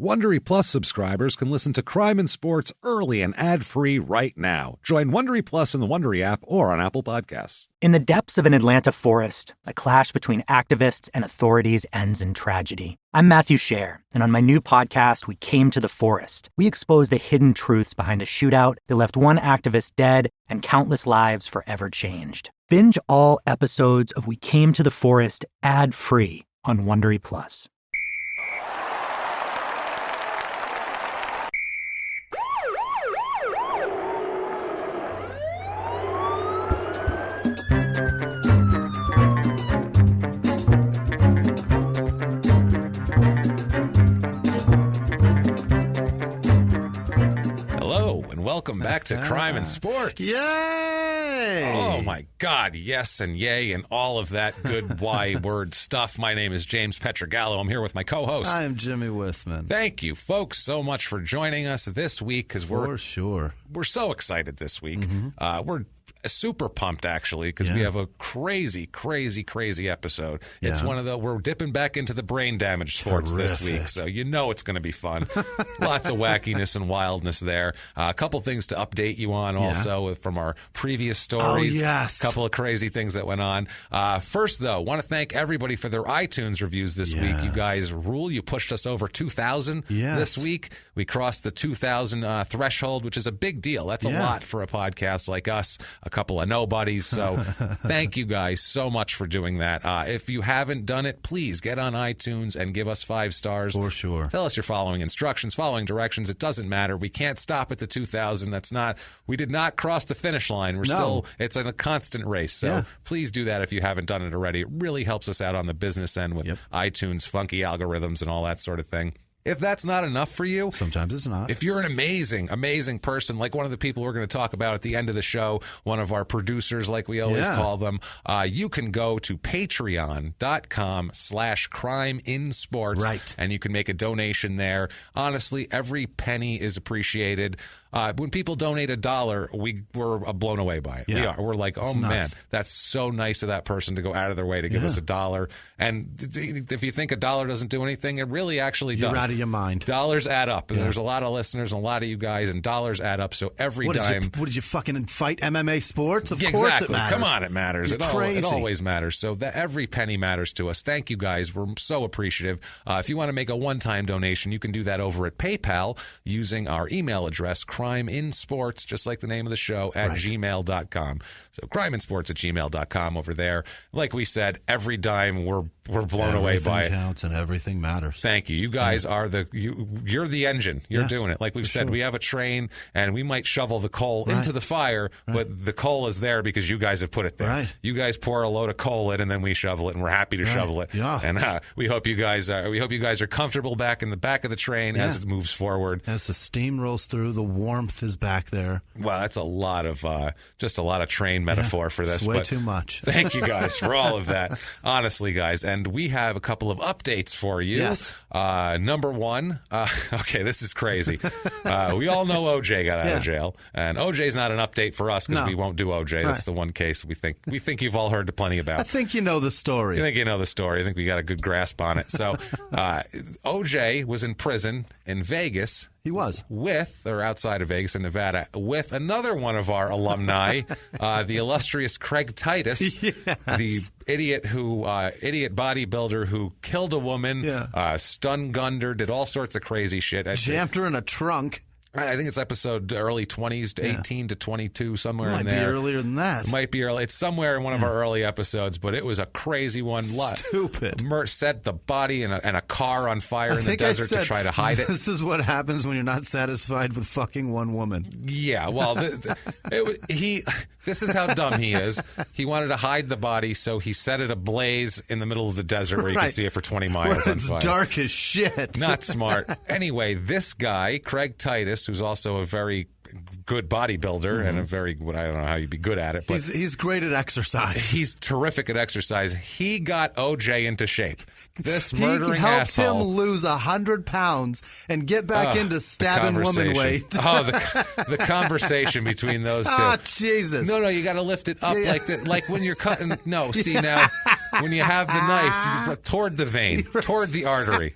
Wondery Plus subscribers can listen to Crime and Sports early and ad-free right now. Join Wondery Plus in the Wondery app or on Apple Podcasts. In the depths of an Atlanta forest, a clash between activists and authorities ends in tragedy. I'm Matthew Scher, and on my new podcast, We Came to the Forest, we expose the hidden truths behind a shootout that left one activist dead and countless lives forever changed. Binge all episodes of We Came to the Forest ad-free on Wondery Plus. Welcome back to Crime and Sports. Yay! Oh, my God. Yes and yay and all of that good Y-word stuff. My name is James Petrogallo. I'm here with my co-host. I'm Jimmy Wisman. Thank you, folks, so much for joining us this week. Because we're so excited this week. Mm-hmm. We're super pumped, actually, because we have a crazy episode. Yeah. It's we're dipping back into the brain damage sports this week, so you know it's going to be fun. Lots of wackiness and wildness there. A couple things to update you on also from our previous stories. Oh, yes. A couple of crazy things that went on. First, though, want to thank everybody for their iTunes reviews this week. You guys rule. You pushed us over 2,000 this week. We crossed the 2,000 threshold, which is a big deal. That's a lot for a podcast like us. A couple of nobodies. So thank you guys so much for doing that. If you haven't done it, please get on iTunes and give us 5 stars. For sure. Tell us you're following instructions, following directions. It doesn't matter. We can't stop at the 2,000. We did not cross the finish line. It's a constant race. So please do that if you haven't done it already. It really helps us out on the business end with iTunes, funky algorithms, and all that sort of thing. If that's not enough for you, sometimes it's not. If you're an amazing person, like one of the people we're going to talk about at the end of the show, one of our producers, like we always call them, you can go to patreon.com/crimeinsports, right, and you can make a donation there. Honestly, every penny is appreciated. When people donate $1, we're blown away by it. Yeah. We are. We're like, oh, man, that's so nice of that person to go out of their way to give us $1. And if you think $1 doesn't do anything, it really actually does. You're out of your mind. Dollars add up. And there's a lot of listeners and a lot of you guys, and dollars add up. So every dime. What did you fucking fight MMA sports? Of Exactly. course it matters. Come on, it matters. It crazy. always matters. So every penny matters to us. Thank you guys. We're so appreciative. If you want to make a one-time donation, you can do that over at PayPal using our email address, crimeinsports, just like the name of the show, at gmail.com. So crimeinsports@gmail.com over there. Like we said, every dime we're blown away by it. Everything counts and everything matters. Thank you. You guys are you're the engine. You're doing it. Like we've said, we have a train and we might shovel the coal into the fire, but the coal is there because you guys have put it there. Right. You guys pour a load of coal in and then we shovel it, and we're happy to shovel it. Yeah. And we hope you guys are comfortable back in the back of the train as it moves forward. As the steam rolls through, the warmth is back there. Well, that's a lot of train metaphor for this. It's way too much. Thank you guys for all of that. Honestly, guys. And we have a couple of updates for you. Yes. Number one, okay, this is crazy. We all know OJ got out of jail, and OJ's not an update for us because we won't do OJ. That's the one case we think you've all heard plenty about. I think you know the story. I think you know the story. I think we got a good grasp on it. So, OJ was in prison in Vegas. He was. Outside of Vegas in Nevada, with another one of our alumni, the illustrious Craig Titus, the idiot bodybuilder who killed a woman, stun-gunned her, did all sorts of crazy shit. Jammed her in a trunk. I think it's episode early 20s, 18 to 22, somewhere in there. Might be earlier than that. It might be early. It's somewhere in one of our early episodes, but it was a crazy one. Stupid. Set the body and a car on fire in the desert to try to hide it. This is what happens when you're not satisfied with fucking one woman. Yeah, well, this is how dumb he is. He wanted to hide the body, so he set it ablaze in the middle of the desert where you could see it for 20 miles on fire. It's dark as shit. Not smart. Anyway, this guy, Craig Titus, who's also a very good bodybuilder and a very, I don't know how you'd be good at it, but he's great at exercise. He's terrific at exercise. He got OJ into shape. This murdering asshole. He helped him lose 100 pounds and get back into stabbing woman weight. The conversation between those two. Oh, Jesus. No, you got to lift it up like that, like when you're cutting. No, see now. when you have the knife toward the vein, toward the artery.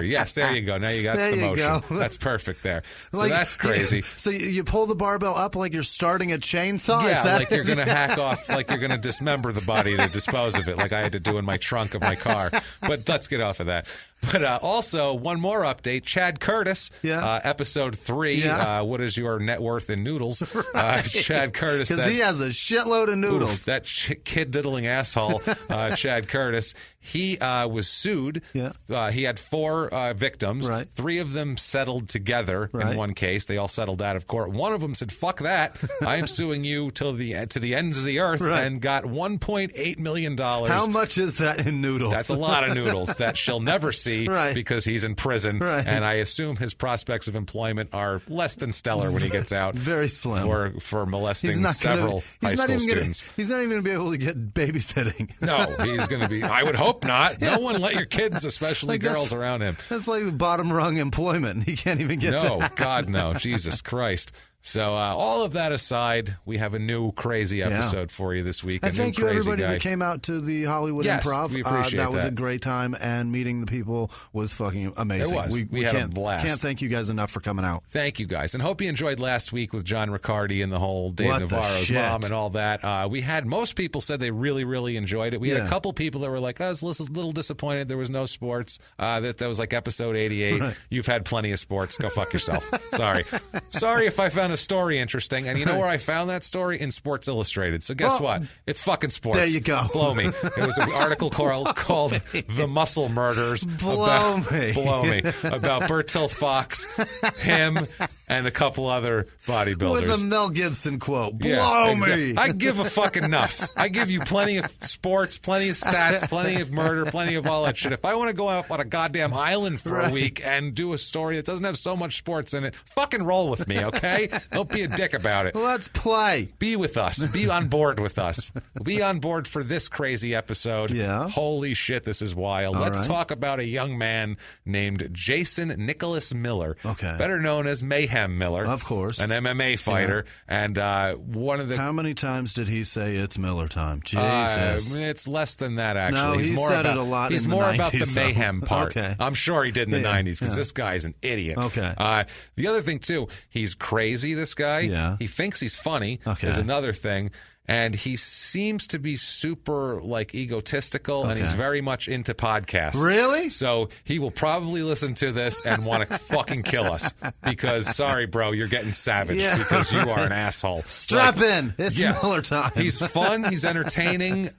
Yes, there you go. Now you got the motion. That's perfect there. So that's crazy. So you pull the barbell up like you're starting a chainsaw? Yeah, like you're going to hack off, like you're going to dismember the body to dispose of it, like I had to do in my trunk of my car. But let's get off of that. But also, one more update. Chad Curtis, episode 3, what is your net worth in noodles? Right. Chad Curtis. Because he has a shitload of noodles. That kid-diddling asshole, Chad Curtis. He was sued. Yeah. He had 4 victims. Right. 3 of them settled together in one case. They all settled out of court. One of them said, fuck that. I am suing you to the ends of the earth, and got $1.8 million. How much is that in noodles? That's a lot of noodles that she'll never see because he's in prison. Right. And I assume his prospects of employment are less than stellar when he gets out. Very slim. For molesting several high school students. He's not even going to be able to get babysitting. No, he's going to be. I would hope not. No one let your kids, especially girls, around him. That's like bottom rung employment. He can't even get that. No, God, no. Jesus Christ. So all of that aside, we have a new crazy episode for you this week. And thank you, everybody that came out to the Hollywood Improv. We appreciate that. Was a great time, and meeting the people was fucking amazing. It was. We had a blast. Can't thank you guys enough for coming out. Thank you, guys. And hope you enjoyed last week with John Riccardi and the whole Dave Navarro's mom and all that. We had most people said they really, really enjoyed it. We had a couple people that were like, I was a little disappointed there was no sports. That was like episode 88. Right. You've had plenty of sports. Go fuck yourself. Sorry if I found a story interesting. And you know where I found that story? In Sports Illustrated. So guess what? It's fucking sports. There you go. Blow me. It was an article called The Muscle Murders. Blow me. About Bertil Fox, him, and a couple other bodybuilders. With a Mel Gibson quote. Blow me. I give a fuck enough. I give you plenty of sports, plenty of stats, plenty of murder, plenty of all that shit. If I want to go out on a goddamn island for a week and do a story that doesn't have so much sports in it, fucking roll with me, okay? Don't be a dick about it. Let's play. Be with us. Be on board with us. Be on board for this crazy episode. Yeah. Holy shit, this is wild. Let's talk about a young man named Jason Nicholas Miller. Okay. Better known as Mayhem Miller. Of course. An MMA fighter. Yeah. And one of the... How many times did he say it's Miller time? Jesus. It's less than that, actually. No, he said it a lot He's in the more 90s, about the Mayhem part. Okay. I'm sure he did in the 90s, because this guy's an idiot. Okay. The other thing, too, he's crazy, this guy. Yeah. He thinks he's funny is another thing. And he seems to be super, egotistical, and he's very much into podcasts. Really? So he will probably listen to this and want to fucking kill us. Because, sorry, bro, you're getting savaged because you are an asshole. Strap in. It's Miller time. He's fun. He's entertaining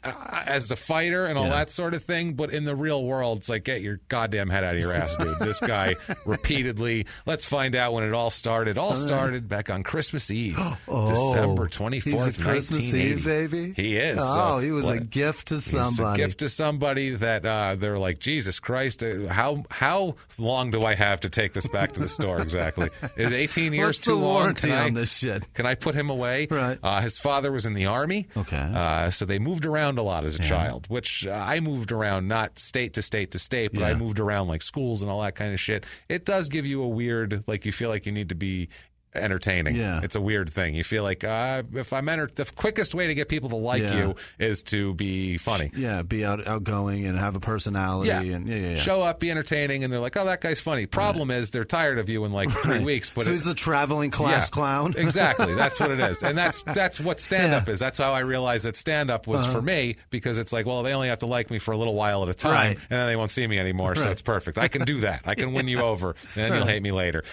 as a fighter and all that sort of thing. But in the real world, it's like, get your goddamn head out of your ass, dude. This guy repeatedly. Let's find out when it all started. All started back on Christmas Eve, December 24th, 1980. Eve, baby. He is. Oh, he was a gift to somebody. He's a gift to somebody that they're like, Jesus Christ, how long do I have to take this back to the store exactly? Is 18 years too long? What's the warranty on this shit? Can I put him away? Right. His father was in the Army. Okay. So they moved around a lot as a child, which I moved around, not state to state to state, but I moved around like schools and all that kind of shit. It does give you a weird, you feel like you need to be entertaining. Yeah. It's a weird thing. You feel like the quickest way to get people to like you is to be funny. Yeah, be outgoing and have a personality. And show up, be entertaining, and they're like, oh, that guy's funny. Problem is, they're tired of you in 3 weeks. But so he's a traveling class clown. Exactly. That's what it is. And that's what stand-up is. That's how I realized that stand-up was for me, because it's like, well, they only have to like me for a little while at a time, and then they won't see me anymore, so it's perfect. I can do that. I can win you over, and then you'll hate me later.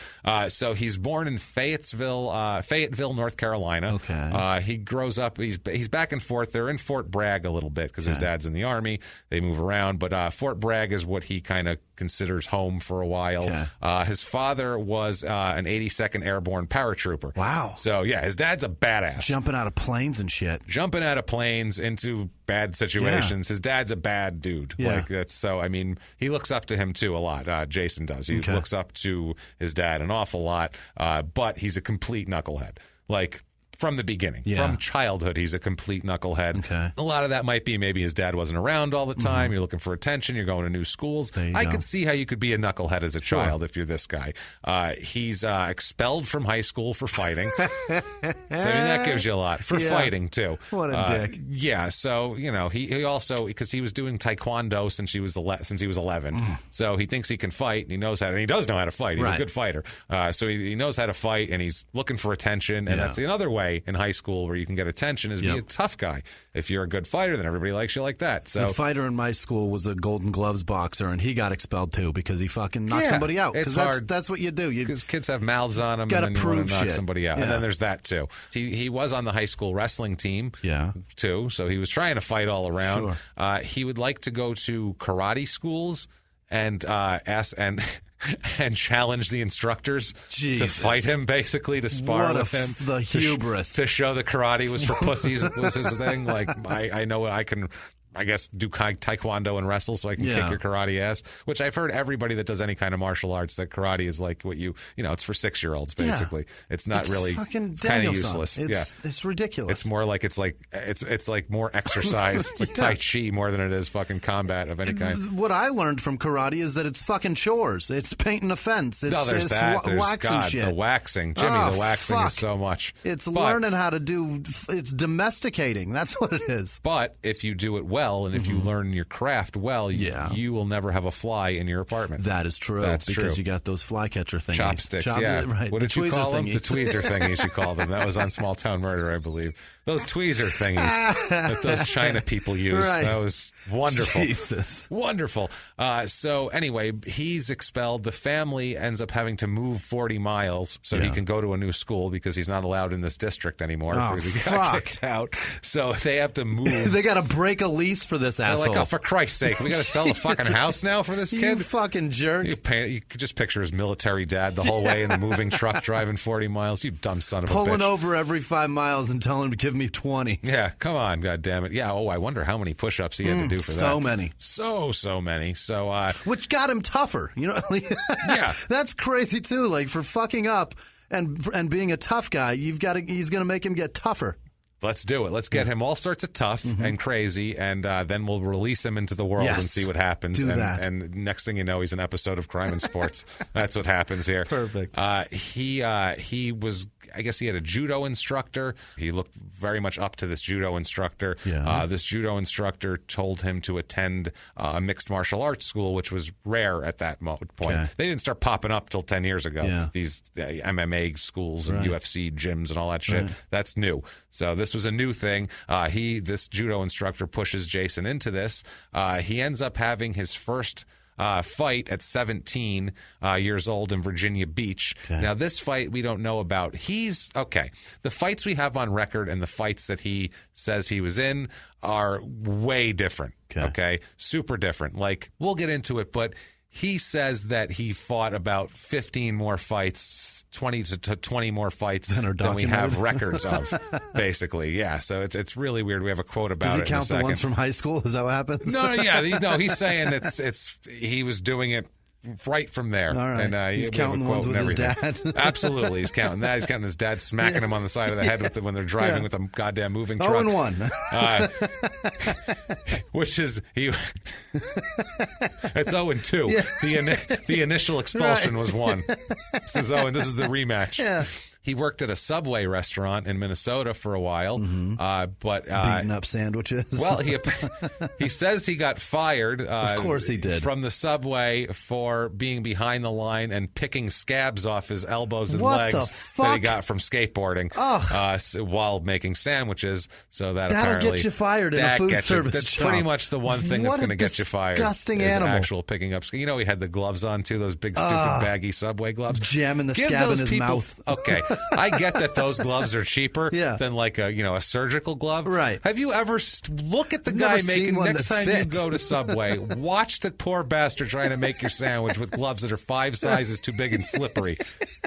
So he's born in Fayetteville, North Carolina. Okay. He grows up. He's back and forth. They're in Fort Bragg a little bit because his dad's in the Army. They move around, but Fort Bragg is what he kind of considers home for a while. Okay. His father was an 82nd Airborne paratrooper. Wow. So yeah, his dad's a badass. Jumping out of planes and shit. Jumping out of planes into bad situations. His dad's a bad dude. Yeah. He looks up to him too a lot. Jason does. He looks up to his dad an awful lot. But he's a complete knucklehead. from the beginning. Yeah. From childhood, he's a complete knucklehead. Okay. A lot of that might be maybe his dad wasn't around all the time. You're looking for attention. You're going to new schools. I could see how you could be a knucklehead as a child if you're this guy. He's expelled from high school for fighting. So, that gives you a lot. For fighting, too. What a dick. Yeah, so, he also, because he was doing taekwondo since he was 11. So he thinks he can fight, and he knows how, and he does know how to fight. He's a good fighter. So he knows how to fight, and he's looking for attention, and that's another way in high school where you can get attention is be a tough guy. If you're a good fighter, then everybody likes you like that. So the fighter in my school was a Golden Gloves boxer, and he got expelled too because he fucking knocked somebody out. It's hard. That's what you do. Because kids have mouths on them, and then you want to knock somebody out. And then there's that too. He was on the high school wrestling team too, so he was trying to fight all around. He would like to go to karate schools and and challenge the instructors to fight him, basically, to spar with him. The hubris. To show that karate was for pussies was his thing. Like, I know I can, I guess, do taekwondo and wrestle so I can kick your karate ass, which I've heard everybody that does any kind of martial arts that karate is like what it's for 6-year-olds, basically. It's not really, it's kind of useless. It's ridiculous. It's more like, it's like more exercise. It's like Tai Chi more than it is fucking combat of any kind. What I learned from karate is that it's fucking chores. It's painting a fence. It's, there's waxing shit. The waxing. Jimmy, the waxing is so much. It's learning how to do, it's domesticating. That's what it is. But if you do it well, and if you learn your craft well, you will never have a fly in your apartment. That is true. Because you got those flycatcher thingies. Chopsticks, right. What did you call them? The tweezer thingies you called them. That was on Small Town Murder, I believe. Those tweezer thingies that those China people use. Right. That was wonderful. Jesus. Wonderful. So anyway, he's expelled. The family ends up having to move 40 miles so he can go to a new school because he's not allowed in this district anymore. Because he got kicked out. So they have to move. They got to break a lease for this asshole. They're like, oh, for Christ's sake, we got to sell the fucking house now for this kid? You fucking jerk. You could just picture his military dad the whole way in the moving truck driving 40 miles. You dumb son of a bitch. Pulling over every 5 miles and telling him to give me 20. Yeah, come on, God damn it. Yeah, I wonder how many push-ups he had to do for that. So many. So many. So, which got him tougher. Yeah. That's crazy, too. Like, for fucking up and being a tough guy, he's going to make him get tougher. Let's do it. Let's get him all sorts of tough and crazy, and then we'll release him into the world and see what happens. And next thing you know, he's an episode of Crime and Sports. That's what happens here. Perfect. He was, I guess he had a judo instructor. He looked very much up to this judo instructor. Yeah. This judo instructor told him to attend a mixed martial arts school, which was rare at that point. Okay. They didn't start popping up till 10 years ago. Yeah. These MMA schools and UFC gyms and all that shit. Right. That's new. So this was a new thing. This judo instructor pushes Jason into this. He ends up having his first fight at 17 years old in Virginia Beach. Okay. Now, this fight we don't know about. The fights we have on record and the fights that he says he was in are way different. Okay? Super different. Like, we'll get into it, but he says that he fought about 15 more fights, 20 to 20 more fights than we have records of, basically. Yeah, so it's really weird. We have a quote about it. Does he count the ones from high school? Is that what happens? No, he's saying he was doing it right from there. All right. And he's counting the ones with his dad. Absolutely. He's counting that. He's counting his dad smacking him on the side of the head when they're driving with a goddamn moving truck. 0-1. Which is, it's 0-2. Yeah. The initial expulsion was 1. This is 0, and this is the rematch. Yeah. He worked at a Subway restaurant in Minnesota for a while, but beating up sandwiches. Well, he says he got fired. Of course, he did, from the Subway for being behind the line and picking scabs off his elbows and legs that he got from skateboarding while making sandwiches. So that'll apparently get you fired in a food service That's job. Pretty much the one thing that's going to get you fired. Disgusting animal. Actual picking up. He had the gloves on too. Those big stupid baggy Subway gloves. Jamming the scab in his mouth. Okay. I get that those gloves are cheaper than like a surgical glove. Right. Have you ever look at the guy making next time you go to Subway, watch the poor bastard trying to make your sandwich with gloves that are 5 sizes too big and slippery.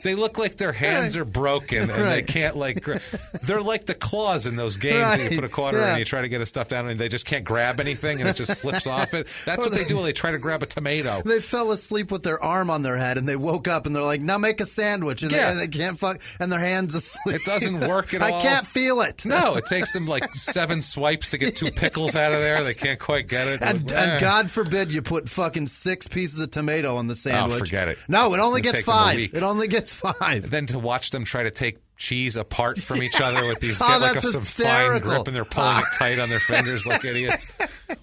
They look like their hands are broken and they can't they're like the claws in those games where you put a quarter in and you try to get a stuff down and they just can't grab anything and it just slips off it. That's what they do when they try to grab a tomato. They fell asleep with their arm on their head and they woke up and they're like, now make a sandwich. And they can't fuck. and their hands asleep. It doesn't work at all. I can't feel it. No, it takes them like 7 swipes to get 2 pickles out of there. They can't quite get it. And God forbid you put fucking 6 pieces of tomato on the sandwich. Oh, forget it. No, it only gets 5. It only gets 5. And then to watch them try to take cheese apart from each other with these oh, get like some fine grip, and they're pulling it tight on their fingers like idiots.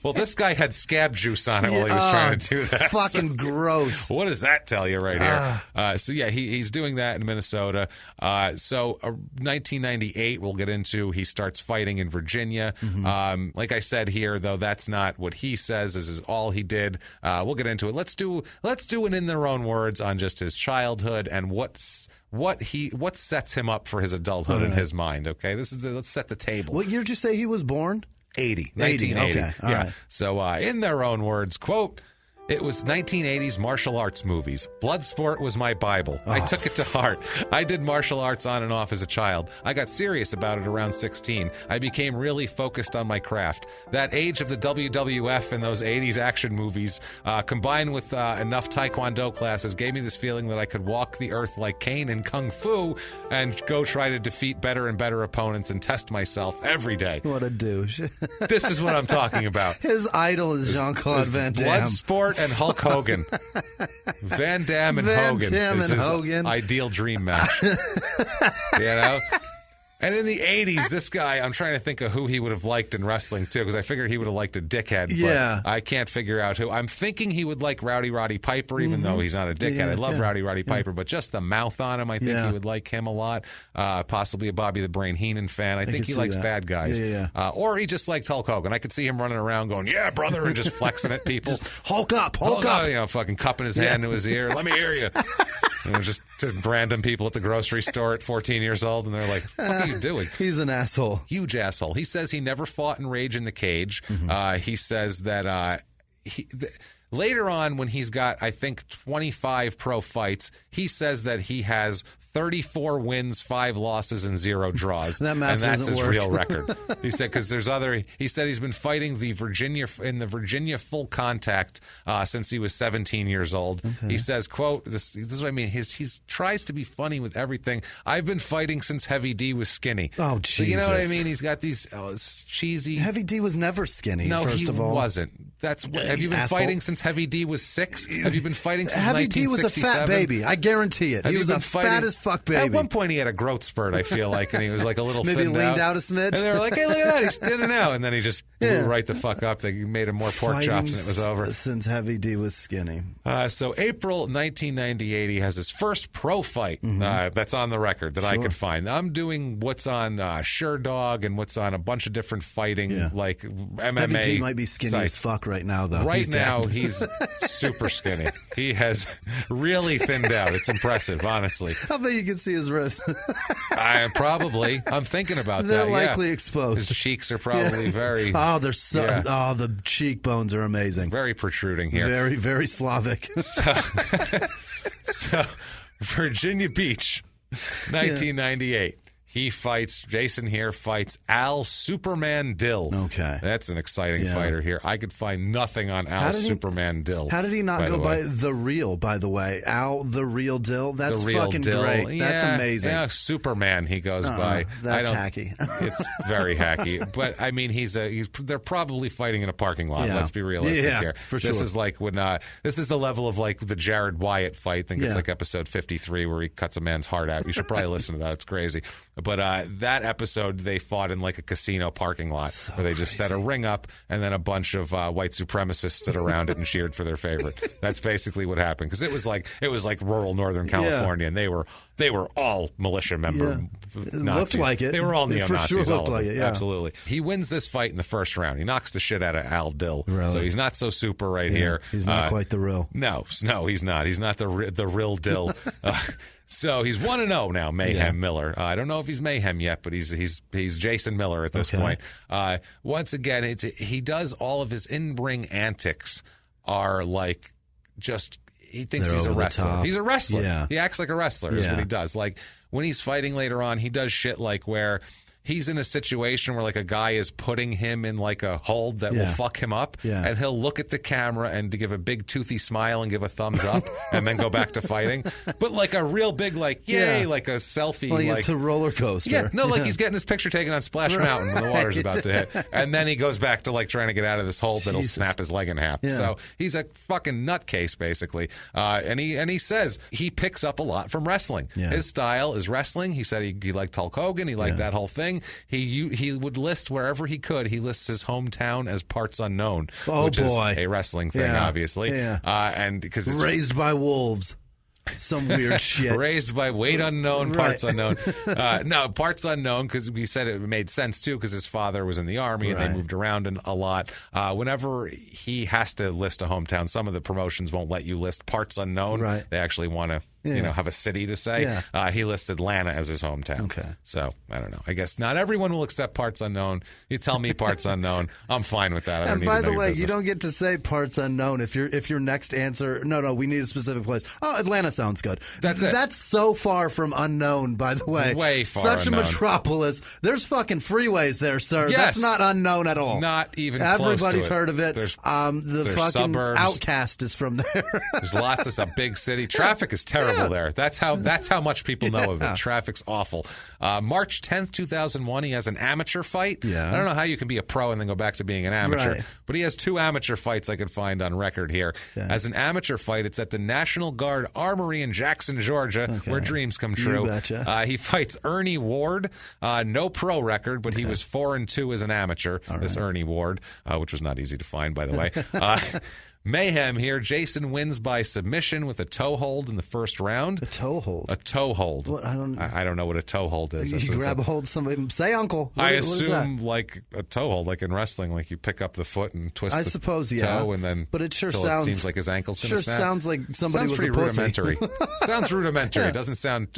Well, this guy had scab juice on it while he was trying to do that. Fucking gross. What does that tell you right here? So yeah, he's doing that in Minnesota. 1998, we'll get into. He starts fighting in Virginia. Mm-hmm. Like I said here, though, that's not what he says. This is all he did. We'll get into it. Let's do it in their own words on just his childhood and what sets him up for his adulthood in his mind. Okay, let's set the table. What year did you say he was born? 1980. Okay, all right. So in their own words, quote, "It was 1980s martial arts movies. Bloodsport was my Bible. I took it to heart. I did martial arts on and off as a child. I got serious about it around 16. I became really focused on my craft. That age of the WWF and those 80s action movies, combined with enough Taekwondo classes, gave me this feeling that I could walk the earth like Kane in Kung Fu and go try to defeat better and better opponents and test myself every day." What a douche. This is what I'm talking about. His idol is Jean-Claude Van Damme. Bloodsport and Hulk Hogan. Van Damme and Hogan is his ideal dream match. You know? And in the 80s, this guy, I'm trying to think of who he would have liked in wrestling, too, because I figured he would have liked a dickhead. Yeah. But I can't figure out who. I'm thinking he would like Rowdy Roddy Piper, even though he's not a dickhead. Yeah, I love Rowdy Roddy Piper, but just the mouth on him, I think he would like him a lot. Possibly a Bobby the Brain Heenan fan. I think he likes bad guys. Or he just likes Hulk Hogan. I could see him running around going, "Yeah, brother," and just flexing at people. Hulk up, Hulk up. You know, fucking cupping his hand to his ear. "Let me hear you." You know, just to random people at the grocery store at 14 years old, and they're like, "What are you doing?" He's an asshole. Huge asshole. He says he never fought in Rage in the Cage. He says that later on, when he's got, I think, 25 pro fights, he says that he has 34 wins, 5 losses, and 0 draws. And that's his work. real record. He said because there's other. He said he's been fighting the Virginia full contact since he was 17 years old. Okay. He says, "quote This is what I mean. He tries to be funny with everything. I've been fighting since Heavy D was skinny. Oh, Jesus. So you know what I mean? He's got these cheesy. Heavy D was never skinny. No, first of all, he wasn't. Have you been fighting since Heavy D was 6? Have you been fighting since Heavy D was a fat baby. I guarantee it. He was a fat as fuck baby. At one point, he had a growth spurt, I feel like, and he was like a little maybe thinned leaned out a smidge. And they were like, "Hey, look at that, he's thinning out." And then he just blew right the fuck up. They made him more pork chops, and it was over. Since Heavy D was skinny. So April 1998, he has his first pro fight that's on the record that I could find. I'm doing what's on SureDog and what's on a bunch of different fighting, like MMA. Heavy D might be skinny as fuck right now, though. Right now, he's super skinny. He has really thinned out. It's impressive, honestly. I bet you can see his ribs. I'm thinking about that. They're likely exposed. His cheeks are probably very. Oh, they're so. Yeah. Oh, the cheekbones are amazing. Very protruding here. Very, very Slavic. So Virginia Beach, 1998. Jason here fights Al Superman Dill. Okay. That's an exciting fighter here. I could find nothing on Al Superman Dill. How did he not go by The Real, by the way? Al The Real Dill? That's fucking great. That's amazing. Yeah, Superman he goes by. That's hacky. It's very hacky. But, I mean, they're probably fighting in a parking lot. Yeah. Let's be realistic here. For sure. This is like this is the level of like the Jared Wyatt fight. I think it's like episode 53 where he cuts a man's heart out. You should probably listen to that. It's crazy. But that episode, they fought in like a casino parking lot where they just set a ring up, and then a bunch of white supremacists stood around it and cheered for their favorite. That's basically what happened, because it was like rural Northern California, and they were all militia member Nazis. It looked like it. They were all neo-Nazis. For sure looked like it. Yeah. Absolutely. He wins this fight in the first round. He knocks the shit out of Al Dill. Really? So he's not so super here. He's not quite the real. No, he's not. He's not the real Dill. So he's 1-0 now, Mayhem Miller. I don't know if he's Mayhem yet, but he's Jason Miller at this point. Once again, he does all of his in-ring antics are like just he thinks he's a wrestler. He's a wrestler. Yeah. He acts like a wrestler is what he does. Like when he's fighting later on, he does shit like where he's in a situation where like a guy is putting him in like a hold that will fuck him up, and he'll look at the camera and to give a big toothy smile and give a thumbs up and then go back to fighting. But like a real big like yay, like a selfie, like it's a roller coaster. Yeah, no, like he's getting his picture taken on Splash Mountain when the water's about to hit, and then he goes back to like trying to get out of this hold that'll snap his leg in half. So he's a fucking nutcase basically, and he says he picks up a lot from wrestling. His style is wrestling. He said he liked Hulk Hogan. He liked that whole thing. He would list wherever he could. He lists his hometown as parts unknown, which is a wrestling thing, obviously. And because raised by wolves. Some weird shit. Raised by weight unknown, parts unknown. No, parts unknown because we said it made sense too because his father was in the army and they moved around a lot. Whenever he has to list a hometown, some of the promotions won't let you list parts unknown. They actually want to have a city to say. He lists Atlanta as his hometown. Okay. So, I don't know. I guess not everyone will accept parts unknown. You tell me parts unknown, I'm fine with that. I don't and need by to know the way, your you don't get to say parts unknown if your next answer, no, we need a specific place. Oh, Atlanta sounds good. That's it. That's so far from unknown, by the way. Way far Such unknown. a metropolis. There's fucking freeways there, sir. Yes. That's not unknown at all. Not even Everybody's close to it. heard of it. There's the fucking suburbs. Outcast is from there. There's lots of stuff. Big city. Traffic is terrible there. That's how much people know of it. Traffic's awful. March 10th, 2001, he has an amateur fight. I don't know how you can be a pro and then go back to being an amateur, but he has 2 amateur fights I could find on record here. As an amateur fight, it's at the National Guard Armory in Jackson, Georgia, where dreams come true. You betcha. He fights Ernie Ward. No pro record, but he was 4-2 as an amateur, this Ernie Ward, which was not easy to find, by the way. Mayhem here. Jason wins by submission with a toe hold in the first round. A toe hold? A toe hold. What? I don't know what a toe hold is. You grab a hold of somebody. Say uncle. I assume like a toe hold, like in wrestling, like you pick up the foot and twist toe and then but it sure sounds, it seems like his ancle's going to snap. Sounds like somebody sounds was pretty a pussy. rudimentary. Sounds rudimentary. It doesn't sound.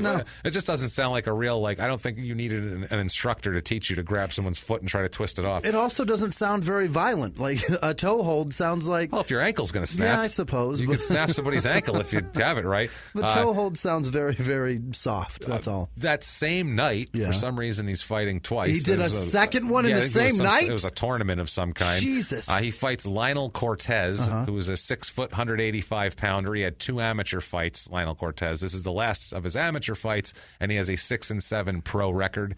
It just doesn't sound like a real, like, I don't think you needed an instructor to teach you to grab someone's foot and try to twist it off. It also doesn't sound very violent. Like a toe hold sounds like. Well, if your ankle's going to snap. Yeah, I suppose. You could snap somebody's ankle if you have it right. But toe hold sounds very, very soft. That's all. That same night, for some reason, he's fighting twice. He did a second one in the same night? It was a tournament of some kind. Jesus. He fights Lionel Cortez, who was a 6-foot, 185-pounder. He had 2 amateur fights, Lionel Cortez. This is the last of his amateur fights, and he has a 6-7 pro record.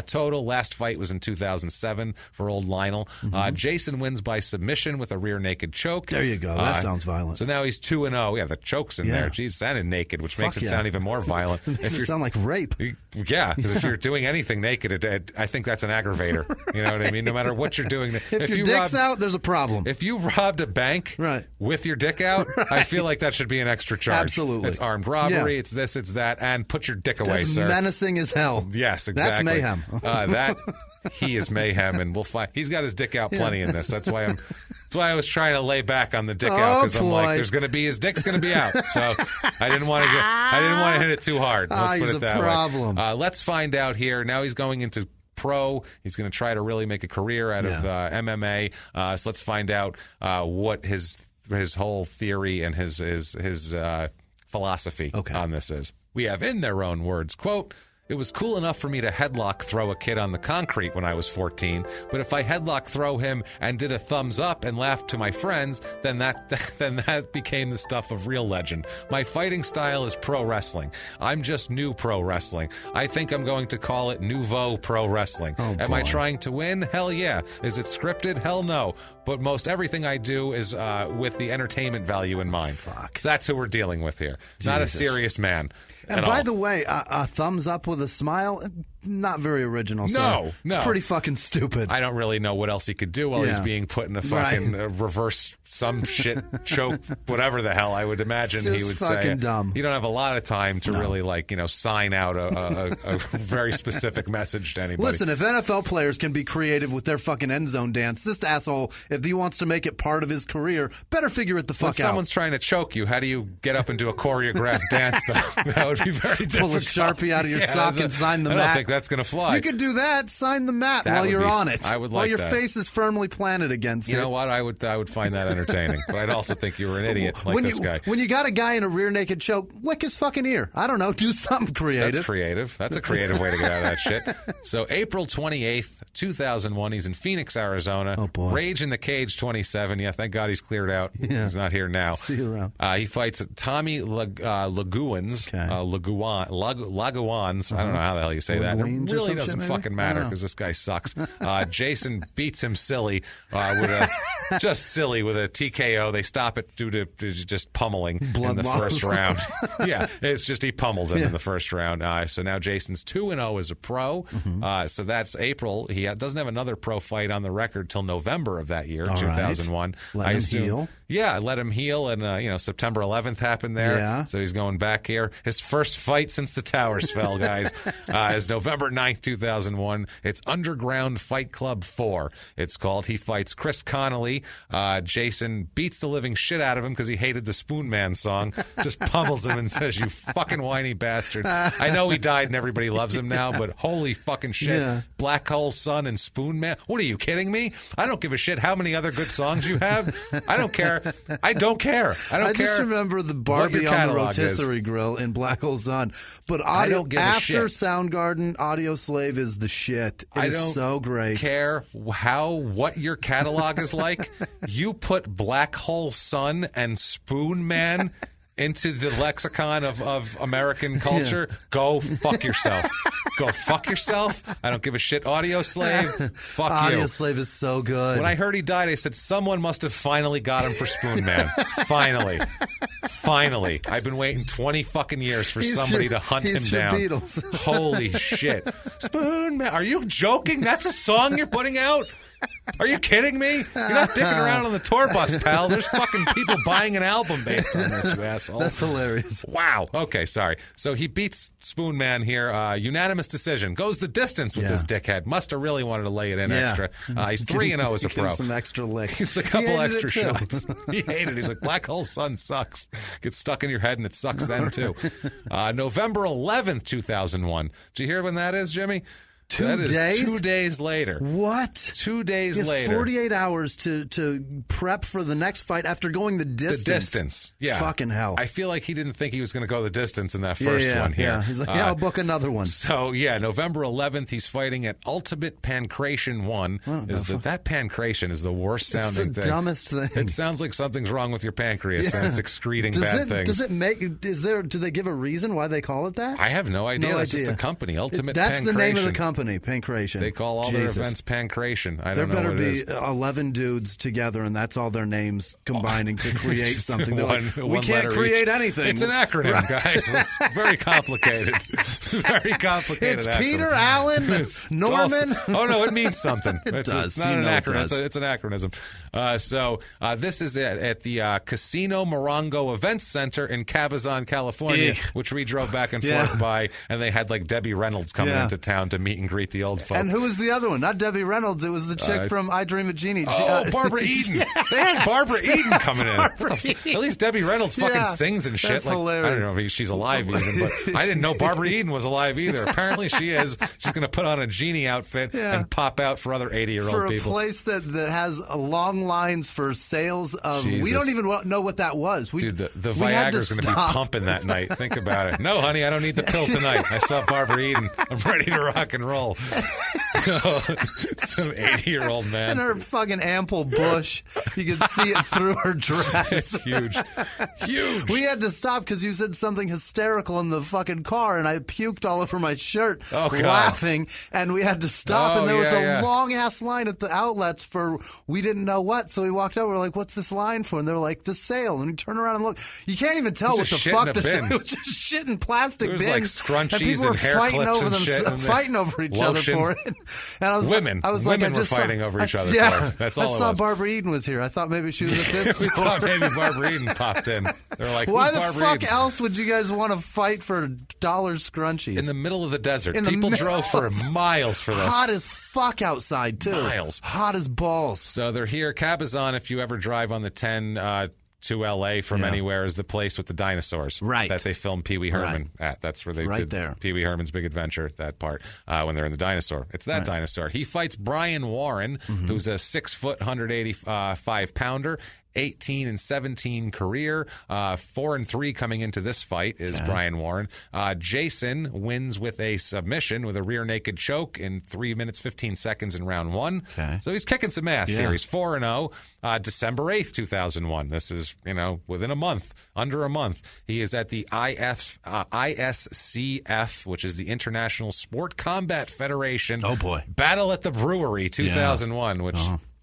Total, last fight was in 2007 for old Lionel. Jason wins by submission with a rear naked choke. There you go. That sounds violent. So now he's 2-0. Yeah, the choke's in there. Jeez, sounded naked, which makes it sound even more violent. Makes it sound like rape. Yeah, because if you're doing anything naked, I think that's an aggravator. You know what I mean? No matter what you're doing. If your dick's out, there's a problem. If you robbed a bank with your dick out, I feel like that should be an extra charge. Absolutely. It's armed robbery, it's this, it's that, and put your dick away, that's sir. That's menacing as hell. Yes, exactly. That's mayhem. He is mayhem, and we'll find. He's got his dick out plenty in this. That's why I was trying to lay back on the dick out, because I'm like, his dick's going to be out. So I didn't want to hit it too hard. Let's put it that way. Let's find out here. Now he's going into pro. He's going to try to really make a career out of MMA. So let's find out what his whole theory and his philosophy on this is. We have, in their own words, quote, "It was cool enough for me to headlock throw a kid on the concrete when I was 14, but if I headlock throw him and did a thumbs up and laughed to my friends, then that became the stuff of real legend. My fighting style is pro wrestling. I'm just new pro wrestling. I think I'm going to call it nouveau pro wrestling. Am I trying to win? Hell yeah. Is it scripted? Hell no. But most everything I do is with the entertainment value in mind." Fuck. So that's who we're dealing with here. Not a serious man. And by the way, a thumbs up with a smile, not very original. No. It's pretty fucking stupid. I don't really know what else he could do while he's being put in a fucking reverse some shit choke, whatever the hell I would imagine he would say. Dumb. You don't have a lot of time to really sign out a very specific message to anybody. Listen, if NFL players can be creative with their fucking end zone dance, this asshole, if he wants to make it part of his career, better figure it the fuck out. When someone's trying to choke you, how do you get up and do a choreographed dance, though? That would be very difficult. Pull a Sharpie out of your sock and sign the mat. that's going to fly. You could do that. Sign the mat while you're on it. I would while like your that. face is firmly planted against it. You know what? I would find that entertaining. But I'd also think you were an idiot like this guy. When you got a guy in a rear naked choke, lick his fucking ear. I don't know. Do something creative. That's creative. That's a creative way to get out of that shit. So April 28th, 2001, he's in Phoenix, Arizona. Oh, boy. Rage in the Cage 27. Yeah, thank God he's cleared out. Yeah. He's not here now. See you around. He fights Tommy Laguans. Okay. Laguans. I don't know how the hell you say that. It Laguines or really some doesn't shit, fucking maybe? I matter don't know. because this guy sucks. Jason beats him silly with a just silly with a TKO. They stop it due to just pummeling in the first round. Yeah, it's just he pummels him in the first round. So now Jason's 2-0 as a pro. So that's April. He doesn't have another pro fight on the record till November of that year, 2001. Let him heal. Yeah, let him heal. And, September 11th happened there. Yeah. So he's going back here. His first fight since the towers fell, guys, is November 9th, 2001. It's Underground Fight Club 4. It's called. He fights Chris Connolly. Jason beats the living shit out of him because he hated the Spoon Man song. Just pummels him and says, "You fucking whiny bastard." I know he died and everybody loves him now, but holy fucking shit. Yeah. Black Hole Sun and Spoon Man. What are you kidding me? I don't give a shit how many other good songs you have. I don't care. I don't care. I just remember the Barbie on the rotisserie grill in Black Hole Sun. But I don't give a after shit. Soundgarden, Audio Slave is the shit. It is so great. Care what your catalog is like. You put Black Hole Sun and Spoon Man into the lexicon of American culture. Yeah. Go fuck yourself. Go fuck yourself. I don't give a shit. Audio Slave, fuck you. Audio Slave is so good. When I heard he died, I said, someone must have finally got him for Spoon Man. Finally. I've been waiting 20 fucking years for somebody to hunt him down. Beatles. Holy shit. Spoon Man. Are you joking? That's a song you're putting out? Are you kidding me? You're not dicking around on the tour bus, pal. There's fucking people buying an album based on this, you asshole. That's hilarious. Wow. Okay, sorry. So he beats Spoon Man here. Unanimous decision. Goes the distance with this dickhead. Must have really wanted to lay it in extra. He's 3-0 as a pro. Some extra lick. He's a couple extra shots. He hated it. He's like, Black Hole Sun sucks. Gets stuck in your head and it sucks then, too. November 11th, 2001. Did you hear when that is, Jimmy? 2 days? 2 days later. What? 2 days he has later. 48 hours to prep for the next fight after going the distance. The distance. Yeah. Fucking hell. I feel like he didn't think he was going to go the distance in that first one here. Yeah. He's like, I'll book another one. So, November 11th, he's fighting at Ultimate Pancration 1. That pancration is the worst sounding thing. It's the dumbest thing. It sounds like something's wrong with your pancreas and it's excreting bad things. Does it make, do they give a reason why they call it that? I have no idea. That's just the company, Ultimate Pancration. That's the name of the company, Pancration. They call all their events Pancration. I there don't know better what be 11 dudes together, and that's all their names combining to create something. They're like, we can't create anything. It's an acronym, guys. It's very complicated. Very complicated. It's acronym. Peter, Allen, Norman. No, it means something. It does. It's not an acronym. It's an acronym. So this is at the Casino Morongo Events Center in Cabazon, California, which we drove back and forth by, and they had like Debbie Reynolds coming into town to meet and greet the old folks. And who was the other one? Not Debbie Reynolds. It was the chick from I Dream of Jeannie. Barbara Eden. They had Barbara Eden coming in. At least Debbie Reynolds fucking sings and shit. That's like, hilarious. I don't know if she's alive even, but I didn't know Barbara Eden was alive either. Apparently she is. She's going to put on a genie outfit and pop out for other 80-year-old people. For a place that has long lines for sales of... Jesus. We don't even know what that was. Dude, the Viagra's going to be pumping that night. Think about it. No, honey, I don't need the pill tonight. I saw Barbara Eden. I'm ready to rock and roll. Some 80-year-old man. And her fucking ample bush. You could see it through her dress. It's huge. Huge. We had to stop because you said something hysterical in the fucking car, and I puked all over my shirt laughing, and we had to stop, and there was a long-ass line at the outlets for we didn't know what, so we walked over, we're like, what's this line for? And they're like, the sale. And we turn around and look. You can't even tell what the fuck this is. It was just shit in plastic bins. Like scrunchies and people were hair fighting clips over and them, shit. fighting over each other for it. And I was women were fighting over each other for it. That's all it was. I saw Barbara Eden was here. I thought maybe she was at this We store. thought maybe Barbara Eden popped in. They're like, why the Barbara fuck Eden? else would you guys want to fight for dollar scrunchies? In the middle of the desert. People drove for miles for this. Hot as fuck outside, too. Miles. Hot as balls. So they're here. Cabazon, if you ever drive on the 10, to L.A. from anywhere is the place with the dinosaurs that they filmed Pee Wee Herman at. That's where they did Pee Wee Herman's Big Adventure, that part, when they're in the dinosaur. It's that dinosaur. He fights Brian Warren, who's a 6 foot, 185 pounder. 18-17 career, 4-3 coming into this fight is Brian Warren. Jason wins with a submission with a rear naked choke in 3 minutes 15 seconds in round 1. So he's kicking some ass here. He's 4-0. December 8th, 2001. This is within a month, under a month. He is at the ISCF, which is the International Sport Combat Federation. Oh boy, Battle at the Brewery 2001, which.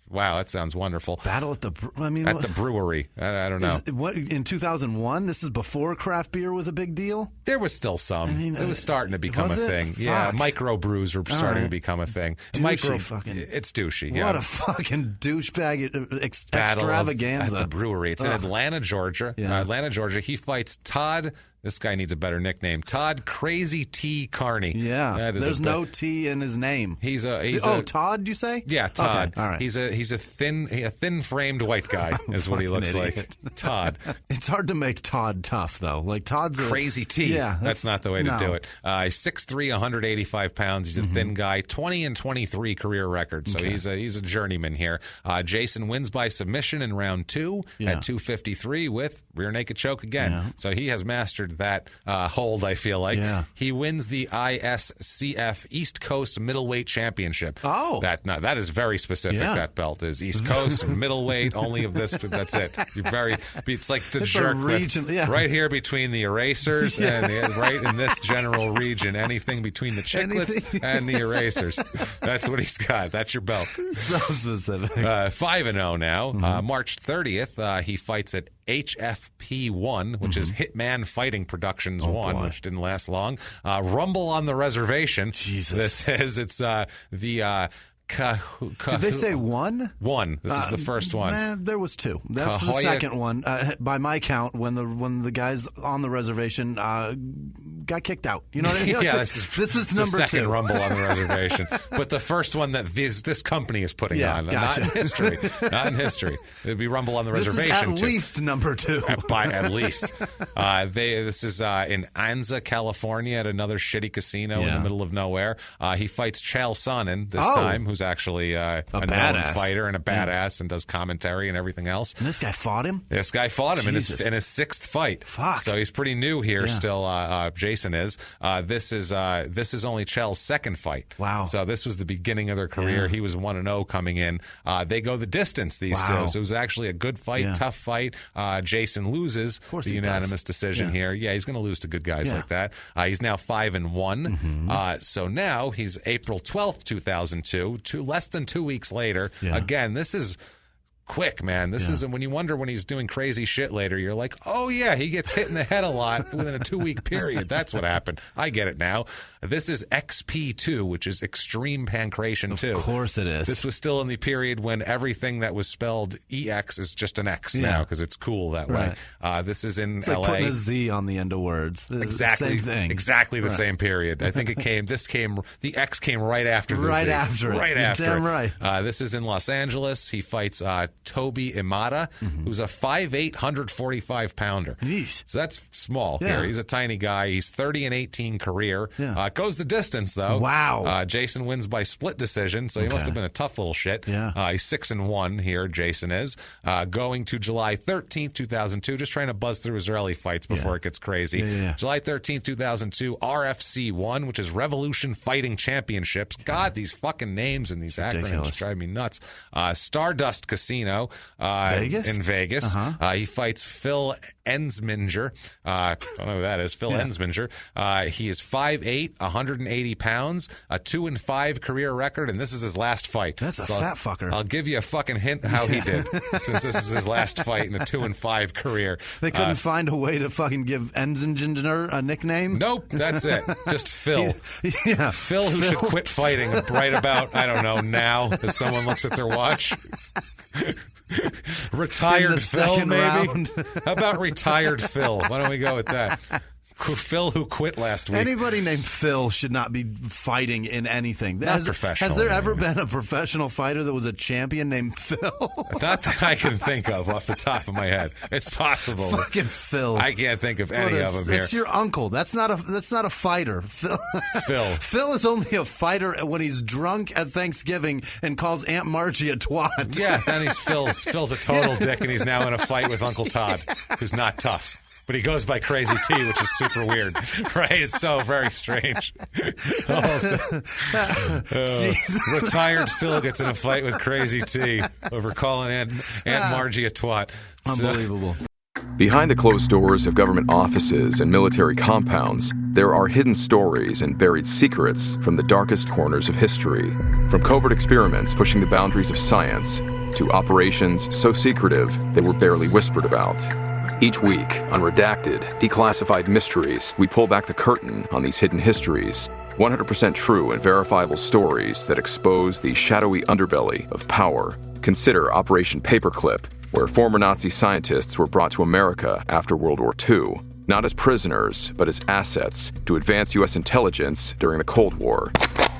Wow, that sounds wonderful. Battle at the the brewery. I don't know. What in 2001? This is before craft beer was a big deal. There was still some. It was starting to become a thing. Yeah, microbrews were starting to become a thing. It's douchey. Yeah. What a fucking douchebag extravaganza at the brewery. It's in Atlanta, Georgia. Atlanta, Georgia. He fights Todd. This guy needs a better nickname. Todd Crazy T. Carney. Yeah, there's no T in his name. He's Todd, you say? Yeah, Todd. Okay, all right. He's a thin framed white guy is what he looks idiot. like. Todd. It's hard to make Todd tough though. Like Todd's Crazy T. Yeah, that's not the way to do it. He's 6'3", 185 pounds. He's a thin guy. 20-23 career record. So he's a journeyman here. Jason wins by submission in round 2 at 253 with rear naked choke again. Yeah. So he has mastered that hold, I feel like. He wins the ISCF East Coast Middleweight Championship. That is very specific. That belt is East Coast middleweight, only of this. That's it. It's like the jerk region, right here between the erasers and right in this general region, anything between the chiclets and the erasers. That's what he's got. That's your belt. So specific. 5-0 now. March 30th, he fights at HFP1, which is Hitman Fighting Productions 1, which didn't last long. Rumble on the Reservation. Jesus. It's the... Did they say one? One. This is the first one. There was 2. That's the second one. By my count, when the guys on the reservation got kicked out. You know what I mean? This is number 2. The second Rumble on the Reservation. But the first one that this company is putting on. Gotcha. Not in history. Not in history. It would be Rumble on the Reservation. This is at least number 2. At least. This is in Anza, California at another shitty casino in the middle of nowhere. He fights Chael Sonnen this time, who's actually a known fighter and a badass and does commentary and everything else. And this guy fought him? This guy fought him in his 6th fight. Fuck. So he's pretty new here still, Jason is. This is only Chael's 2nd fight. Wow. So this was the beginning of their career. He was 1-0 coming in. They go the distance, these two. So it was actually a good fight, tough fight. Jason loses the unanimous decision here. Yeah, he's going to lose to good guys like that. He's now 5-1. So now he's April 12th, 2002. Less than 2 weeks later. Again, this is quick, man. This isn't when you wonder when he's doing crazy shit later. You're like, oh yeah, he gets hit in the head a lot within a 2-week period. That's what happened. I get it now. This is XP2, which is Extreme Pancration 2. Of course it is. This was still in the period when everything that was spelled EX is just an X now because it's cool that way. This is in it's LA. Like putting a Z on the end of words. Exactly. Same thing. Exactly the same period. I think the X came right after the Z. Right after it. Right You're after damn it. right. This is in Los Angeles. He fights Toby Imada, who's a 5'8", 145-pounder. So that's small here. He's a tiny guy. He's 30-18 career. Goes the distance, though. Wow. Jason wins by split decision, so he must have been a tough little shit. He's 6-1 here, Jason is. Going to July 13th, 2002, just trying to buzz through his early fights before it gets crazy. July 13th, 2002, RFC1, which is Revolution Fighting Championships. God, these fucking names and these acronyms drive me nuts. Stardust Casino. In Vegas. He fights Phil Ensminger. I don't know who that is. Phil Ensminger. He is 5'8", 180 pounds, a 2-5 career record, and this is his last fight. That's a fat fucker. I'll give you a fucking hint how he did, since this is his last fight in a 2-5 career. They couldn't find a way to fucking give Ensminger a nickname? Nope, that's it. Just Phil. Phil who should quit fighting right about, I don't know, now, as someone looks at their watch. Retired Phil, maybe? How about retired Phil? Why don't we go with that? Phil who quit last week. Anybody named Phil should not be fighting in anything. Not professional. Has there ever been a professional fighter that was a champion named Phil? Not that I can think of off the top of my head. It's possible. Fucking Phil. I can't think of any of them here. It's your uncle. That's not a fighter. Phil. Phil is only a fighter when he's drunk at Thanksgiving and calls Aunt Margie a twat. Yeah, then Phil's a total dick, and he's now in a fight with Uncle Todd, who's not tough. But he goes by Crazy T, which is super weird, right? It's so very strange. Retired Phil gets in a fight with Crazy T over calling Aunt Margie a twat. Unbelievable. Behind the closed doors of government offices and military compounds, there are hidden stories and buried secrets from the darkest corners of history. From covert experiments pushing the boundaries of science to operations so secretive they were barely whispered about. Each week, on Redacted, Declassified Mysteries, we pull back the curtain on these hidden histories, 100% true and verifiable stories that expose the shadowy underbelly of power. Consider Operation Paperclip, where former Nazi scientists were brought to America after World War II, not as prisoners, but as assets to advance U.S. intelligence during the Cold War.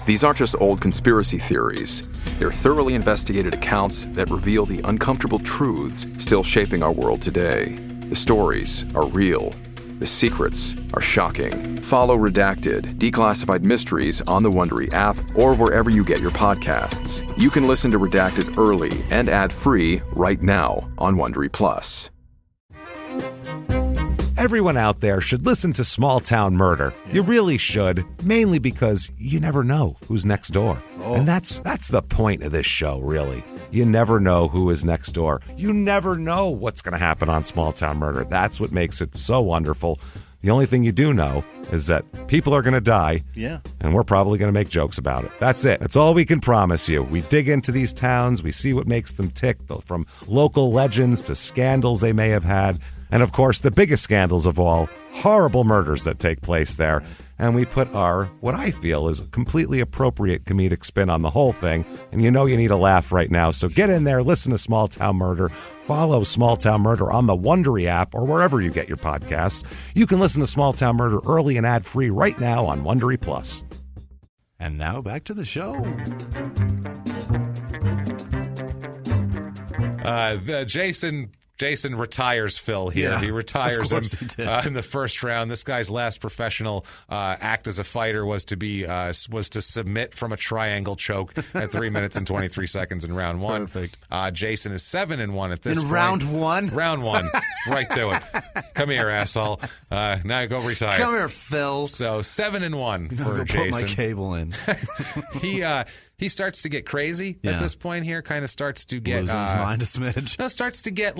These aren't just old conspiracy theories. They're thoroughly investigated accounts that reveal the uncomfortable truths still shaping our world today. The stories are real. The secrets are shocking. Follow Redacted, Declassified Mysteries on the Wondery app or wherever you get your podcasts. You can listen to Redacted early and ad-free right now on Wondery Plus. Everyone out there should listen to Small Town Murder. You really should, mainly because you never know who's next door. And that's the point of this show, really. You never know who is next door. You never know what's going to happen on Small Town Murder. That's what makes it so wonderful. The only thing you do know is that people are going to die, and we're probably going to make jokes about it. That's it. That's all we can promise you. We dig into these towns. We see what makes them tick, from local legends to scandals they may have had. And, of course, the biggest scandals of all, horrible murders that take place there. And we put our, what I feel is a completely appropriate comedic spin on the whole thing. And you know you need a laugh right now. So get in there, listen to Small Town Murder, follow Small Town Murder on the Wondery app or wherever you get your podcasts. You can listen to Small Town Murder early and ad-free right now on Wondery Plus. And now back to the show. Jason retires Phil here. Yeah, he retires him he in the first round. This guy's last professional act as a fighter was to submit from a triangle choke at 3 minutes and 23 seconds in round one. Perfect. Jason is 7-1 at this point. Round one? Round one. Right to it. Come here, asshole. Now go retire. Come here, Phil. So 7-1 for go Jason. Put my cable in. He starts to get crazy at this point here, kind of starts to get... Losing his mind a smidge. No, starts to get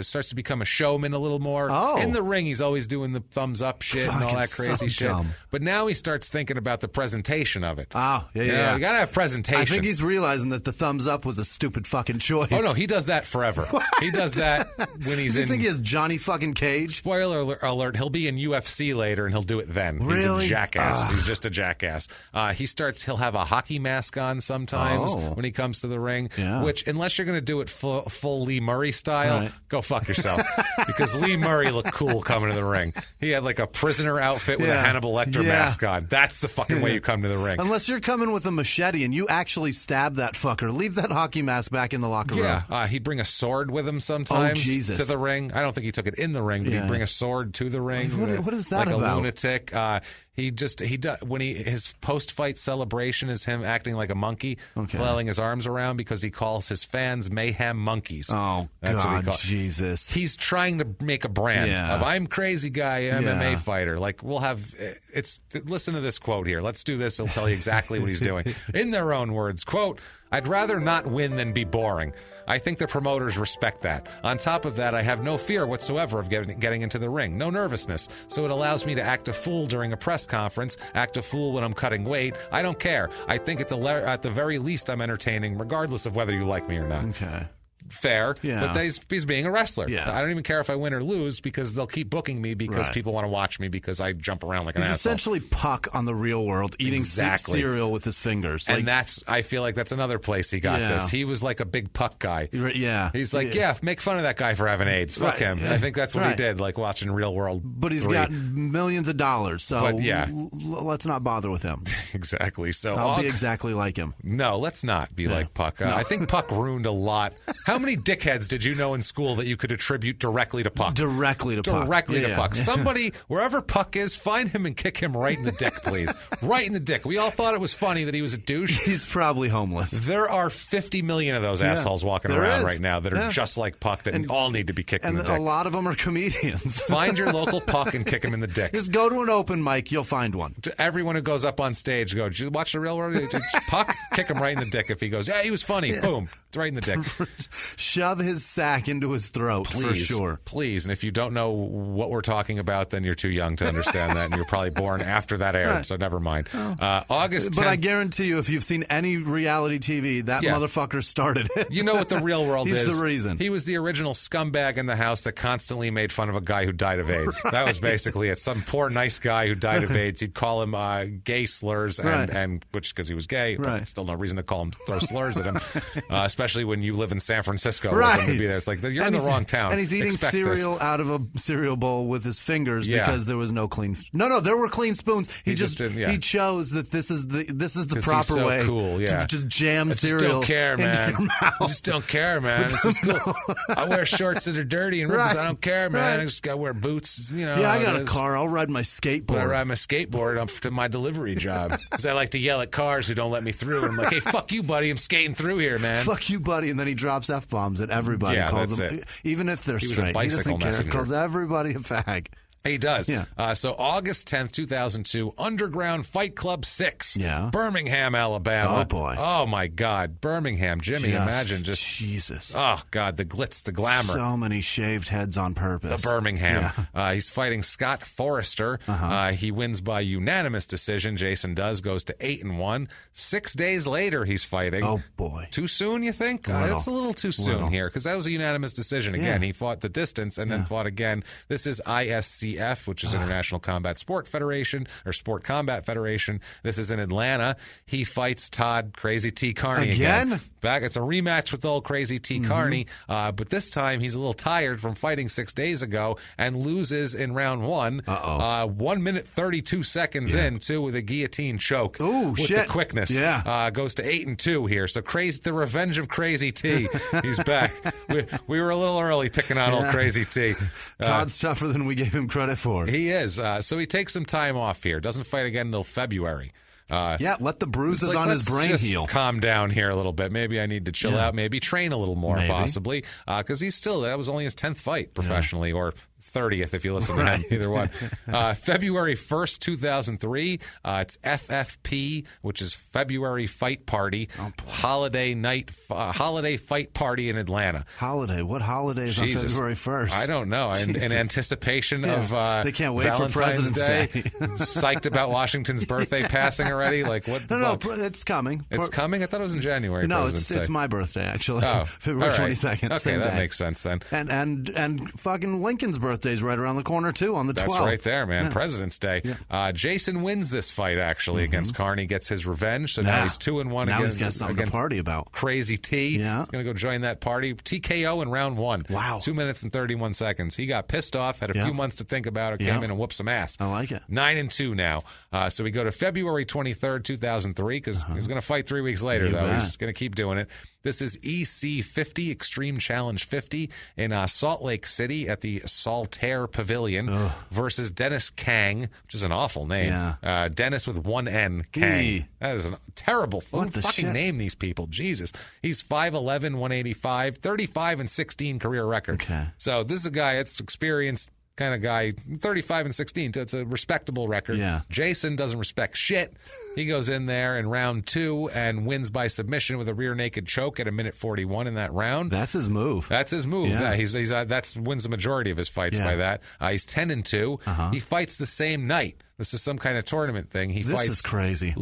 starts to become a showman a little more. Oh. In the ring, he's always doing the thumbs up shit and all that crazy shit. Dumb. But now he starts thinking about the presentation of it. Oh, yeah. You got to have presentation. I think he's realizing that the thumbs up was a stupid fucking choice. Oh, no, he does that forever. What? He does that when he's in... You think he has Johnny fucking Cage? Spoiler alert, he'll be in UFC later and he'll do it then. Really? He's a jackass. He's just a jackass. He'll have a hockey mask on sometimes when he comes to the ring, which, unless you're going to do it full Lee Murray style, go fuck yourself. Because Lee Murray looked cool coming to the ring. He had like a prisoner outfit with a Hannibal Lecter mask on. That's the fucking way you come to the ring. Unless you're coming with a machete and you actually stab that fucker. Leave that hockey mask back in the locker room. Yeah, he'd bring a sword with him sometimes to the ring. I don't think he took it in the ring, but he'd bring a sword to the ring. What is that like about? Like a lunatic. His post-fight celebration is him acting like a monkey, flailing his arms around because he calls his fans Mayhem monkeys. Oh, that's God, what he calls. Jesus. He's trying to make a brand of I'm crazy guy MMA fighter. Like listen to this quote here. Let's do this. He'll tell you exactly what he's doing. In their own words, quote, "I'd rather not win than be boring. I think the promoters respect that. On top of that, I have no fear whatsoever of getting into the ring. No nervousness. So it allows me to act a fool during a press conference, act a fool when I'm cutting weight. I don't care. I think at the very least I'm entertaining, regardless of whether you like me or not." Okay. fair, but he's being a wrestler. Yeah. I don't even care if I win or lose because they'll keep booking me because people want to watch me because I jump around like an asshole. He's essentially Puck on The Real World, eating cereal with his fingers. And I feel like that's another place he got this. He was like a big Puck guy. Yeah. He's like, make fun of that guy for having AIDS. Fuck him. I think that's what he did, like watching Real World. But he's got millions of dollars, so let's not bother with him. Exactly. So I'll be exactly like him. No, let's not be like Puck. I think Puck ruined a lot. How many dickheads did you know in school that you could attribute directly to Puck? Directly to Puck. Somebody, wherever Puck is, find him and kick him right in the dick, please. Right in the dick. We all thought it was funny that he was a douche. He's probably homeless. There are 50 million of those assholes walking around right now that are just like Puck that all need to be kicked in the dick. And a lot of them are comedians. Find your local Puck and kick him in the dick. Just go to an open mic, you'll find one. To everyone who goes up on stage, did you watch The Real World? Puck, kick him right in the dick if he goes, he was funny. Boom, right in the dick. Shove his sack into his throat, for sure. Please. And if you don't know what we're talking about, then you're too young to understand that, and you're probably born after that aired, so never mind. August 10th. But I guarantee you, if you've seen any reality TV, that motherfucker started it. You know what The Real World is? He's the reason. He was the original scumbag in the house that constantly made fun of a guy who died of AIDS. That was basically it. Some poor nice guy who died of AIDS. He'd call him gay slurs, and which because he was gay, but still no reason to call him throw slurs at him, especially when you live in San Francisco. Right. To be there. It's like you're in the wrong town. And he's eating cereal out of a cereal bowl with his fingers because there was no clean. No, there were clean spoons. He chose that this is the proper way. Cool, to just jam cereal. I just don't care, man. I just don't care, man. This is cool. I wear shorts that are dirty and rippers. I don't care, man. I just got to wear boots. You know. Yeah, I got a car. I'll ride my skateboard. I ride my skateboard up to my delivery job because I like to yell at cars who don't let me through. And I'm like, hey, fuck you, buddy. I'm skating through here, man. Fuck you, buddy. And then he drops F-bombs at everybody. Yeah, calls that's them, it. Even if they're straight. He was a bicycle messenger. He calls everybody a fag. He does. Yeah. So August 10th, 2002, Underground Fight Club 6. Yeah. Birmingham, Alabama. Oh, boy. Oh, my God. Birmingham. Jimmy, imagine just... Jesus. Oh, God. The glitz, the glamour. So many shaved heads on purpose. The Birmingham. Yeah. He's fighting Scott Forrester. He wins by unanimous decision. Jason goes to 8-1. 6 days later, he's fighting. Oh, boy. Too soon, you think? That's a little too soon here because that was a unanimous decision. Again, he fought the distance and then fought again. This is ISCF, which is International Combat Sport Federation or Sport Combat Federation. This is in Atlanta. He fights Todd Crazy T. Carney again. Back, it's a rematch with old Crazy T. Carney, but this time he's a little tired from fighting 6 days ago and loses in round 1. 1 minute 32 seconds in, too, with a guillotine choke. Oh, with the quickness. Yeah. Goes to 8-2 here. So the revenge of Crazy T. He's back. We were a little early picking on old Crazy T. Todd's tougher than we gave him credit for. He is. So he takes some time off here. Doesn't fight again until February. Let the bruises on his brain heal. Calm down here a little bit. Maybe I need to chill out. Maybe train a little more, possibly. Because that was only his 10th fight professionally, or 30th if you listen to him, either one. February 1st, 2003, it's FFP, which is February Fight Party, holiday fight party in Atlanta. Holiday? What holiday is on February 1st? I don't know. In anticipation of they can't wait Valentine's for President's Day. Psyched about Washington's birthday passing already? Like what? No, it's coming. It's coming? I thought it was in January. No, it's my birthday, actually. Oh, February 22nd. Okay, that makes sense then. And fucking Lincoln's birthday's right around the corner, too, on the 12th. That's right there, man. President's Day. Yeah. Jason wins this fight, actually, against Carney, gets his revenge. So now he's 2-1 now he's got something to party about. Crazy T. Yeah. He's going to go join that party. TKO in round 1. Wow. 2 minutes and 31 seconds. He got pissed off, had a few months to think about it, came in and whooped some ass. I like it. 9-2 now. So we go to February 23rd, 2003, because he's going to fight 3 weeks later, though. He's going to keep doing it. This is EC 50, Extreme Challenge 50, in Salt Lake City at the Saltaire Pavilion versus Dennis Kang, which is an awful name. Yeah. Dennis with one N, Kang. That is a terrible fucking name, these people. Jesus. He's 5'11", 185, 35-16 career record. Okay. So this is a guy that's experienced kind of guy, 35-16. So it's a respectable record. Yeah. Jason doesn't respect shit. He goes in there in round 2 and wins by submission with a rear naked choke at 1:41 in that round. That's his move. Yeah, he's wins the majority of his fights by that. He's 10-2. He fights the same night. This is some kind of tournament thing. He This fights. is crazy.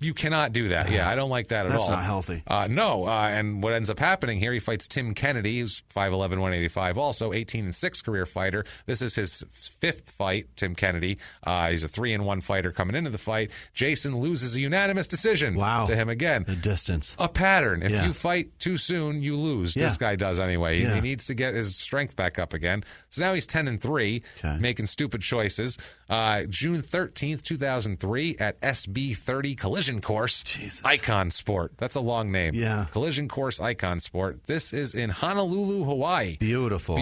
You cannot do that. Yeah, I don't like that at all. That's not healthy. No, and what ends up happening here, he fights Tim Kennedy, who's 5'11", 185, also 18-6 career fighter. This is his 5th fight, Tim Kennedy. He's a 3-1 fighter coming into the fight. Jason loses a unanimous decision to him again. The distance. A pattern. If you fight too soon, you lose. This guy does anyway. He needs to get his strength back up again. So now he's 10-3, making stupid choices. June 13th, 2003, at SB30 Collision Course, Icon Sport. That's a long name. Yeah. Collision Course Icon Sport. This is in Honolulu, Hawaii. Beautiful.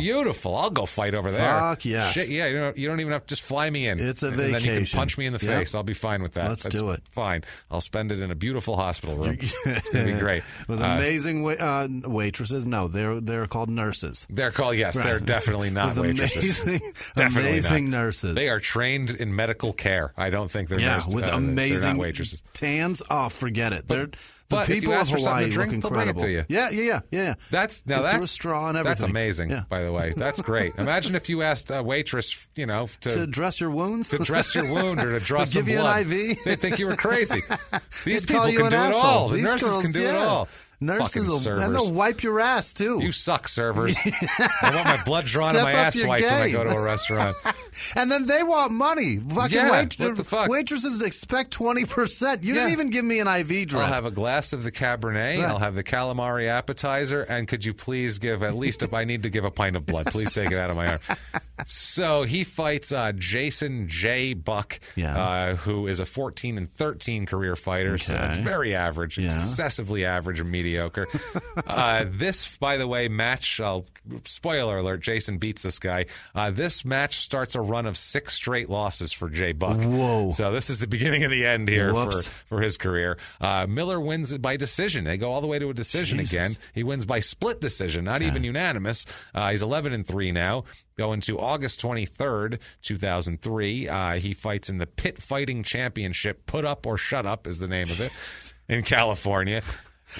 I'll go fight over there. Fuck yes. Shit, yeah. You don't even have to just fly me in. It's a And vacation. then you can punch me in the face. I'll be fine with that. Let's do it. Fine. I'll spend it in a beautiful hospital room. It's going to be great. With amazing waitresses. No, they're called nurses. They're called, yes. Right. They're definitely not waitresses. Definitely amazing not. Nurses. They are trained in medical care. I don't think they're nurses. With amazing they're not waitresses. Tans. Oh, forget it. The but people if you ask of for something Hawaii to drink, look they'll bring incredible. it to you. Yeah. That's threw a straw and everything. That's amazing, by the way. That's great. Imagine if you asked a waitress, to dress your wounds, to dress your wound, or to draw some give blood. You an IV. They'd think you were crazy. These people can do it all. The These nurses girls, can do it all. Nurses and they'll wipe your ass too. You suck, servers. I want my blood drawn and my ass wiped when I go to a restaurant. And then they want money. Fucking what the fuck? Waitresses expect 20%. You didn't even give me an IV drip. I'll have a glass of the Cabernet. Right. I'll have the calamari appetizer. And could you please give at least I need to give a pint of blood. Please take it out of my arm. So he fights Jason J. Buck, who is a 14-13 career fighter. So it's very average, excessively average and mediocre. This, by the way, match, spoiler alert, Jason beats this guy. This match starts a run of 6 straight losses for Jay Buck. Whoa. So this is the beginning of the end here for his career. Miller wins it by decision. They go all the way to a decision again. He wins by split decision, not even unanimous. He's 11-3 now. Going to August 23rd, 2003, he fights in the Pit Fighting Championship. Put Up or Shut Up is the name of it in California.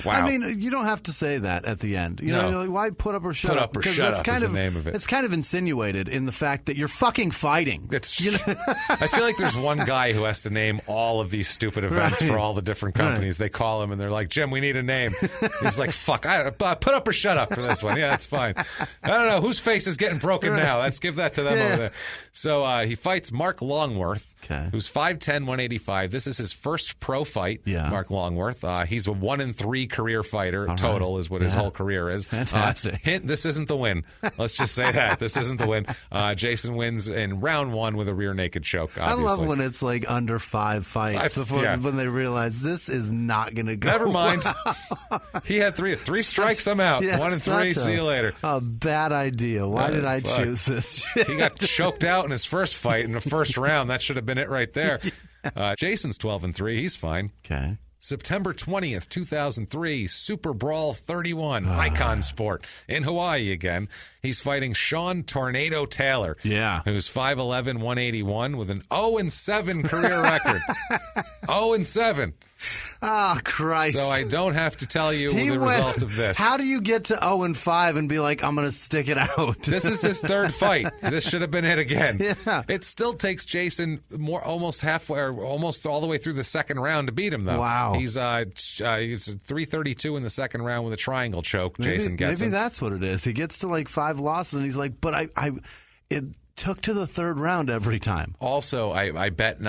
Wow. I mean, you don't have to say that at the end. You know, like, why put up or shut up? Because that's kind of the name of it. It's kind of insinuated in the fact that you're fucking fighting. I feel like there's one guy who has to name all of these stupid events for all the different companies. They call him and they're like, Jim, we need a name. He's like, fuck, put up or shut up for this one. Yeah, that's fine. I don't know whose face is getting broken now. Let's give that to them over there. So he fights Mark Longworth, who's 5'10", 185. This is his first pro fight, Mark Longworth. He's a 1-3 career fighter total is what his whole career is. Fantastic. Hint, this isn't the win. Let's just say that. This isn't the win. Jason wins in round 1 with a rear naked choke, obviously. I love when it's like under 5 fights when they realize this is not going to go. Never mind. Well. He had three strikes, I'm out. 1-3, see you later. A bad idea. Why did I choose this shit? He got choked out in his first fight in the first round. That should have been it right there. Jason's 12-3. He's fine. Okay. September 20th, 2003, Super Brawl 31, Icon Sport in Hawaii again. He's fighting Sean Tornado Taylor, who's 5'11", 181 with an 0-7 career record. 0-7. Oh, Christ. So I don't have to tell you the result of this. How do you get to 0-5 and be like, I'm going to stick it out? This is his third fight. This should have been it again. Yeah. It still takes Jason almost halfway or almost all the way through the second round to beat him, though. Wow. He's 332 in the second round with a triangle choke. Jason gets him. Maybe that's what it is. He gets to like 5 losses and he's like, but it took to the third round every time. Also, I bet,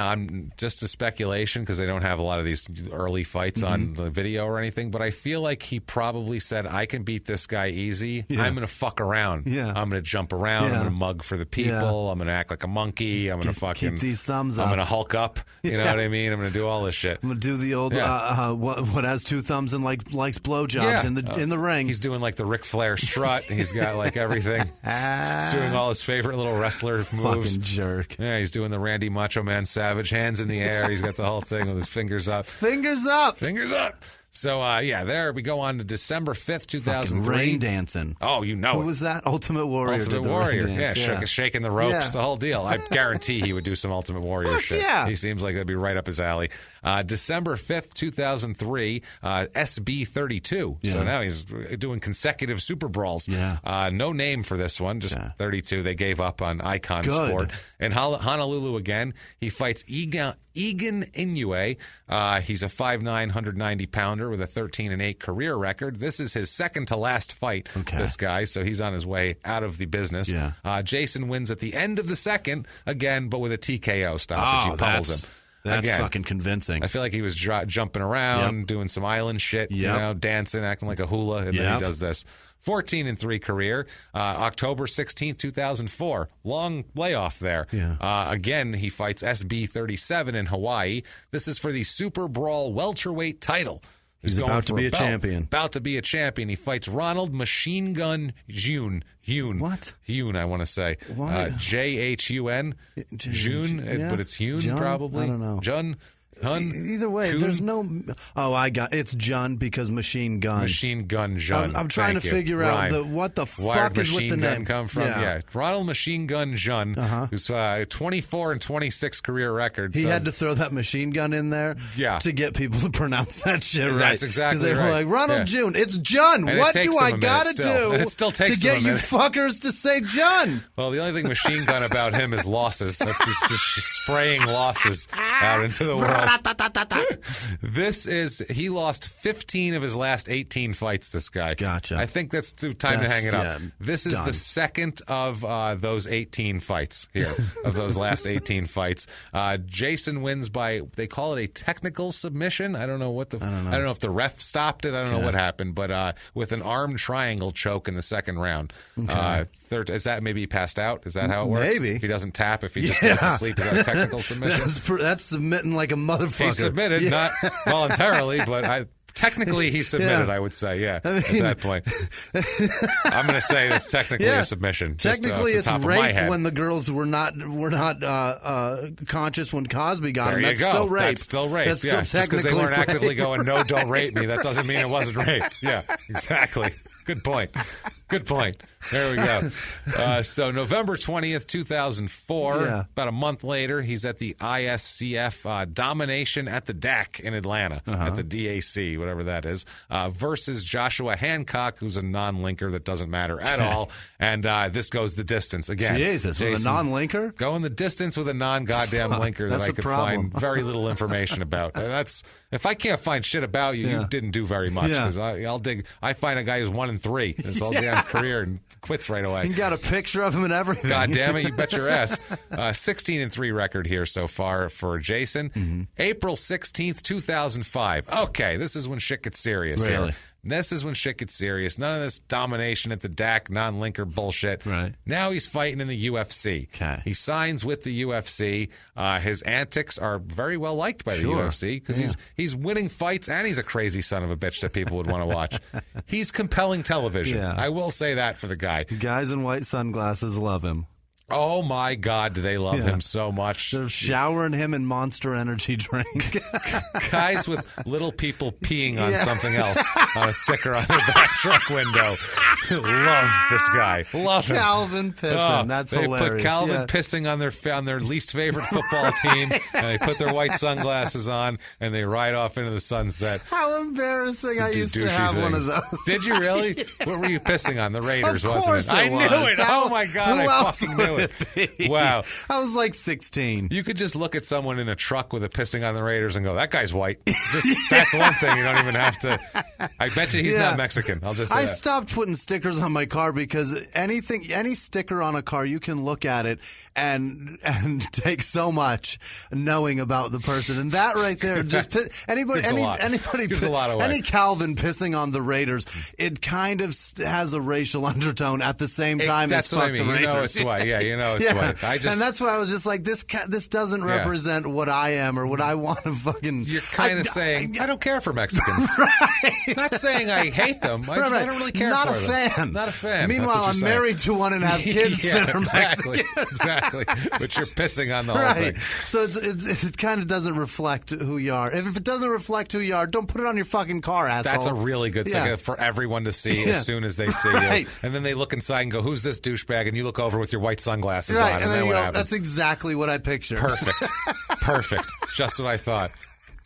just a speculation because they don't have a lot of these early fights on the video or anything, but I feel like he probably said, I can beat this guy easy. I'm going to fuck around. Yeah. I'm going to jump around. I'm going to mug for the people. Yeah. I'm going to act like a monkey. I'm going to fucking keep these thumbs up. I'm going to Hulk up. You know what I mean? I'm going to do all this shit. I'm going to do the old what has 2 thumbs and likes blowjobs in the ring. He's doing like the Ric Flair strut. He's got like everything. He's doing all his favorite little wrestler moves. Fucking jerk. Yeah, he's doing the Randy Macho Man Savage, hands in the air. He's got the whole thing with his fingers up. Fingers up. Fingers up. So, there we go on to December 5th, 2003. Rain dancing. Oh, you know Who it. was that? Ultimate Warrior. Ultimate Warrior. Shaking the ropes, the whole deal. I guarantee he would do some Ultimate Warrior shit. Yeah. He seems like that'd be right up his alley. December 5th, 2003, SB32. Yeah. So now he's doing consecutive Super Brawls. Yeah. No name for this one, just 32. They gave up on Icon Sport. In Honolulu again, he fights Egan Inoue. He's a 5'9", 190-pounder with a 13-8 career record. This is his second to last fight, this guy, so he's on his way out of the business. Yeah. Jason wins at the end of the second, again, but with a TKO stoppage. He pummels him. That's again, fucking convincing. I feel like he was jumping around, doing some island shit, dancing, acting like a hula, and then he does this. 14-3 career, October 16th, 2004. Long layoff there. Yeah. Again, he fights SB37 in Hawaii. This is for the Super Brawl welterweight title. He's about to be a champion. About to be a champion. He fights Ronald Machine Gun June. What? Hune, I want to say. Jhun. June, but it's Hune probably. I don't know. Jun. Either way, there's no. Oh, I got it's Jun because machine gun. Machine Gun Jun. I'm trying to figure out what the fuck is with the name. Gun come from? Yeah. Ronald Machine Gun Jun, who's 24-26 career record. He had to throw that machine gun in there, to get people to pronounce that shit right. That's exactly right. Because they were like Ronald June. It's Jun. And what do I gotta do? And it still takes to get you fuckers to say Jun. Well, the only thing Machine Gun about him is losses. That's just spraying losses out into the world. He lost 15 of his last 18 fights, this guy. Gotcha. I think that's time to hang it up. This is the second of those 18 fights here, of those last 18 fights. Jason wins by, they call it a technical submission. I don't know I don't know if the ref stopped it. I don't know what happened, but with an arm triangle choke in the second round. Is that maybe he passed out? Is that how it works? Maybe. If he doesn't tap, if he just goes to sleep, is that a technical submission? That's submitting like a motherfucker. He submitted, not voluntarily, but technically he submitted, I would say, at that point. I'm going to say that's technically a submission. Technically it's rape when the girls were not conscious when Cosby got there him. That's still rape. That's still rape. That's still just because they weren't rape. actively going, no, don't rape me, that doesn't mean it wasn't rape. Yeah, exactly. Good point. There we go. So November 20th, 2004, about a month later, he's at the ISCF Domination at the DAC in Atlanta, at the DAC, whatever that is, versus Joshua Hancock, who's a non-linker that doesn't matter at all. And this goes the distance again. Jesus, with a non-linker? Going the distance with a non-goddamn linker that I could find very little information about. And that's, if I can't find shit about you, you didn't do very much. Because I'll dig. I find a guy who's 1-3 his whole damn career and quits right away. You got a picture of him and everything. God damn it, you bet your ass. 16-3 record here so far for Jason. April 16th, 2005. Okay, this is when shit gets serious here. This is when shit gets serious. None of this domination at the DAC, non-linker bullshit. Right. Now he's fighting in the UFC. Okay. He signs with the UFC. His antics are very well liked by the UFC because he's winning fights and he's a crazy son of a bitch that people would want to watch. He's compelling television. I will say that for the guy. Guys in white sunglasses love him. Oh, my God, do they love him so much. They're showering him in Monster Energy drink. Guys with little people peeing on something else on a sticker on their back truck window. Love this guy. Love him. Calvin pissing. That's hilarious. They put Calvin pissing on their least favorite football team, and they put their white sunglasses on, and they ride off into the sunset. How embarrassing. I used to have one of those. Did you really? What were you pissing on? The Raiders, wasn't it? I knew it. Oh, my God. I fucking knew it. Wow. I was like 16. You could just look at someone in a truck with a pissing on the Raiders and go, that guy's white. That's one thing. You don't even have to. I bet you he's not Mexican. I'll just say I stopped putting stickers on my car because any sticker on a car, you can look at it and take so much knowing about the person. And that right there, just anybody, gives a lot away. Any Calvin pissing on the Raiders, it kind of has a racial undertone at the same time as fuck the Raiders. You know it's white. Yeah, you know it's white. And that's why I was just like, this doesn't represent what I am or what I want to fucking. You're kind of saying, I don't care for Mexicans. Right. Not saying I hate them. I don't really care Not for a them. fan. Not a fan. Meanwhile, I'm married to one and have kids that are exactly, Mexican. Exactly. But you're pissing on the whole thing. So it kind of doesn't reflect who you are. If it doesn't reflect who you are, don't put it on your fucking car, asshole. That's a really good thing for everyone to see as soon as they see you. And then they look inside and go, who's this douchebag? And you look over with your white sunglasses on. And then what you go, happens? that's exactly what I pictured. Perfect. Just what I thought.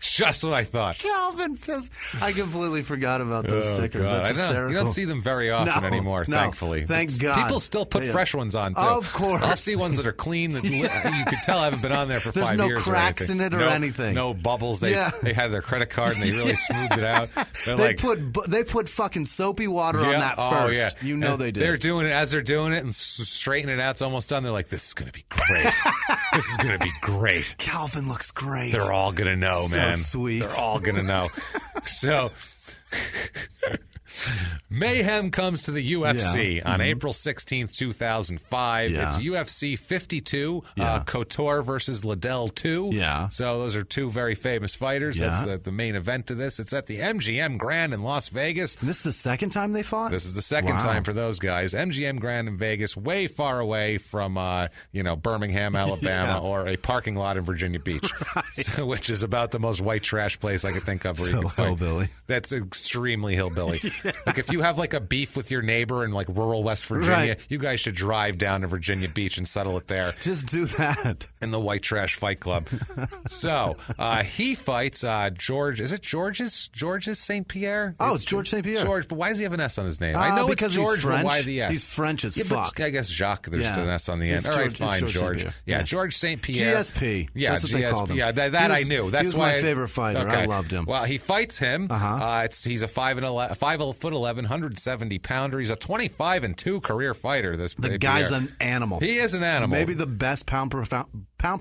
Calvin Fisk. I completely forgot about those stickers. God. That's hysterical. You don't see them very often anymore, thankfully. Thank God. People still put fresh ones on, too. Of course. I'll see ones that are clean that you could tell haven't been on there for 5 years. There's no cracks in it or anything. No bubbles. They had their credit card and they really smoothed it out. They put fucking soapy water on that first. Yeah. You know they did. They're doing it as they're doing it and straightening it out. It's almost done. They're like, this is going to be great. This is going to be great. Calvin looks great. They're all going to know, man. So sweet. They're all going to know. So Mayhem comes to the UFC on April 16th, 2005. Yeah. It's UFC 52, Couture versus Liddell 2. Yeah. So those are two very famous fighters. Yeah. That's the main event of this. It's at the MGM Grand in Las Vegas. And this is the second time they fought? This is the second time for those guys. MGM Grand in Vegas, way far away from Birmingham, Alabama, or a parking lot in Virginia Beach, which is about the most white trash place I could think of where you can fight. Hillbilly. That's extremely hillbilly. Like if you have like a beef with your neighbor in like rural West Virginia, you guys should drive down to Virginia Beach and settle it there. Just do that. In the White Trash Fight Club. So he fights George. Is it George's St. Pierre? Oh, it's George St. Pierre. George, but why does he have an S on his name? I know because it's George, he's French. but why the S? He's French as fuck. But I guess Jacques, there's an S on the end. It's All right, George, fine, George. Yeah, George St. Pierre. GSP. Yeah, That's what GSP. they called him. Yeah, that I knew. That's he was why my favorite fighter. Okay. I loved him. Well, he fights him. He's a 5'11", 170 pounder. He's a 25-2 career fighter. The guy's an animal. He is an animal. Maybe the best pound per pound. Pound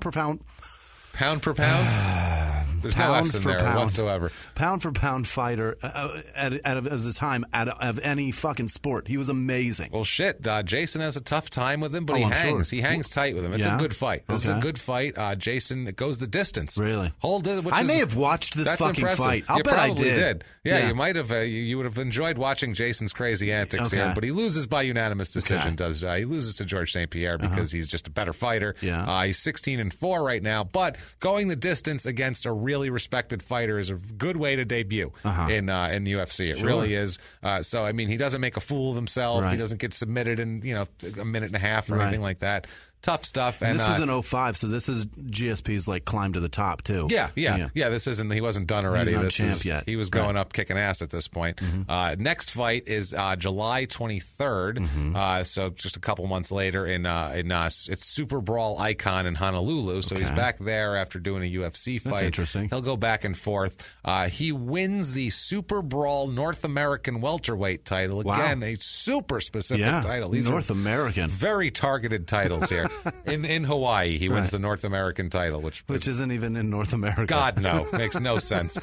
per pound? There's no F's in there whatsoever. Pound for pound fighter out of his time out of any fucking sport. He was amazing. Well, shit. Jason has a tough time with him, but he hangs. Sure. He hangs tight with him. It's a good fight. This is a good fight. Jason, it goes the distance. Really? I may have watched this fucking impressive. fight. I'll bet I did. Yeah, you might have. You would have enjoyed watching Jason's crazy antics here, but he loses by unanimous decision. He loses to George St. Pierre because he's just a better fighter. Yeah. He's 16-4 right now, but going the distance against a really respected fighter is a good way to debut in the UFC. It really is. So I mean, he doesn't make a fool of himself. Right. He doesn't get submitted in a minute and a half or anything like that. Tough stuff. And this was in 2005, so this is GSP's like climb to the top too. Yeah. This isn't. He wasn't done already. He's not champ yet. He was going up kicking ass at this point. Next fight is July 23rd. So just a couple months later it's Super Brawl Icon in Honolulu. So he's back there after doing a UFC fight. That's interesting. He'll go back and forth. He wins the Super Brawl North American welterweight title. Again, a super specific title. These North American. Very targeted titles here. In Hawaii, he wins the North American title, which isn't even in North America. God, no. Makes no sense.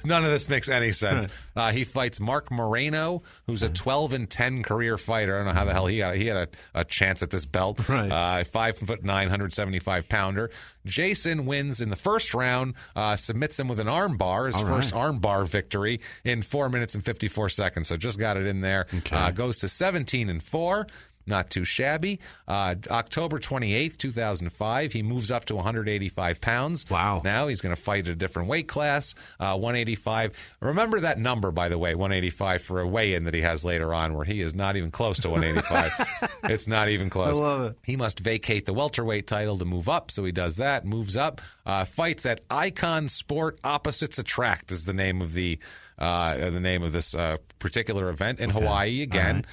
None of this makes any sense. He fights Mark Moreno, who's a 12-10 career fighter. I don't know how the hell he had a chance at this belt. Right. 5'9", 175-pounder. Jason wins in the first round, submits him with an arm bar, his first arm bar victory in 4 minutes and 54 seconds. So just got it in there. Goes to 17-4. Not too shabby. October 28th, 2005, he moves up to 185 pounds. Wow. Now he's going to fight at a different weight class, 185. Remember that number, by the way, 185 for a weigh-in that he has later on, where he is not even close to 185. It's not even close. I love it. He must vacate the welterweight title to move up, so he does that, moves up. Fights at Icon Sport Opposites Attract is the name of this particular event in Hawaii again.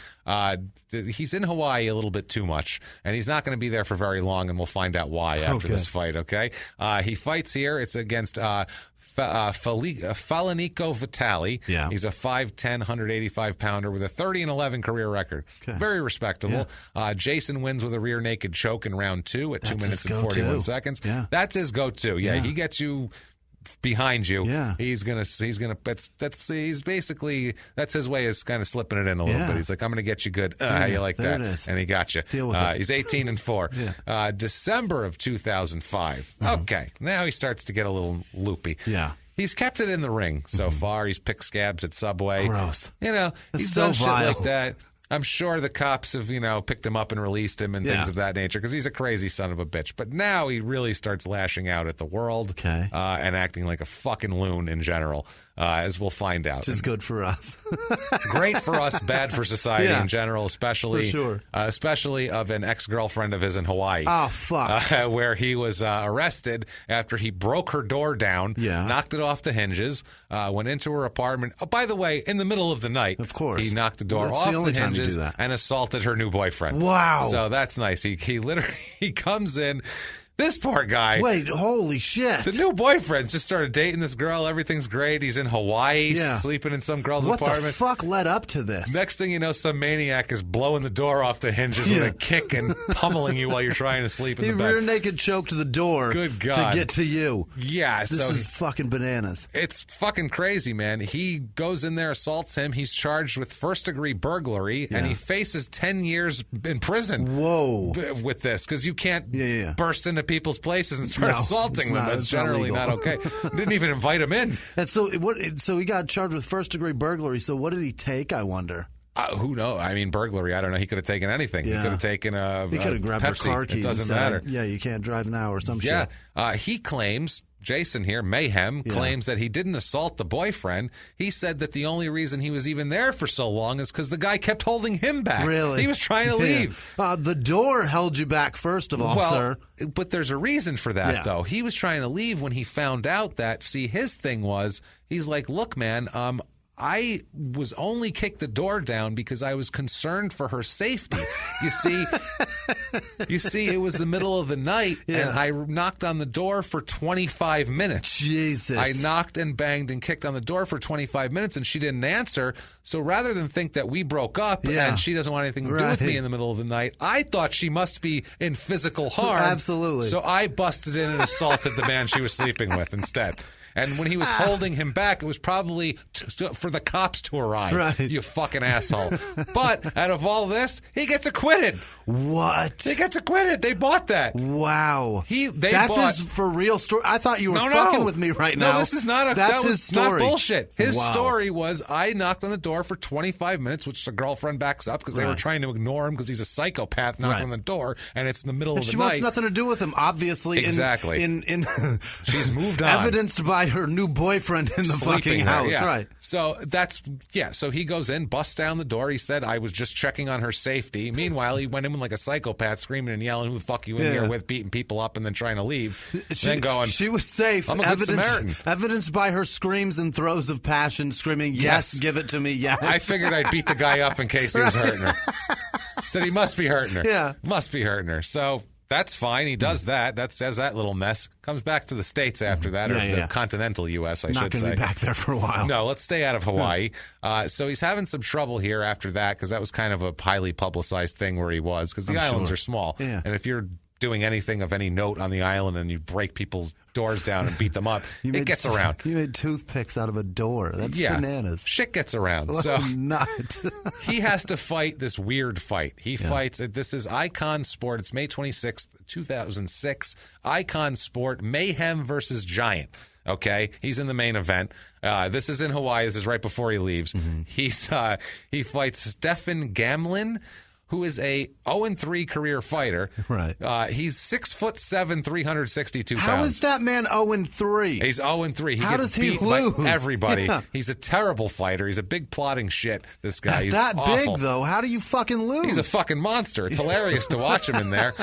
He's in Hawaii a little bit too much, and he's not going to be there for very long, and we'll find out why after this fight, okay? He fights here. It's against Falanico Vitali. Yeah. He's a 5'10", 185-pounder with a 30-11 career record. Okay. Very respectable. Yeah. Jason wins with a rear naked choke in round 2 at 2 minutes and 41 seconds. Yeah. That's his go-to. Yeah, he gets you behind you. Yeah. He's that's his way is kind of slipping it in a little bit. He's like, I'm gonna get you good. How you like that? And he got you. Deal with it. He's 18-4. December of 2005. Okay. Now he starts to get a little loopy. Yeah. He's kept it in the ring so far. He's picked scabs at Subway. Gross. He's done shit like that. I'm sure the cops have, picked him up and released him and things of that nature because he's a crazy son of a bitch. But now he really starts lashing out at the world and acting like a fucking loon in general, as we'll find out. Which is good for us. Great for us, bad for society in general, especially for sure. Especially of an ex-girlfriend of his in Hawaii. Oh, fuck. Where he was arrested after he broke her door down, knocked it off the hinges, went into her apartment. Oh, by the way, in the middle of the night, of course, he knocked the door off the hinges and assaulted her new boyfriend. Wow. So that's nice. He literally comes in. This poor guy. Wait, holy shit. The new boyfriend just started dating this girl. Everything's great. He's in Hawaii, sleeping in some girl's apartment. What the fuck led up to this? Next thing you know, some maniac is blowing the door off the hinges with a kick and pummeling you while you're trying to sleep in the bed. He rear naked choked the door Good God. to get to you. Yeah. This is fucking bananas. It's fucking crazy, man. He goes in there, assaults him. He's charged with first-degree burglary, and he faces 10 years in prison. Whoa. With this, because you can't burst into people's places and start assaulting them. That's generally not okay. Didn't even invite him in. And so he got charged with first-degree burglary. So what did he take, I wonder? Who knows? I mean, burglary, I don't know. He could have taken anything. Yeah. He could have taken He could have grabbed Pepsi. her car keys. It doesn't and matter. said, yeah, you can't drive now or some shit. He claims, Jason here, Mayhem, claims that he didn't assault the boyfriend. He said that the only reason he was even there for so long is because the guy kept holding him back. Really? He was trying to leave. The door held you back, first of all, sir. But there's a reason for that, though. He was trying to leave when he found out that, his thing was, he's like, look, man, I was only kicked the door down because I was concerned for her safety. You see, it was the middle of the night, and I knocked on the door for 25 minutes. Jesus. I knocked and banged and kicked on the door for 25 minutes, and she didn't answer. So rather than think that we broke up and she doesn't want anything to do with me in the middle of the night, I thought she must be in physical harm. Absolutely. So I busted in and assaulted the man she was sleeping with instead. And when he was holding him back, it was probably for the cops to arrive. Right. You fucking asshole. But out of all this, he gets acquitted. What? He gets acquitted. They bought that. Wow. That's his for real story. I thought you were fucking with me right now. No, this is not That's his story. Not bullshit. His story was, I knocked on the door for 25 minutes, which the girlfriend backs up because they were trying to ignore him because he's a psychopath knocking on the door, and it's in the middle of the night. She wants nothing to do with him, obviously. Exactly. She's moved on. Evidenced by her new boyfriend in the fucking house. Right. So so he goes in, busts down the door. He said, I was just checking on her safety. Meanwhile, he went in like a psychopath, screaming and yelling, who the fuck you in here with, beating people up and then trying to leave. Then going, she was safe. I'm a good Samaritan. Evidenced by her screams and throes of passion, screaming, yes, give it to me, yes. I figured I'd beat the guy up in case he was hurting her. Said he must be hurting her. Yeah. Must be hurting her. So that's fine. He does that. That says that little mess. Comes back to the States after that, or the continental U.S., I should say. Not going to be back there for a while. No, let's stay out of Hawaii. So he's having some trouble here after that because that was kind of a highly publicized thing where he was because the islands are small. Yeah. And if you're doing anything of any note on the island and you break people's doors down and beat them up, it gets around. You made toothpicks out of a door. That's bananas. Shit gets around. What so a nut. He has to fight this weird fight. He fights, this is Icon Sport. It's May 26th, 2006. Icon Sport, Mayhem versus Giant. Okay, he's in the main event. This is in Hawaii. This is right before he leaves. Mm-hmm. He fights Stephen Gamlin, who is a 0-3 career fighter. Right. He's 6'7", 362 pounds. How is that man 0-3? He's 0-3. How gets does he beat lose? By everybody. Yeah. He's a terrible fighter. He's a big plotting shit, this guy. He's that awful. big, though. How do you fucking lose? He's a fucking monster. It's hilarious to watch him in there.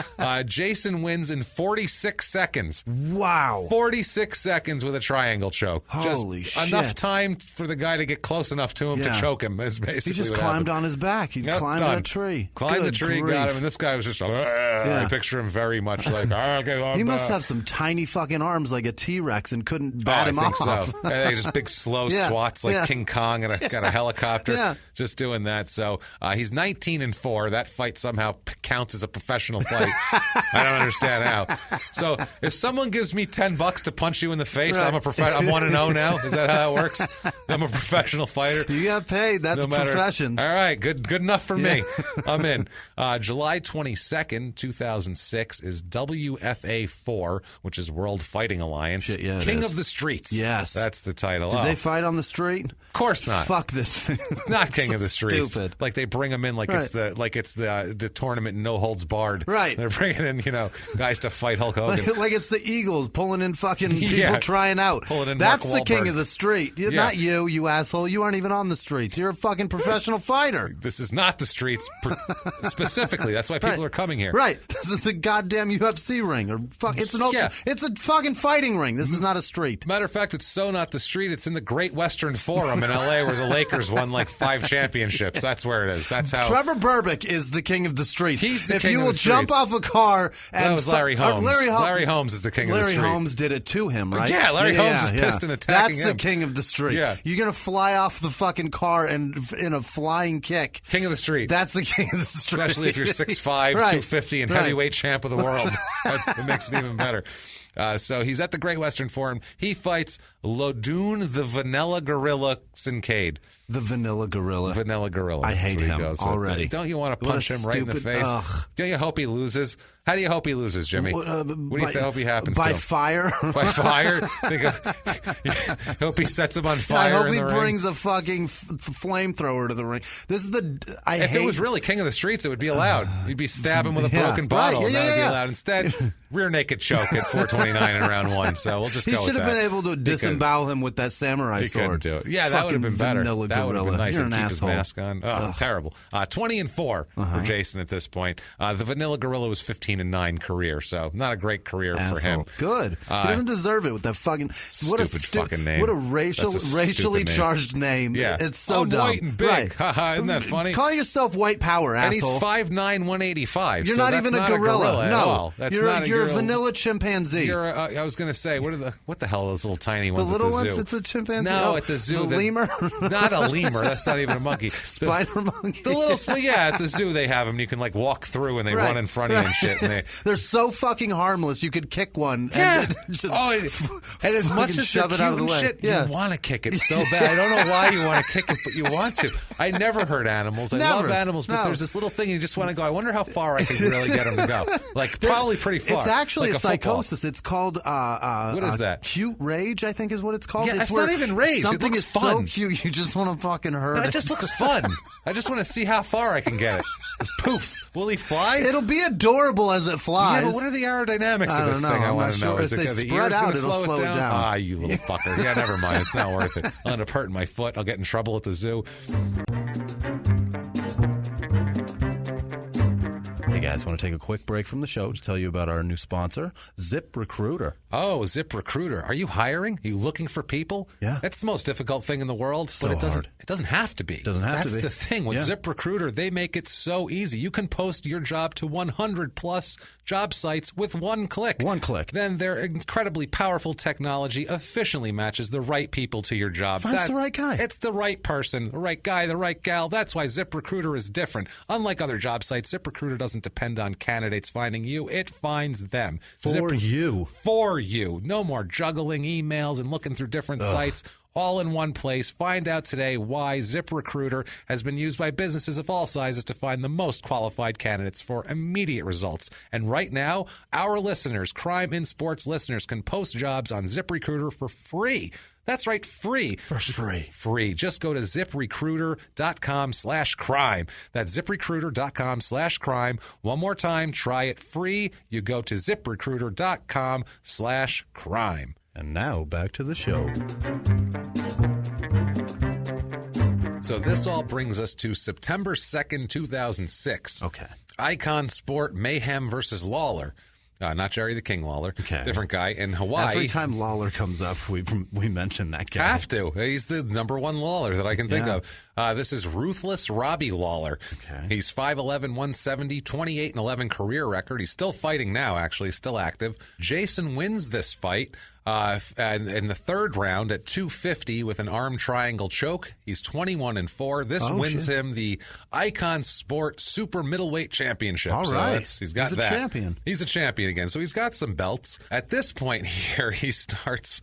Jason wins in 46 seconds. Wow. 46 seconds with a triangle choke. Holy just shit. Enough time for the guy to get close enough to him to choke him is basically He just what climbed happened. on his back. He climbed a tree. Climbed the tree, got him, and this guy was just, I picture him very much like, okay, he must have some tiny fucking arms like a T-Rex and couldn't bat him off. I think so. Yeah, just big slow swats like King Kong and got a helicopter just doing that. So he's 19-4. That fight somehow counts as a professional fight. I don't understand how. So if someone gives me $10 to punch you in the face, I'm a I'm 1-0 now. Is that how it works? I'm a professional fighter. You got paid. That's professions. All right, good enough for me. I'm come in. July 22nd, 2006 is WFA 4, which is World Fighting Alliance. Shit, yeah, King of the Streets. Yes. That's the title. Did they fight on the street? Of course not. Fuck this thing. Not King of the Streets. Stupid. Like they bring them in like it's the tournament no holds barred. Right. They're bringing in, guys to fight Hulk Hogan. Like it's the Eagles pulling in fucking people trying out. That's the King of the Street. Not you asshole. You aren't even on the streets. You're a fucking professional fighter. This is not the streets specifically. That's why people are coming here. Right. This is a goddamn UFC ring. It's a fucking fighting ring. This is not a street. Matter of fact, it's so not the street. It's in the Great Western Forum in L.A. where the Lakers won like 5 championships. That's where it is. That's how. Trevor Berbick is the king of the streets. He's the if king you of will the jump streets. off a car and that was Larry Holmes. Larry Holmes is the king of the street. Larry Holmes did it to him, right? Yeah, Larry Holmes was pissed and attacking That's him. the king of the street. Yeah. You're gonna fly off the fucking car and in a flying kick. King of the street. That's the king of the street. Especially if you're 6'5", 250, and heavyweight champ of the world. It makes it even better. So he's at the Great Western Forum. He fights Lodoon the Vanilla Gorilla Kincaid. The Vanilla Gorilla. Vanilla Gorilla. I hate him already. Don't you want to punch him right in the face? Don't you hope he loses? How do you hope he loses, Jimmy? What do you hope he happens to him? By fire? By fire? Hope he sets him on fire. I hope in he the brings ring. a fucking flamethrower to the ring. This is If it was really King of the Streets, it would be allowed. You'd be stabbing with a broken bottle, and that would be allowed. Instead, rear naked choke at 429 in round 1. So we'll just go with that. He should have been able to disembowel him with that samurai sword. He couldn't do it. Yeah, that would have been better. That would have been nice. You're And an keep asshole. his mask on. Oh, terrible. 20-4 for Jason at this point. The Vanilla Gorilla was 15-9 career, so not a great career for him. Good. He doesn't deserve it with that fucking fucking name. What a racially charged name. Yeah, it's so dumb. White and big. Right. Haha, isn't that funny? Call yourself white power, asshole. And he's 5'9", 185. You're so not that's even a not gorilla. at No, all. That's not you're a vanilla chimpanzee. I was going to say, what the hell are those little tiny ones? The little at the ones. zoo? It's a chimpanzee. No, at the zoo. The lemur. Not a lemur. That's not even a monkey. Spider monkey. The little, at the zoo they have them. You can like walk through and they run in front of you and shit. And they're so fucking harmless. You could kick one. Yeah. And just and as much as shove it out of the way. Shit, you want to kick it so bad. I don't know why you want to kick it, but you want to. I never hurt animals. I love animals, but there's this little thing you just want to go. I wonder how far I can really get them to go. Like probably pretty far. It's actually like a psychosis. It's called what is that? Cute rage, I think is what it's called. Yeah, it's not even rage. Something it is fun. so cute you just want to fucking hurt it. It just looks fun. I just want to see how far I can get it. Poof. Will he fly? It'll be adorable as it flies. Yeah, but what are the aerodynamics of this thing? I want to know. If they spread out, it'll slow it down. Ah, you little fucker. Yeah, never mind. It's not worth it. I'll end up hurting my foot. I'll get in trouble at the zoo. Hey guys, want to take a quick break from the show to tell you about our new sponsor, ZipRecruiter. Oh, ZipRecruiter. Are you hiring? Are you looking for people? Yeah. It's the most difficult thing in the world, but it doesn't have to be. That's the thing. With ZipRecruiter, they make it so easy. You can post your job to 100 plus job sites with one click. One click. Then their incredibly powerful technology efficiently matches the right people to your job. Finds the right guy. It's the right person, the right guy, the right gal. That's why ZipRecruiter is different. Unlike other job sites, ZipRecruiter doesn't depend on candidates finding you. It finds them. For you. No more juggling emails and looking through different sites. All in one place. Find out today why ZipRecruiter has been used by businesses of all sizes to find the most qualified candidates for immediate results. And right now, our listeners, Crime in Sports listeners, can post jobs on ZipRecruiter for free. That's right, free. For free. Free. Just go to ZipRecruiter.com/crime. That's ZipRecruiter.com/crime. One more time, try it free. You go to ZipRecruiter.com/crime. And now back to the show. So this all brings us to September 2nd, 2006. Okay. Icon Sport Mayhem versus Lawler. Not Jerry the King Lawler. Okay. Different guy in Hawaii. Every time Lawler comes up, we mention that guy. Have to. He's the number one Lawler that I can think of. This is Ruthless Robbie Lawler. Okay. He's 5'11", 170, 28-11 career record. He's still fighting now, actually, still active. Jason wins this fight in the third round at 250 with an arm triangle choke. He's 21-4. This wins him the Icon Sport Super Middleweight Championship. All right. So he's got that. Champion. He's a champion again. So he's got some belts. At this point here, he starts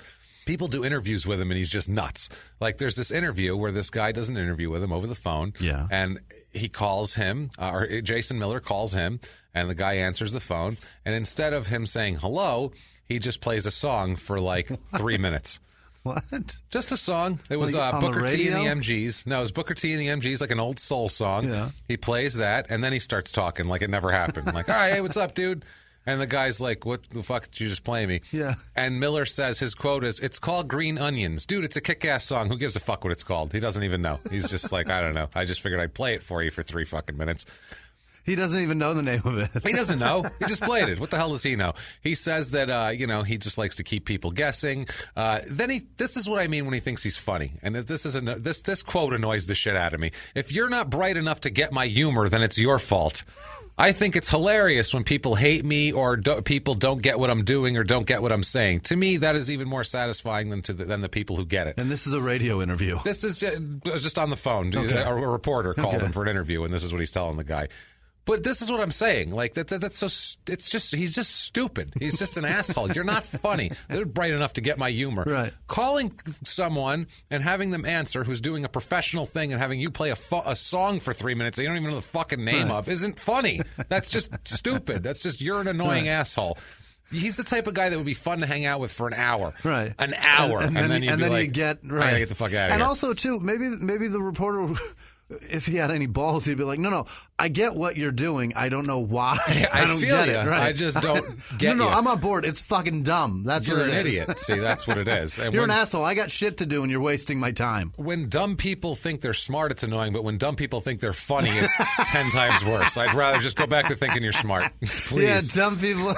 People do interviews with him, and he's just nuts. Like, there's this interview where this guy does an interview with him over the phone, and he calls him, or Jason Miller calls him, and the guy answers the phone, and instead of him saying hello, he just plays a song for like 3 minutes. What? Just a song. It was Booker T and the MGs. No, it was Booker T and the MGs, like an old soul song. Yeah. He plays that, and then he starts talking like it never happened. Like, all right, hey, what's up, dude? And the guy's like, what the fuck did you just play me? Yeah. And Miller says his quote is, it's called Green Onions. Dude, it's a kick-ass song. Who gives a fuck what it's called? He doesn't even know. He's just like, I don't know. I just figured I'd play it for you for 3 fucking minutes. He doesn't even know the name of it. He doesn't know. He just played it. What the hell does he know? He says that, he just likes to keep people guessing. This is what I mean when he thinks he's funny. And this quote annoys the shit out of me. If you're not bright enough to get my humor, then it's your fault. I think it's hilarious when people hate me or people don't get what I'm doing or don't get what I'm saying. To me, that is even more satisfying than the people who get it. And this is a radio interview. This is just on the phone. Okay. A reporter called him for an interview, and this is what he's telling the guy. But this is what I'm saying. Like that's so. It's just he's just stupid. He's just an asshole. You're not funny. They're bright enough to get my humor. Right. Calling someone and having them answer who's doing a professional thing and having you play a song for 3 minutes that you don't even know the fucking name of isn't funny. That's just stupid. That's just you're an annoying asshole. He's the type of guy that would be fun to hang out with for an hour. Right. An hour. And then you get right. I gotta get the fuck out of here. And also, too, maybe the reporter, if he had any balls, he'd be like, no, I get what you're doing. I don't know why. I don't feel get it. Right. I just don't get it. No, I'm on board. It's fucking dumb. That's you're what it is. You're an idiot. See, that's what it is. And you're an asshole. I got shit to do, and you're wasting my time. When dumb people think they're smart, it's annoying. But when dumb people think they're funny, it's 10 times worse. I'd rather just go back to thinking you're smart. Please. Yeah, dumb people.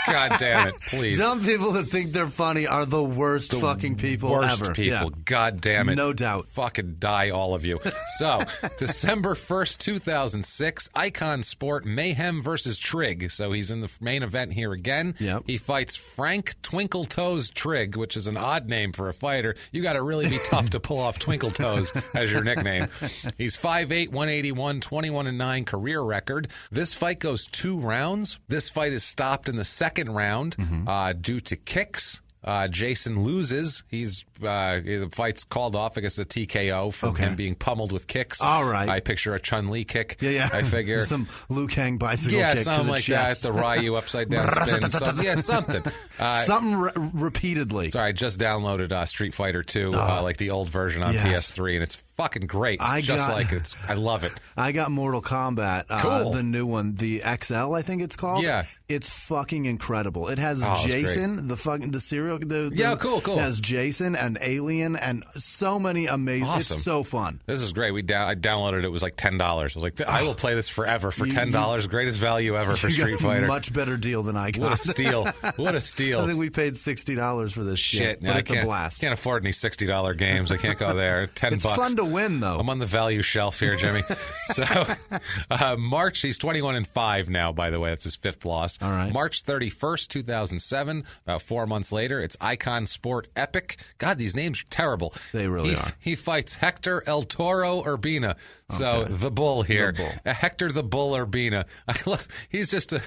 God damn it. Please. Dumb people that think they're funny are the worst fucking people worst ever. People. Yeah. God damn it. No doubt. Fucking die, all of you. So, December 1st, 2006, Icon Sport Mayhem versus Trigg. So he's in the main event here again. Yep. He fights Frank Twinkle Toes Trigg, which is an odd name for a fighter. You got to really be tough to pull off Twinkle Toes as your nickname. He's 5'8", 181, 21-9 career record. This fight goes 2 rounds. This fight is stopped in the second round due to kicks. Jason loses. The fight's called off. I guess it's a TKO from him being pummeled with kicks. All right. I picture a Chun-Li kick. Yeah. I figure some Liu Kang bicycle kick to the something like chest. that. The Ryu upside down spin. Something. Something repeatedly. Sorry, I just downloaded Street Fighter 2, like the old version on PS3, and it's fucking great. It's I love it. I got Mortal Kombat, cool. the new one, the XL, I think it's called. Yeah. It's fucking incredible. It has Jason, the serial. Cool. It has Jason and Alien and so many amazing. Awesome. It's so fun. This is great. I downloaded it. It was like $10. I was like, I will play this forever for $10. Greatest value ever for Street Fighter. Much better deal than I got. What a steal. What a steal. I think we paid $60 for this shit. But it's a blast. Can't afford any $60 games. I can't go there. $10. It's fun to win, though. I'm on the value shelf here, Jimmy. So, March, he's 21-5 now, by the way. That's his 5th loss. All right. March 31st, 2007, about 4 months later, it's Icon Sport Epic. God, these names are terrible. They really are. He fights Hector El Toro Urbina. So, the bull here. The bull. Hector the Bull Urbina. He's just a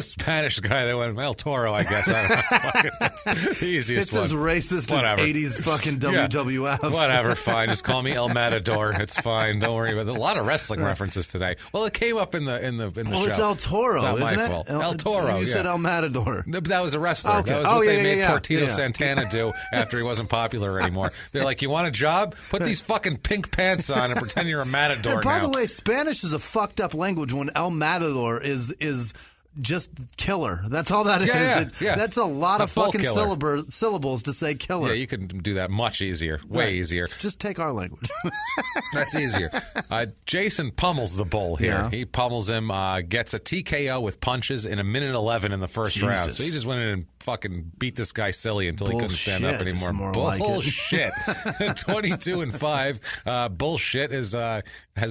Spanish guy that went, El Toro, I guess. I don't know. That's the easiest one. It's as racist as 80s fucking WWF. Whatever, fine. Just call me El Matador. It's fine. Don't worry about it. A lot of wrestling references today. Well, it came up in the show. It's El Toro, it's not isn't my it? fault. El Toro, You said El Matador. No, but that was a wrestler. Okay. That was what they made Portito Santana do after he wasn't popular anymore. They're like, you want a job? Put these fucking pink pants on and pretend you're a matador and by the way, Spanish is a fucked up language when El Matador is just killer. That's all that is. Yeah. That's a lot of fucking syllables to say killer. Yeah, you can do that much easier. Way easier. Just take our language. That's easier. Jason pummels the bull here. Yeah. He pummels him, gets a TKO with punches in 1:11 in the first round. So he just went in and fucking beat this guy silly until he couldn't stand up anymore. Bullshit. 22-5. Bullshit has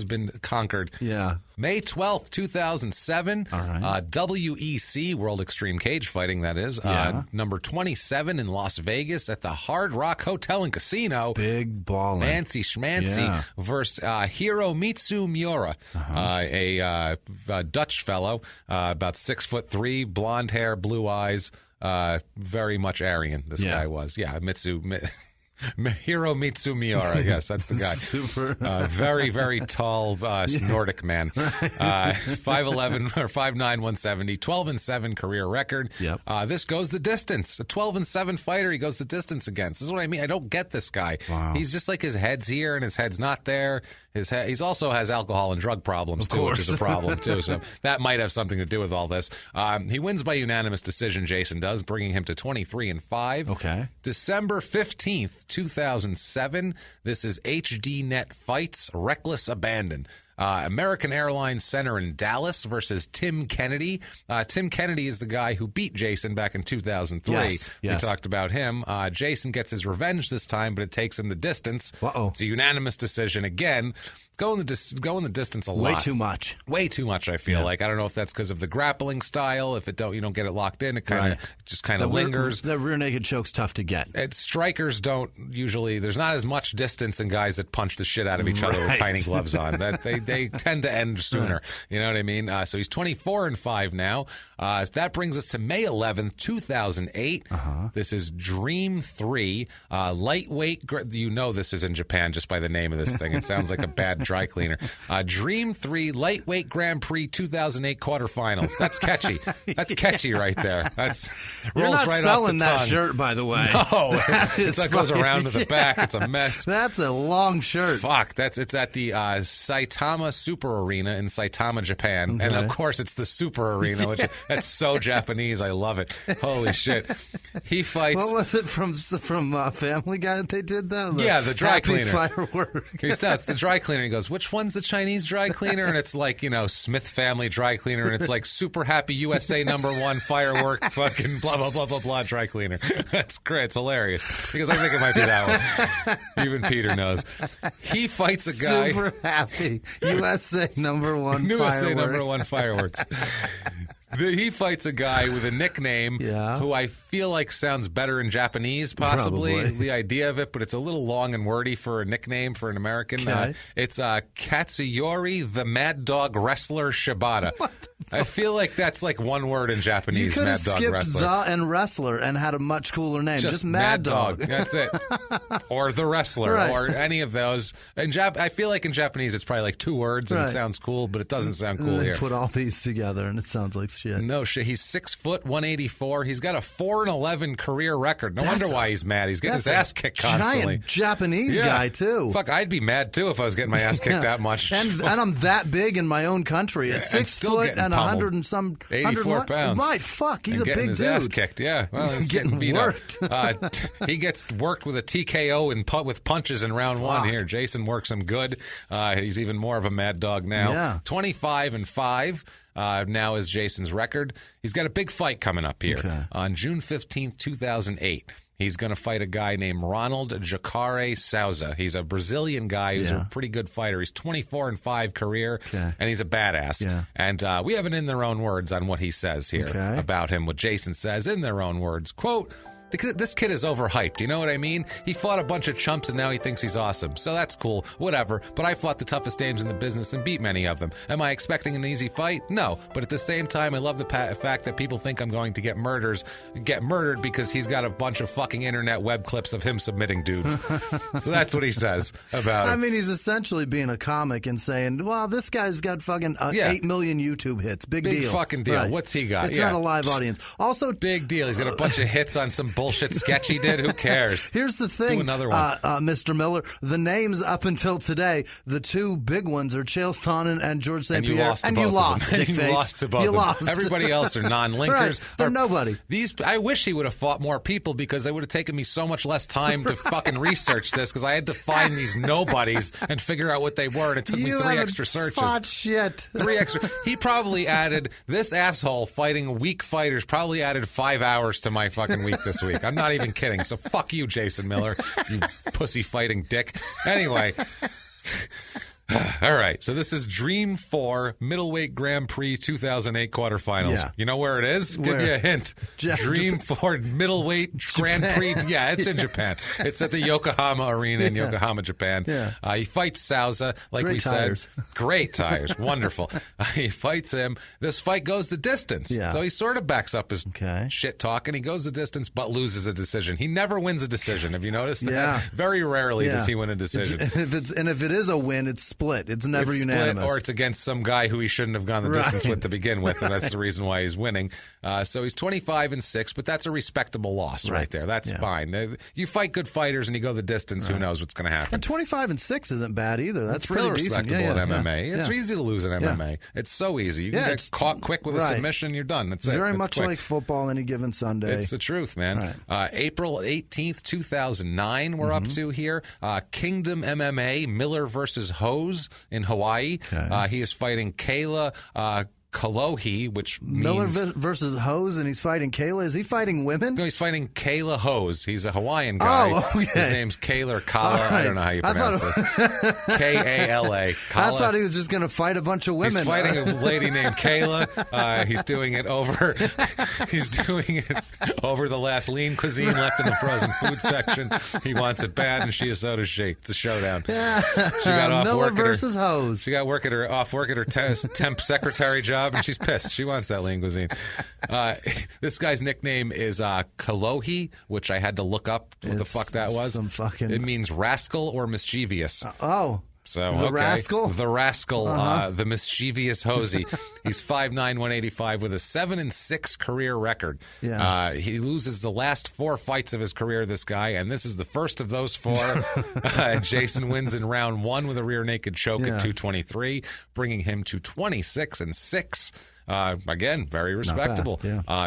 been conquered. Yeah. May 12th, 2007. All right. WEC, World Extreme Cage Fighting, that is. Number 27 in Las Vegas at the Hard Rock Hotel and Casino. Big ballin'. Fancy schmancy versus Hiromitsu Miura, a Dutch fellow, about 6'3", blonde hair, blue eyes. Very much Aryan, this guy was. Yeah, Hiro Mitsu Miura, yes, that's the guy. Super. Very, very tall Nordic man. 5'11", or 5'9", 170, 12-7 career record. Yep. This goes the distance. A 12-7 fighter he goes the distance against. This is what I mean. I don't get this guy. Wow. He's just like his head's here and his head's not there. He's also has alcohol and drug problems, too, which is a problem, too. So that might have something to do with all this. He wins by unanimous decision, Jason does, bringing him to 23-5. Okay. December 15th, 2007. This is HD Net Fights, Reckless Abandon. American Airlines Center in Dallas versus Tim Kennedy. Tim Kennedy is the guy who beat Jason back in 2003. Yes. We talked about him. Jason gets his revenge this time, but it takes him the distance. Uh-oh. It's a unanimous decision again. Go in the distance a lot. Way too much. Way too much, I feel like. I don't know if that's because of the grappling style. If you don't get it locked in, it just kind of lingers. The rear naked choke's tough to get. Strikers don't usually. There's not as much distance in guys that punch the shit out of each other with tiny gloves on. That they tend to end sooner. You know what I mean? So he's 24-5 now. That brings us to May 11th, 2008. This is Dream 3, lightweight. You know this is in Japan just by the name of this thing. It sounds like a bad dry cleaner. Dream 3 lightweight Grand Prix 2008 quarterfinals. That's catchy. That's catchy right there. That's You're rolls not right selling off the that tongue. shirt, by the way. No, that goes around to the back. It's a mess. That's a long shirt. Fuck, it's at the Saitama Super Arena in Saitama, Japan, and of course it's the Super Arena, which that's so Japanese. I love it. Holy shit, he fights. What was it from Family Guy that they did that? The dry Happy cleaner. Firework. It's the dry cleaner. He goes, which one's the Chinese dry cleaner? And it's like, Smith Family Dry Cleaner, and it's like Super Happy USA #1 firework fucking blah blah blah blah blah dry cleaner. That's great. It's hilarious because I think it might be that one. Even Peter knows. He fights a guy. Super Happy USA #1 USA firework. #1 fireworks. He fights a guy with a nickname who I feel like sounds better in Japanese, possibly. Probably. The idea of it, but it's a little long and wordy for a nickname for an American. Okay. It's Katsuyori the Mad Dog Wrestler Shibata. I feel like that's like one word in Japanese, You could have Mad Dog skipped Wrestler. the and wrestler and had a much cooler name. Just Mad Dog. That's it. Or the wrestler, Right. or any of those. I feel like in Japanese it's probably like 2 words and it sounds cool, but it doesn't sound cool They here. put all these together and it sounds like shit. No shit. He's 6 foot, 184. He's got a 4-11 career record. No wonder why he's mad. He's getting his ass kicked constantly. Giant Japanese guy too. Fuck, I'd be mad too if I was getting my ass kicked that much. And I'm that big in my own country. At 6 still foot getting and pummeled. 100 and some 84 pounds. My fuck, he's and a getting big his dude. ass kicked. Yeah, well, he's Getting beat worked. up. He gets worked with a TKO with punches in round 1 here. Jason works him good. He's even more of a mad dog now. Yeah. 25-5. Now is Jason's record. He's got a big fight coming up here on June 15th, 2008. He's going to fight a guy named Ronald Jacare Souza. He's a Brazilian guy who's a pretty good fighter. He's 24-5 career, and he's a badass. Yeah. And we have it in their own words on what he says here about him, what Jason says in their own words. Quote, this kid is overhyped. You know what I mean? He fought a bunch of chumps and now he thinks he's awesome. So that's cool. Whatever. But I fought the toughest names in the business and beat many of them. Am I expecting an easy fight? No. But at the same time, I love the fact that people think I'm going to get murdered because he's got a bunch of fucking internet web clips of him submitting dudes. So that's what he says about it. I mean, he's essentially being a comic and saying, well, this guy's got fucking 8 million YouTube hits. Big deal. Fucking deal. Right. What's he got? It's not a live audience. Also, big deal. He's got a bunch of hits on some bullshit sketch he did. Who cares? Here's the thing, Do another one. Mr. Miller. The names up until today, the 2 big ones are Chael Sonnen and George St. Pierre. And you lost, Dick you face. lost to both you of them. lost. Everybody else are non-linkers. Right. They're nobody. I wish he would have fought more people because it would have taken me so much less time to fucking research this because I had to find these nobodies and figure out what they were, and it took me 3 extra searches. Fought shit. 3 extra. He probably added, this asshole fighting weak fighters probably added 5 hours to my fucking week this week. I'm not even kidding. So fuck you, Jason Miller, you pussy fighting dick. Anyway, All right, so this is Dream 4 Middleweight Grand Prix 2008 quarterfinals. Yeah. You know where it is? Where? Give you a hint. Dream 4 Middleweight Grand Prix. Yeah, it's in Japan. It's at the Yokohama Arena in Yokohama, Japan. Yeah. He fights Souza, like Great we tires. said. Great tires. Wonderful. He fights him. This fight goes the distance. Yeah. So he sort of backs up his Okay. shit talk, and he goes the distance, but loses a decision. He never wins a decision. Have you noticed that? Yeah. Very rarely does he win a decision. If it is a win, it's split. It's never It's unanimous. split, or it's against some guy who he shouldn't have gone the distance with to begin with, and that's the reason why he's winning. So he's 25-6, but that's a respectable loss right there. That's fine. You fight good fighters and you go the distance. Who knows what's going to happen? And 25-6 isn't bad either. That's really pretty decent. respectable in MMA. Yeah. It's easy to lose in MMA. It's so easy. You can get caught quick with a submission. You're done. That's very it. It's much quick. like football any given Sunday. It's the truth, man. Right. April 18th, 2009, we're up to here. Kingdom MMA, Miller versus Hose in Hawaii. Okay. He is fighting Kayla Kalohi, which Miller means... versus Hose, and he's fighting Kayla. Is he fighting women? No, he's fighting Kayla Hose. He's a Hawaiian guy. Oh, okay. His name's Kayla or Kala. Right. I don't know how you pronounce this. K-A-L-A. I thought he was just going to fight a bunch of women. He's fighting a lady named Kayla. He's doing it over. He's doing it over the last lean cuisine left in the frozen food section. He wants it bad, and so does she. It's a showdown. She got off Miller work versus at her, Hose. She got off work at her temp secretary job, and she's pissed. She wants that lean cuisine. This guy's nickname is Kalohi, which I had to look up what the fuck that was. It means rascal or mischievous. So, the rascal? The rascal, the mischievous Hosey. He's 5'9", 185 with a 7-6 career record. Yeah. He loses the last 4 fights of his career, this guy, and this is the first of those 4. Jason wins in round 1 with a rear naked choke at 223, bringing him to 26-6. Again, very respectable.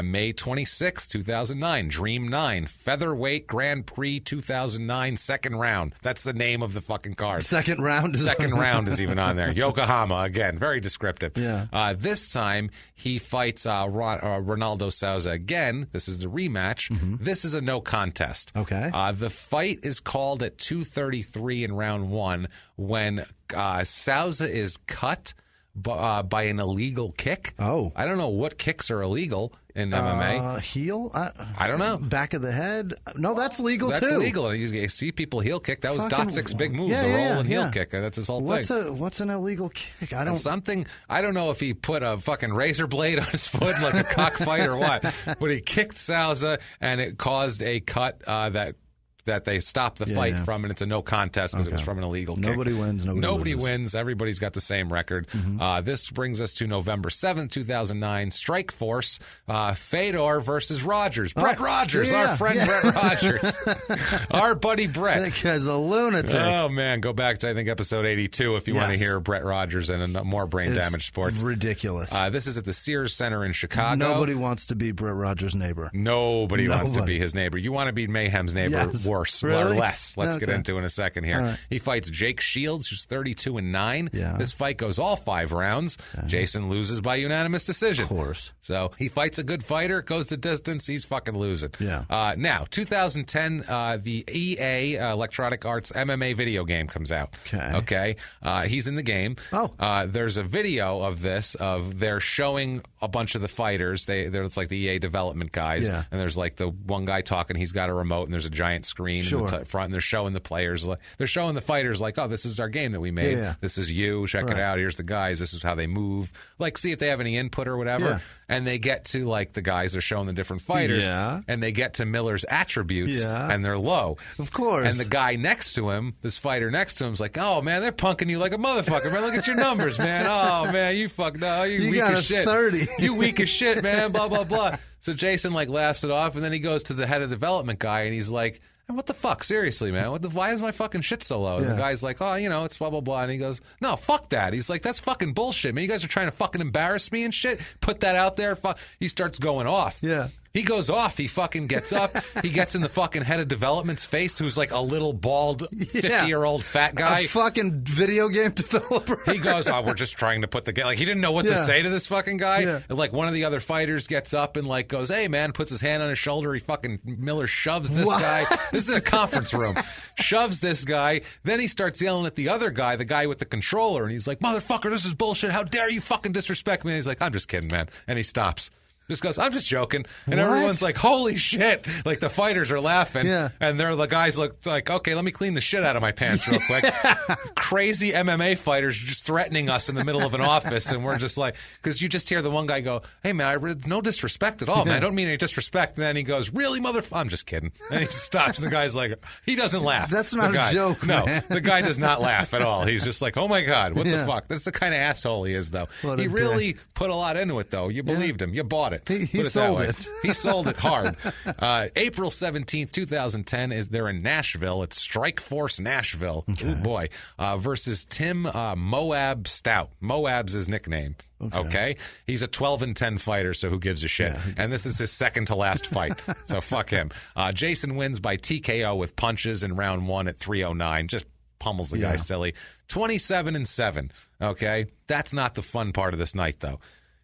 May 26, 2009, Dream 9, Featherweight Grand Prix 2009, second round. That's the name of the fucking card. Second round is even on there. Yokohama, again, very descriptive. Yeah. This time, he fights Ronaldo Souza again. This is the rematch. This is a no contest. Okay. The fight is called at 2:33 in round 1 when Souza is cut by an illegal kick. Oh. I don't know what kicks are illegal in MMA. Heel? I don't know. Back of the head? No, that's legal too. That's legal. You see people heel kick. That was Dotzik's big move, the roll and heel kick. That's his whole thing. What's an illegal kick? I don't know if he put a fucking razor blade on his foot like a cockfight or what, but he kicked Souza and it caused a cut that they stopped the fight from, and it's a no contest because it was from an illegal kick. Nobody wins. Nobody loses. Wins. Everybody's got the same record. This brings us to November 7th, 2009, Strike Force, Fedor versus Rogers. Brett Rogers, our friend Brett Rogers. Our buddy Brett. That guy's a lunatic. Oh, man. Go back to, I think, episode 82 if you want to hear Brett Rogers and more brain-damaged sports. Ridiculous. This is at the Sears Center in Chicago. Nobody wants to be Brett Rogers' neighbor. Nobody wants to be his neighbor. You want to be Mayhem's neighbor. Yes. Worse really? or less. Let's get into in a second here. Right. He fights Jake Shields, who's 32-9. Yeah. This fight goes all 5 rounds. Jason loses by unanimous decision. Of course. So he fights a good fighter, goes the distance, he's fucking losing. Yeah. Now, 2010, the EA Electronic Arts MMA video game comes out. Okay. He's in the game. There's a video of this, they're showing a bunch of the fighters. It's like the EA development guys. Yeah. And there's like the one guy talking, he's got a remote, and there's a giant screen in the front, and they're showing the players. They're showing the fighters like, oh, this is our game that we made. Yeah. This is you. Check it out. Here's the guys. This is how they move. Like, see if they have any input or whatever. Yeah. And they get to, like, the guys, they're showing the different fighters. Yeah. And they get to Miller's attributes, and they're low. Of course. And the guy next to him, this fighter next to him, is like, oh, man, they're punking you like a motherfucker, man. Look at your numbers, man. Oh, man, you weak got as shit. 30. You weak as shit, man, blah, blah, blah. So Jason, like, laughs it off, and then he goes to the head of development guy, and he's like, what the fuck? Seriously, man. Why is my fucking shit so low? And the guy's like, oh, it's blah, blah, blah. And he goes, no, fuck that. He's like, that's fucking bullshit, man. You guys are trying to fucking embarrass me and shit. Put that out there. He starts going off. Yeah. He goes off. He fucking gets up. He gets in the fucking head of development's face, who's like a little bald 50-year-old fat guy. A fucking video game developer. He goes, oh, we're just trying to put the game. Like, he didn't know what to say to this fucking guy. Yeah. And, like, one of the other fighters gets up and, like, goes, hey, man, puts his hand on his shoulder. Miller shoves this guy. This is a conference room. Shoves this guy. Then he starts yelling at the other guy, the guy with the controller. And he's like, motherfucker, this is bullshit. How dare you fucking disrespect me? And he's like, I'm just kidding, man. And he stops. Just goes, I'm just joking. And everyone's like, holy shit. Like, the fighters are laughing. Yeah. And the guys look like, okay, let me clean the shit out of my pants real quick. Crazy MMA fighters just threatening us in the middle of an office. And we're just like, because you just hear the one guy go, hey, man, no disrespect at all, man. I don't mean any disrespect. And then he goes, really, motherfucker? I'm just kidding. And he stops. And the guy's like, he doesn't laugh. That's not a joke, man. No, the guy does not laugh at all. He's just like, oh, my God, what the fuck? That's the kind of asshole he is, though. He really put a lot into it, though. You believed him. You bought it. He sold it. He sold it hard. April 17th, 2010, they're in Nashville. It's Strike Force Nashville. Okay. Oh, boy. Versus Tim Moab Stout. Moab's his nickname. Okay. He's a 12-10 fighter, so who gives a shit? Yeah. And this is his second to last fight. So fuck him. Jason wins by TKO with punches in round 1 at 3:09. Just pummels the guy silly. 27-7. Okay. That's not the fun part of this night, though.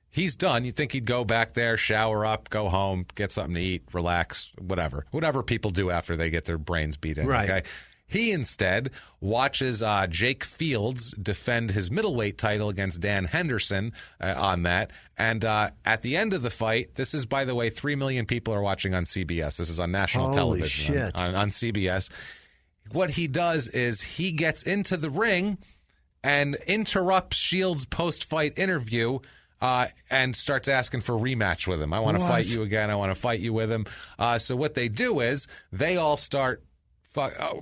He's done. You'd think he'd go back there, shower up, go home, get something to eat, relax, whatever. Whatever people do after they get their brains beat in. Right. Okay? He instead watches Jake Fields defend his middleweight title against Dan Henderson on that. And at the end of the fight, this is, by the way, 3 million people are watching on CBS. This is on national television on CBS. What he does is he gets into the ring and interrupts Shields' post-fight interview and starts asking for a rematch with him. I want to fight you again. I want to fight you with him. So what they do is they all start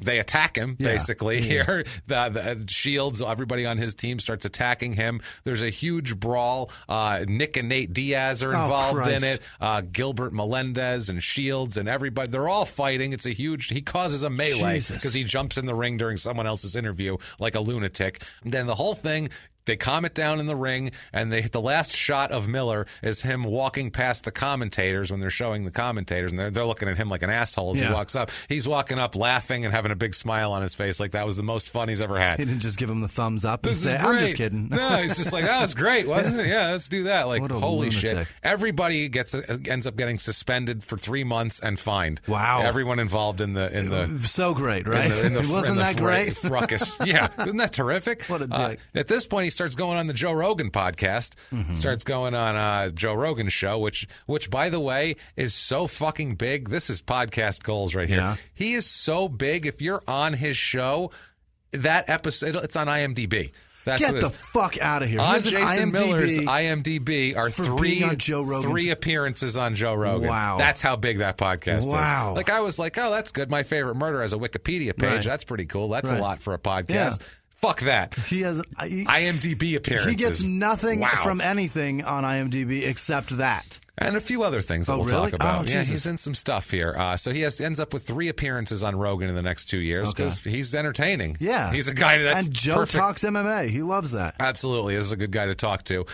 they attack him, basically, here. The Shields, everybody on his team starts attacking him. There's a huge brawl. Nick and Nate Diaz are involved in it. Gilbert Melendez and Shields and everybody. They're all fighting. It's a huge... He causes a melee because he jumps in the ring during someone else's interview like a lunatic. And then the whole thing... They calm it down in the ring, and the last shot of Miller is him walking past the commentators when they're showing the commentators, and they're looking at him like an asshole as he walks up. He's walking up laughing and having a big smile on his face like that was the most fun he's ever had. He didn't just give him the thumbs up and say, I'm just kidding. No, he's just like, that was great, wasn't it? Yeah, let's do that. Like, holy shit. Everybody ends up getting suspended for 3 months and fined. Wow. Everyone involved in the so great, right? Wasn't that great? Ruckus. Yeah. Isn't that terrific? What a dick. At this point, he starts going on the Joe Rogan podcast, starts going on Joe Rogan's show, which by the way is so fucking big. This is podcast goals right here. Yeah. He is so big. If you're on his show, that episode, it's on IMDb. Get the fuck out of here. On Jason Miller's IMDb are three appearances on Joe Rogan. Wow. That's how big that podcast is. Like, I was like, oh, that's good. My Favorite Murder has a Wikipedia page. Right. That's pretty cool. That's a lot for a podcast. Yeah. Fuck that. He has IMDb appearances. He gets nothing from anything on IMDb except that. And a few other things that we'll talk about. He's in some stuff here. So he ends up with 3 appearances on Rogan in the next 2 years because he's entertaining. Yeah. He's a guy that's And Joe talks MMA. He loves that. Absolutely. This is a good guy to talk to.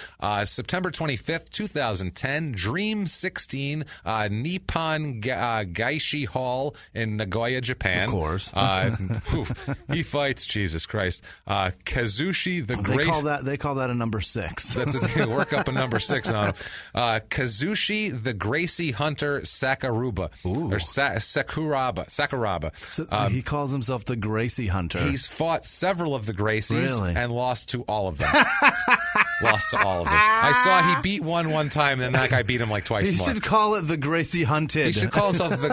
September 25th, 2010, Dream 16, Nippon Gaishi Hall in Nagoya, Japan. Of course. He fights, Jesus Christ, Kazushi the Great. They call that a number 6. That's a work up a number 6 on him. Kazushi the Gracie Hunter Sakuraba. Or Sakuraba. So he calls himself the Gracie Hunter. He's fought several of the Gracies and lost to all of them. Lost to all of them. I saw he beat one time, and then that guy beat him like twice more. He should call it the Gracie Hunted. He should call himself the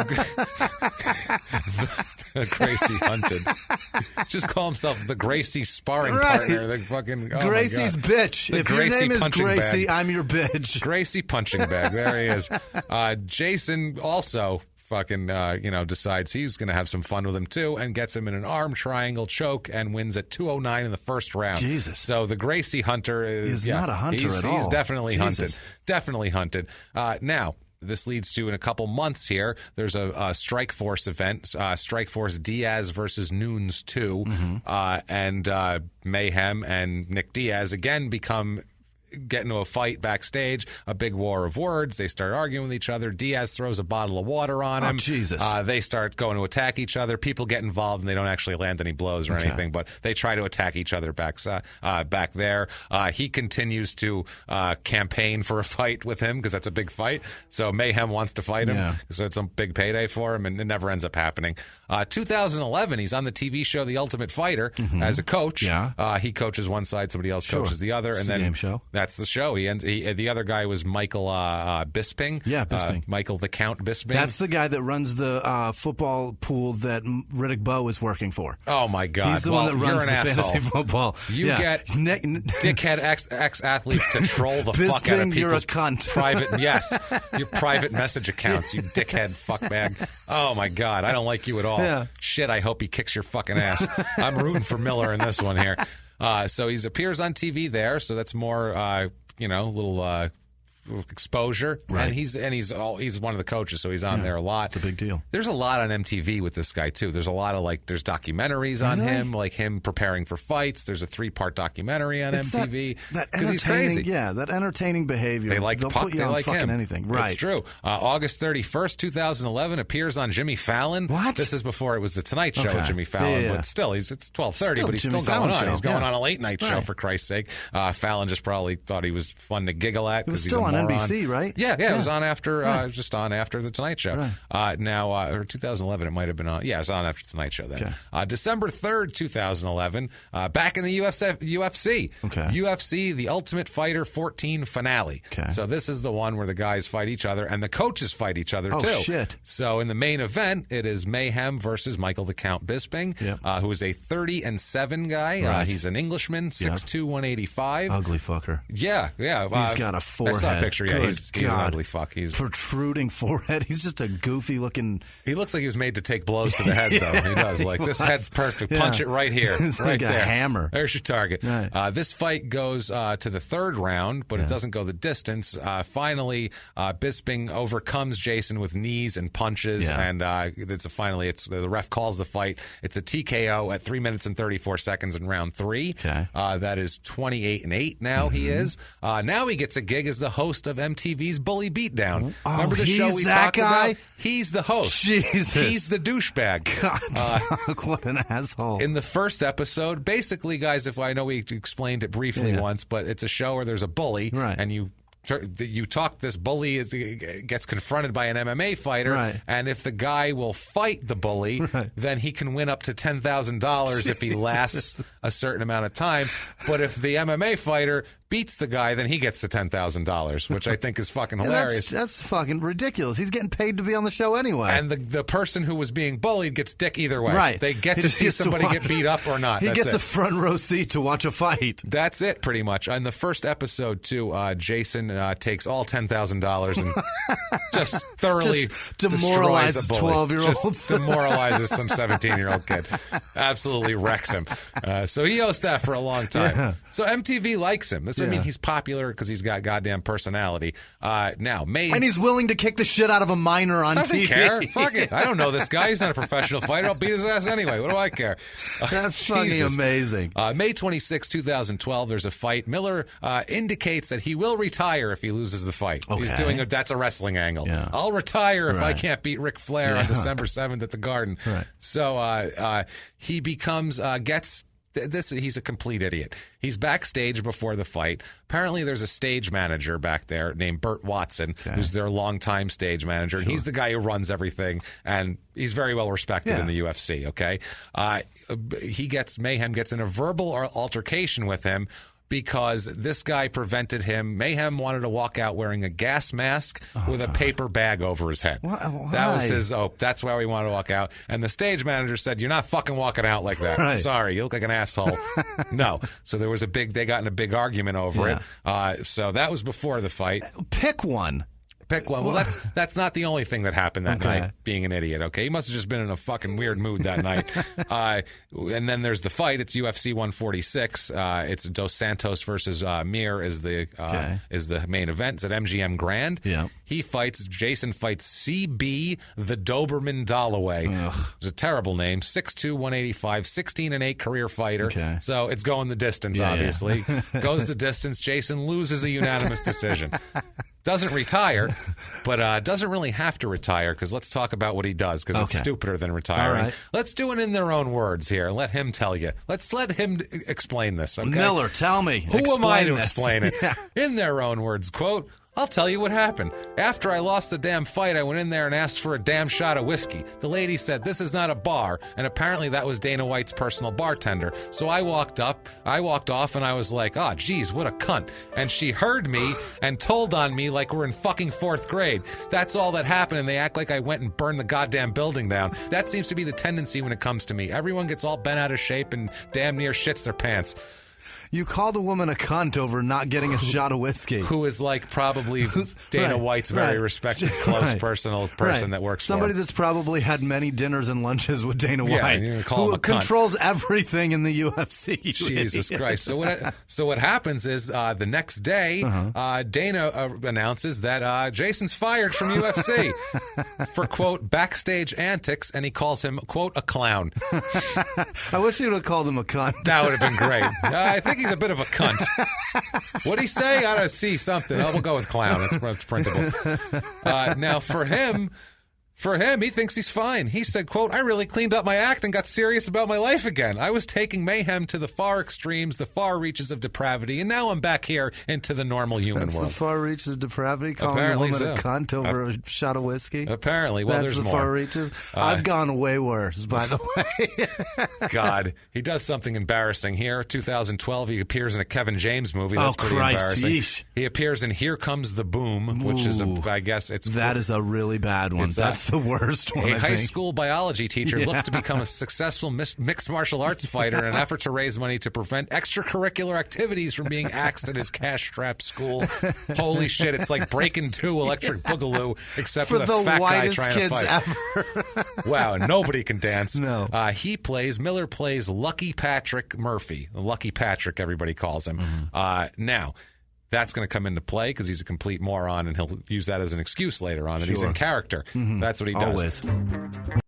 Gracie Hunted. Just call himself the Gracie sparring partner. The fucking Gracie's bitch. If your name is Gracie, I'm your bitch. Gracie punching bag. There he is. Jason also fucking, decides he's going to have some fun with him too and gets him in an arm triangle choke and wins at 2:09 in the first round. Jesus. So the Gracie Hunter is not a hunter at all. He's definitely hunted. Definitely hunted. Now, this leads to, in a couple months here, there's a Strike Force event, Strike Force Diaz versus Nunes 2, and Mayhem and Nick Diaz again become get into a fight backstage, a big war of words. They start arguing with each other. Diaz throws a bottle of water on him. Oh, Jesus. They start going to attack each other. People get involved, and they don't actually land any blows or anything, but they try to attack each other back there. He continues to campaign for a fight with him because that's a big fight. So Mayhem wants to fight him. Yeah. So it's a big payday for him, and it never ends up happening. 2011, he's on the TV show The Ultimate Fighter as a coach. Yeah. He coaches one side, somebody else coaches the other. It's and the then game show. That's the show. The other guy was Michael Bisping. Yeah, Bisping. Michael the Count Bisping. That's the guy that runs the football pool that Riddick Bowe is working for. Oh, my God. He's the one that runs the fantasy football. You get dickhead ex-athletes to troll the fuck out of people's your private message accounts, you dickhead fuckbag. Oh, my God. I don't like you at all. Yeah. Shit, I hope he kicks your fucking ass. I'm rooting for Miller in this one here. So he appears on TV there, so that's more, little exposure. Right. And he's one of the coaches, so he's on there a lot. It's a big deal. There's a lot on MTV with this guy too. There's a lot of there's documentaries on him, like him preparing for fights. There's a 3-part documentary on MTV because he's crazy. Yeah, that entertaining behavior. They like They'll Puck. put you They on like fucking him. anything. Right. It's true. August 31st, 2011, appears on Jimmy Fallon. What? This is before it was the Tonight Show with Jimmy Fallon, Yeah. but still, it's 12:30, but he's Jimmy still going Fallon on. show. He's going Yeah. on a late night show for Christ's sake. Fallon just probably thought he was fun to giggle at. It was he's still a on moron. NBC, right? Yeah, it was on after. It was just on after the Tonight Show. Right. Or 2011, it might have been on. Yeah, it was on after the Tonight Show then. Okay. December 3rd, 2011, back in the UFC. Okay. UFC, The Ultimate Fighter 14 finale. Okay. So this is the one where the guys fight each other and the coaches fight each other too. Shit. So in the main event, it is Mayhem versus Michael the Count Bisping, who is a 30-7 guy. Right. He's an Englishman, 6'2", 185. Ugly fucker. Yeah. He's got a forehead. I saw a picture. Yeah, he's an God. ugly fuck. He's protruding forehead. He's just a goofy looking. He looks like he was made to take blows to the head, though. He does. Like, this head's perfect. Punch it right here. It's right like a there. hammer. There's your target. Right. This fight goes to the third round, but it doesn't go the distance. Finally, Bisping overcomes Jason with knees and punches, and the ref calls the fight. It's a TKO at 3 minutes and 34 seconds in round 3. Okay. That is 28-8 now he is. Now he gets a gig as the host of MTV's Bully Beatdown. Remember the show we that talked guy? about? He's the host. Jesus. He's the douchebag. God, what an asshole. In the first episode, basically, guys, I know we explained it briefly once, but it's a show where there's a bully, and you talk, this bully gets confronted by an MMA fighter, and if the guy will fight the bully, then he can win up to $10,000 if he lasts a certain amount of time. But if the MMA fighter beats the guy, then he gets the $10,000, which I think is fucking hilarious. That's fucking ridiculous. He's getting paid to be on the show anyway. And the person who was being bullied gets dick either way. Right. They get to see somebody get beat up or not. He gets a front row seat to watch a fight. That's it, pretty much. In the first episode, too, Jason takes all $10,000 and just thoroughly demoralizes 12-year-olds. Just demoralizes some 17-year-old kid. Absolutely wrecks him. So he hosts that for a long time. Yeah. So MTV likes him. I mean, he's popular because he's got goddamn personality. And he's willing to kick the shit out of a minor on doesn't TV. care. Fuck it. I don't know this guy. He's not a professional fighter. I'll beat his ass anyway. What do I care? That's fucking amazing. May 26, 2012, there's a fight. Miller indicates that he will retire if he loses the fight. Okay. He's doing that's a wrestling angle. Yeah. I'll retire if I can't beat Ric Flair on December 7th at the Garden. Right. So he becomes he's a complete idiot. He's backstage before the fight. Apparently, there's a stage manager back there named Burt Watson, who's their longtime stage manager. Sure. And he's the guy who runs everything, and he's very well respected in the UFC, okay? Mayhem gets in a verbal altercation with him because this guy prevented him. Mayhem wanted to walk out wearing a gas mask with a paper bag over his head. Why? That was his, that's why he wanted to walk out. And the stage manager said, "You're not fucking walking out like that. Right. Sorry, you look like an asshole." No. So there was they got in a big argument over it. So that was before the fight. Pick one. Pick one. Well, that's not the only thing that happened that night, being an idiot, okay? He must have just been in a fucking weird mood that night. And then there's the fight. It's UFC 146. It's Dos Santos versus Mir is the main event. It's at MGM Grand. Yeah. Jason fights CB the Doberman Dalloway. It's a terrible name. 6'2", 185, 16-8 career fighter. Okay. So it's going the distance, obviously. Goes the distance. Jason loses a unanimous decision. Doesn't retire, but doesn't really have to retire, because let's talk about what he does, because it's stupider than retiring. Right. Let's do it in their own words here. Let him tell you. Let's let him explain this, okay? Miller, tell me. Who am I to explain it? In their own words, quote, I'll tell you what happened. After I lost the damn fight, I went in there and asked for a damn shot of whiskey. The lady said, this is not a bar, and apparently that was Dana White's personal bartender. So I walked off, and I was like, oh, geez, what a cunt. And she heard me and told on me like we're in fucking 4th grade. That's all that happened, and they act like I went and burned the goddamn building down. That seems to be the tendency when it comes to me. Everyone gets all bent out of shape and damn near shits their pants. You called a woman a cunt over not getting a shot of whiskey. Who is like probably Dana White's very respected, close personal person that works Somebody for him. that's probably had many dinners and lunches with Dana White, who controls everything in the UFC. Jesus Christ. So what happens is the next day, Dana announces that Jason's fired from UFC for, quote, backstage antics, and he calls him, quote, a clown. I wish he would have called him a cunt. That would have been great. I think he's a bit of a cunt. What'd he say? I gotta see something. We'll go with clown. It's printable. Now, for him, he thinks he's fine. He said, quote, I really cleaned up my act and got serious about my life again. I was taking Mayhem to the far extremes, the far reaches of depravity, and now I'm back here into the normal human world. The far reaches of depravity? Calling a woman a cunt over a shot of whiskey? Apparently. Well, that's there's the more. Far reaches? I've gone way worse, by the way. God. He does something embarrassing here. 2012, he appears in a Kevin James movie. That's pretty embarrassing. Yeesh. He appears in Here Comes the Boom, which is, I guess, that is a really bad one. That's the worst one. A high school biology teacher looks to become a successful mixed martial arts fighter in an effort to raise money to prevent extracurricular activities from being axed at his cash-strapped school. Holy shit, it's like Breaking 2 Electric Boogaloo, except for the fat guy trying to fight. Ever. Wow, nobody can dance. No. Miller plays Lucky Patrick Murphy. Lucky Patrick, everybody calls him. Now, that's going to come into play because he's a complete moron, and he'll use that as an excuse later on that he's in character. That's what he does. Always.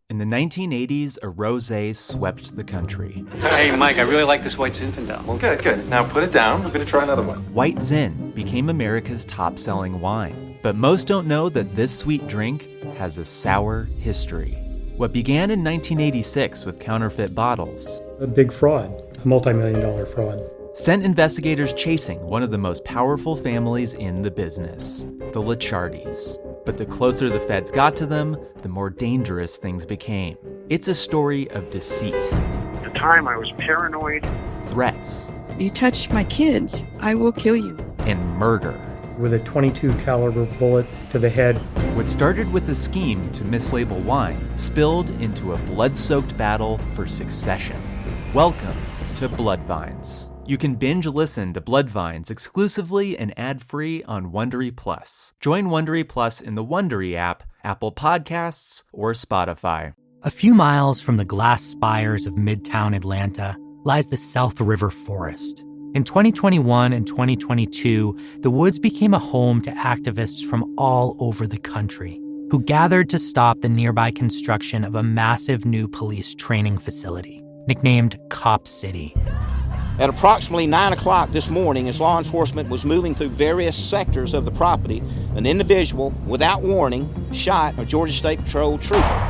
In the 1980s, a rosé swept the country. Hey, Mike, I really like this White Zinfandel. Well, good. Now put it down. I'm going to try another one. White Zin became America's top-selling wine. But most don't know that this sweet drink has a sour history. What began in 1986 with counterfeit bottles, a big fraud, a multi-million-dollar fraud, sent investigators chasing one of the most powerful families in the business, the Licciardis. But the closer the feds got to them, the more dangerous things became. It's a story of deceit. At the time, I was paranoid. Threats. You touch my kids, I will kill you. And murder. With a .22 caliber bullet to the head. What started with a scheme to mislabel wine spilled into a blood-soaked battle for succession. Welcome to Bloodvines. You can binge listen to Bloodvines exclusively and ad-free on Wondery Plus. Join Wondery Plus in the Wondery app, Apple Podcasts, or Spotify. A few miles from the glass spires of Midtown Atlanta lies the South River Forest. In 2021 and 2022, the woods became a home to activists from all over the country who gathered to stop the nearby construction of a massive new police training facility, nicknamed Cop City. At approximately 9 o'clock this morning, as law enforcement was moving through various sectors of the property, an individual, without warning, shot a Georgia State Patrol trooper.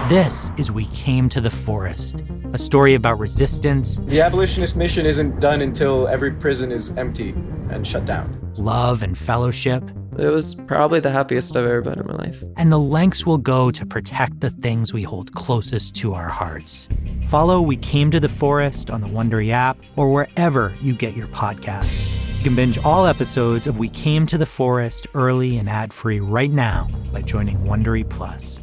This is We Came to the Forest, a story about resistance. The abolitionist mission isn't done until every prison is empty and shut down. Love and fellowship. It was probably the happiest I've ever been in my life. And the lengths we'll go to protect the things we hold closest to our hearts. Follow We Came to the Forest on the Wondery app or wherever you get your podcasts. You can binge all episodes of We Came to the Forest early and ad-free right now by joining Wondery Plus.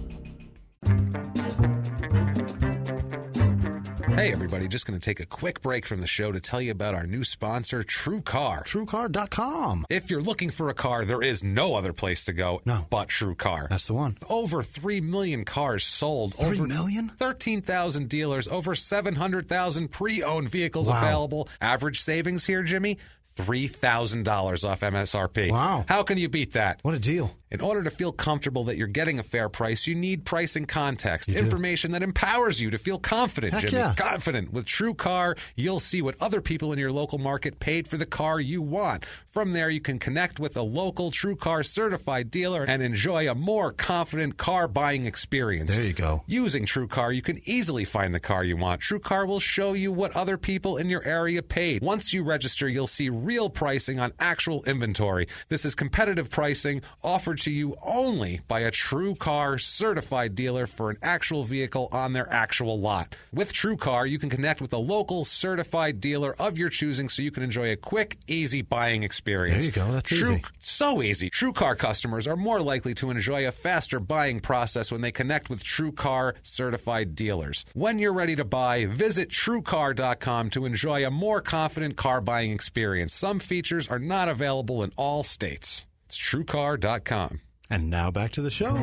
Hey, everybody, just going to take a quick break from the show to tell you about our new sponsor, TrueCar. TrueCar.com. If you're looking for a car, there is no other place to go but TrueCar. That's the one. Over 3 million cars sold. 3 million? 13,000 dealers. Over 700,000 pre-owned vehicles available. Average savings here, Jimmy? $3,000 off MSRP. Wow. How can you beat that? What a deal. In order to feel comfortable that you're getting a fair price, you need pricing context, information that empowers you to feel confident, Heck Jimmy. Yeah. Confident. With TrueCar, you'll see what other people in your local market paid for the car you want. From there, you can connect with a local TrueCar certified dealer and enjoy a more confident car buying experience. There you go. Using TrueCar, you can easily find the car you want. TrueCar will show you what other people in your area paid. Once you register, you'll see real pricing on actual inventory. This is competitive pricing offered to you only by a TrueCar certified dealer for an actual vehicle on their actual lot. With TrueCar, you can connect with a local certified dealer of your choosing so you can enjoy a quick, easy buying experience. There you go. That's easy. So easy. TrueCar customers are more likely to enjoy a faster buying process when they connect with TrueCar certified dealers. When you're ready to buy, visit TrueCar.com to enjoy a more confident car buying experience. Some features are not available in all states. It's TrueCar.com. And now back to the show.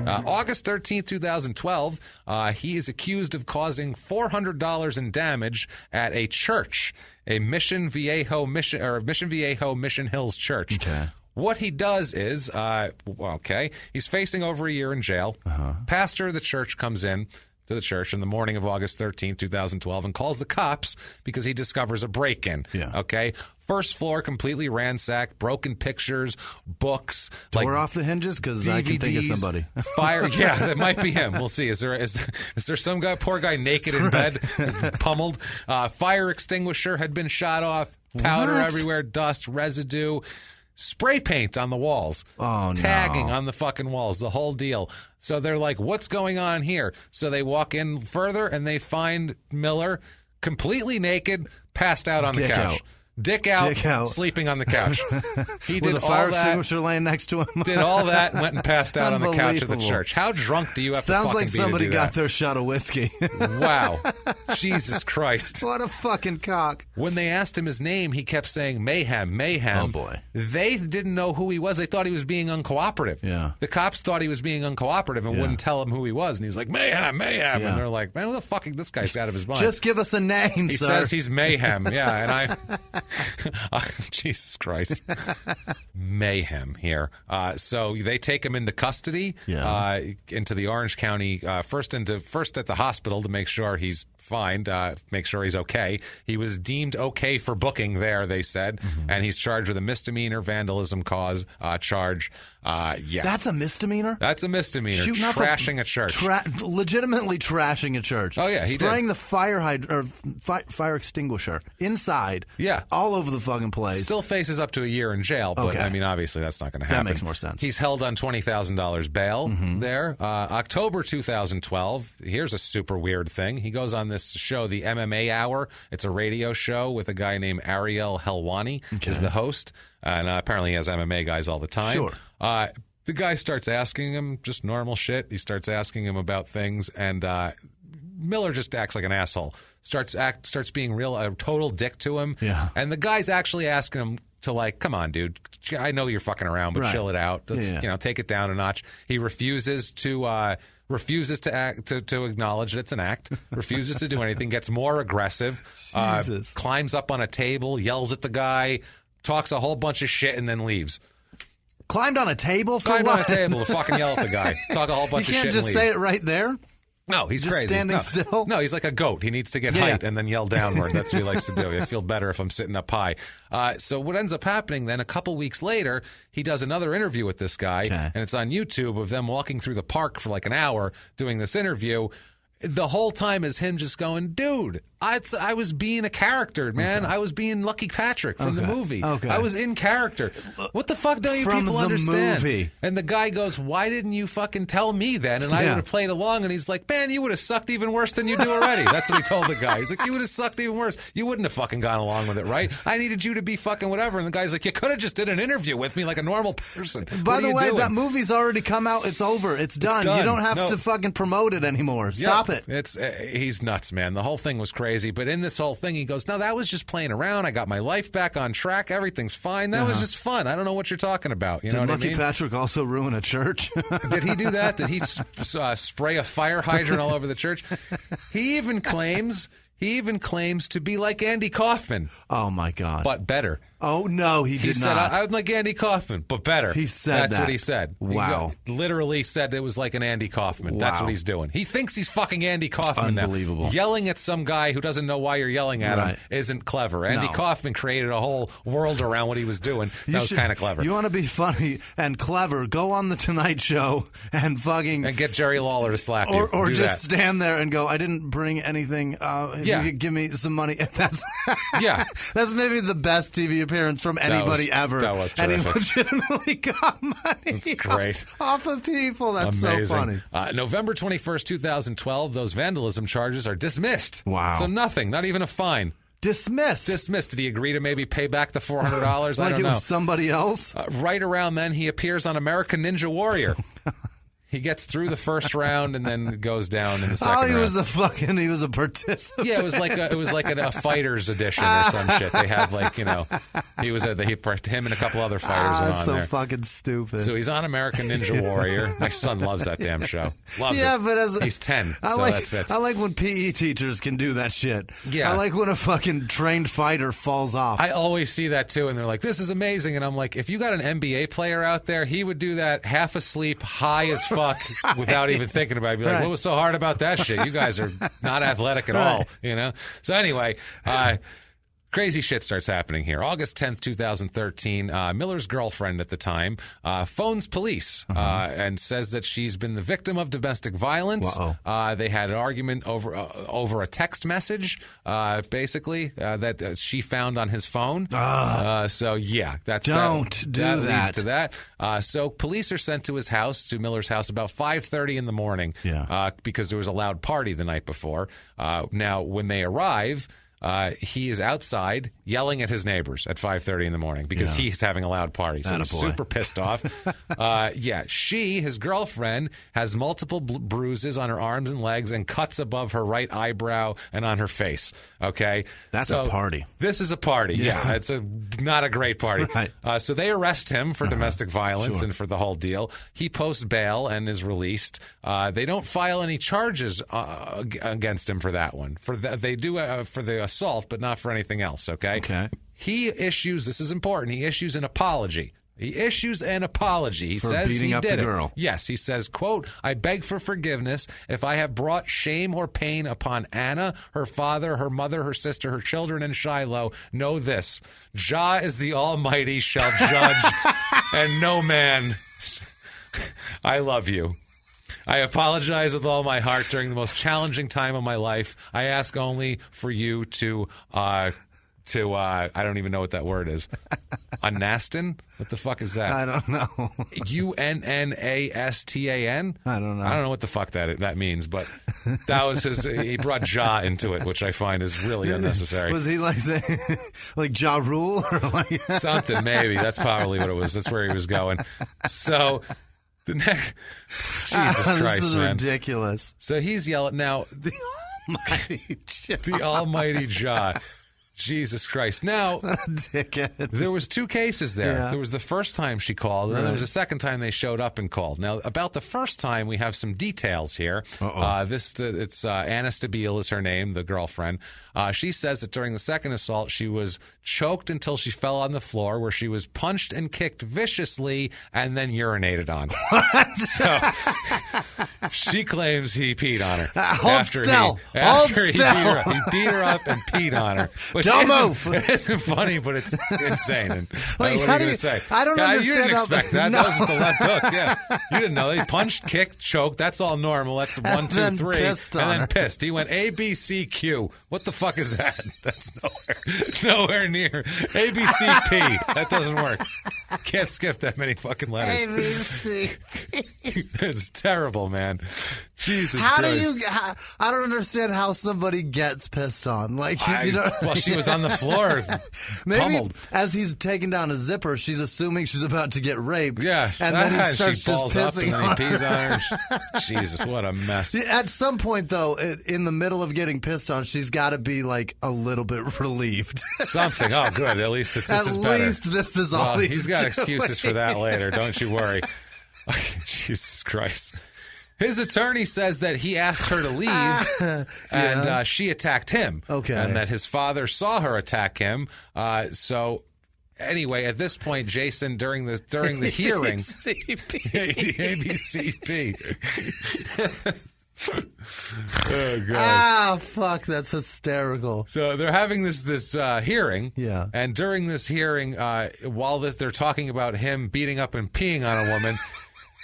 August 13th, 2012, he is accused of causing $400 in damage at a church, a Mission Viejo Mission Hills church. Okay. What he does is, he's facing over a year in jail. Pastor of the church comes in to the church in the morning of August 13th, 2012, and calls the cops because he discovers a break-in. Yeah. Okay? First floor completely ransacked, broken pictures, books. Door off the hinges? Because I can think of somebody. Fire. Yeah, that might be him. We'll see. Is there some guy, poor guy, naked in bed, pummeled? Fire extinguisher had been shot off. Powder everywhere, dust, residue. Spray paint on the walls. Oh, tagging no. on the fucking walls, the whole deal. So they're like, what's going on here? So they walk in further and they find Miller completely naked, passed out on the couch. Dick out, sleeping on the couch. He did with a fire extinguisher laying next to him. Did all that, went and passed out on the couch of the church. How drunk do you have to fucking be to do that? Sounds like somebody got their shot of whiskey. Wow. Jesus Christ. What a fucking cock. When they asked him his name, he kept saying Mayhem, Mayhem. Oh, boy. They didn't know who he was. They thought he was being uncooperative. Yeah. The cops thought he was being uncooperative and wouldn't tell him who he was. And he's like, Mayhem, Mayhem. Yeah. And they're like, man, who the fuck is this guy's out of his mind? Just give us a name, He sir. says he's Mayhem. Yeah, and Jesus Christ. Mayhem here. So they take him into custody, into the Orange County, first at the hospital to make sure he's fine, make sure he's okay. He was deemed okay for booking there, they said, and he's charged with a misdemeanor vandalism charge. That's a misdemeanor? That's a misdemeanor. Trashing a church. Legitimately trashing a church. Oh, yeah, he Spraying did. the fire extinguisher inside. Yeah. All over the fucking place. Still faces up to a year in jail, but I mean, obviously that's not going to happen. That makes more sense. He's held on $20,000 bail there. October 2012, here's a super weird thing. He goes on this show, the MMA Hour. It's a radio show with a guy named Ariel Helwani is the host, and apparently he has MMA guys all the time. Sure. The guy starts asking him just normal shit. He starts asking him about things, and Miller just acts like an asshole. Starts being a total dick to him. Yeah. And the guy's actually asking him to, like, come on, dude. I know you're fucking around, but chill it out. Let's take it down a notch. He refuses to acknowledge that it's an act. Refuses to do anything. Gets more aggressive. Climbs up on a table. Yells at the guy. Talks a whole bunch of shit and then leaves. Climbed on a table for Climbed what? on a table to fucking yell at the guy. Talk a whole bunch of shit. You can't just say it right there? No, he's just crazy. Standing still? No, he's like a goat. He needs to get height and then yell downward. That's what he likes to do. I feel better if I'm sitting up high. So what ends up happening then, a couple weeks later, he does another interview with this guy, and it's on YouTube of them walking through the park for like an hour doing this interview. the whole time is him just going, dude, I was being a character, man. Okay. I was being Lucky Patrick from the movie. Okay. I was in character. What the fuck don't you people understand? Movie. And the guy goes, why didn't you fucking tell me then? And I would have played along. And he's like, man, you would have sucked even worse than you do already. That's what he told the guy. He's like, you would have sucked even worse. You wouldn't have fucking gone along with it, right? I needed you to be fucking whatever. And the guy's like, you could have just did an interview with me like a normal person. By the way, that movie's already come out. It's over. It's done. You don't have to fucking promote it anymore. Stop it. He's nuts, man. The whole thing was crazy. But in this whole thing, he goes, no, that was just playing around. I got my life back on track. Everything's fine. That was just fun. I don't know what you're talking about. You know what I mean? Did Lucky Patrick also ruin a church? Did he do that? Did he spray a fire hydrant all over the church? He even claims to be like Andy Kaufman. Oh, my God. But better. Oh, no, he did not. I'm like Andy Kaufman, but better. He said That's what he said. Wow. He literally said it was like an Andy Kaufman. Wow. That's what he's doing. He thinks he's fucking Andy Kaufman now. Unbelievable. Yelling at some guy who doesn't know why you're yelling at him isn't clever. Andy Kaufman created a whole world around what he was doing. That was kind of clever. You want to be funny and clever, go on The Tonight Show and fucking... And get Jerry Lawler to slap you. Or just stand there and go, I didn't bring anything. If you could give me some money. That's maybe the best TV appearance from anybody ever. That was terrific. And he legitimately got money That's great. off of people. That's amazing. So funny. November 21st, 2012, those vandalism charges are dismissed. Wow. So nothing, not even a fine. Dismissed. Did he agree to maybe pay back the $400? I don't know. Like it was somebody else? Right around then, he appears on American Ninja Warrior. He gets through the first round and then goes down in the second round. He was a participant. Yeah, it was like a fighters edition or some shit. They had him and a couple other fighters went on so there. Fucking stupid. So he's on American Ninja Warrior. My son loves that damn show. Loves it. But he's 10. I I like when PE teachers can do that shit. Yeah. I like when a fucking trained fighter falls off. I always see that too, and they're like, "This is amazing," and I'm like, "If you got an NBA player out there, he would do that half asleep, high as fuck." Without even thinking about it. Be like, what was so hard about that shit? You guys are not athletic at all, you know? So anyway, crazy shit starts happening here. August 10th, 2013, Miller's girlfriend at the time phones police and says that she's been the victim of domestic violence. They had an argument over a text message, basically, that she found on his phone. So, yeah, that leads to that. So police are sent to his house, to Miller's house, about 5:30 in the morning because there was a loud party the night before. Now, when they arrive... he is outside yelling at his neighbors at 5:30 in the morning because he's having a loud party. So he's super pissed off. His girlfriend, has multiple bruises on her arms and legs and cuts above her right eyebrow and on her face. Okay? That's a party. This is a party. Yeah. It's not a great party. Right. So they arrest him for domestic violence and for the whole deal. He posts bail and is released. They don't file any charges against him for that one. They do for the assault, but not for anything else, okay? He issues, this is important, he issues an apology. He says he did it. Girl. Yes, he says, quote, I beg for forgiveness if I have brought shame or pain upon Anna, her father, her mother, her sister, her children, and Shiloh. Know this, Jah is the Almighty shall judge, and no man. I love you. I apologize with all my heart during the most challenging time of my life. I ask only for you to I don't even know what that word is. Unastan? What the fuck is that? I don't know. UNNASTAN? I don't know. I don't know what the fuck that means, but that was he brought Jah into it, which I find is really unnecessary. Was he like saying, like Ja Rule? Or like something, maybe. That's probably what it was. That's where he was going. So... The next, Jesus Christ, this is man. Ridiculous. So he's yelling now. The Almighty Jah. The Almighty Jah. Jesus Christ. Now, there was two cases there. Yeah. There was the first time she called, and then there was the second time they showed up and called. Now, about the first time, we have some details here. It's Anna Stabile is her name, the girlfriend. She says that during the second assault, she was choked until she fell on the floor, where she was punched and kicked viciously and then urinated on. So she claims he peed on her. Hold still. He beat her up and peed on her. But Don't move. It isn't funny, but it's insane. And like, what are you going to say? I don't understand. You didn't expect that. No. That was just a left hook. Yeah, you didn't know. He punched, kicked, choked. That's all normal. That's 1, 2, 3, and then pissed. He went A, B, C, Q. What the fuck is that? That's nowhere near A, B, C, P. That doesn't work. Can't skip that many fucking letters. A, B, C. It's terrible, man. Jesus How Christ. do you? I don't understand how somebody gets pissed on. Like, you know, well, she was on the floor, maybe pummeled. as he's taking down a zipper, she's assuming she's about to get raped. Yeah, and then he starts she balls just pissing up and on then he pees on her. Jesus, what a mess! At some point, though, in the middle of getting pissed on, she's got to be like a little bit relieved. Something. Oh, good. At least this is better. At least this is all he's got excuses for that later. Don't you worry. Jesus Christ. His attorney says that he asked her to leave, and she attacked him. Okay, and that his father saw her attack him. So, anyway, at this point, Jason during the hearing, ABCP. Oh, God. Fuck, that's hysterical. So they're having this hearing, yeah. And during this hearing, while they're talking about him beating up and peeing on a woman.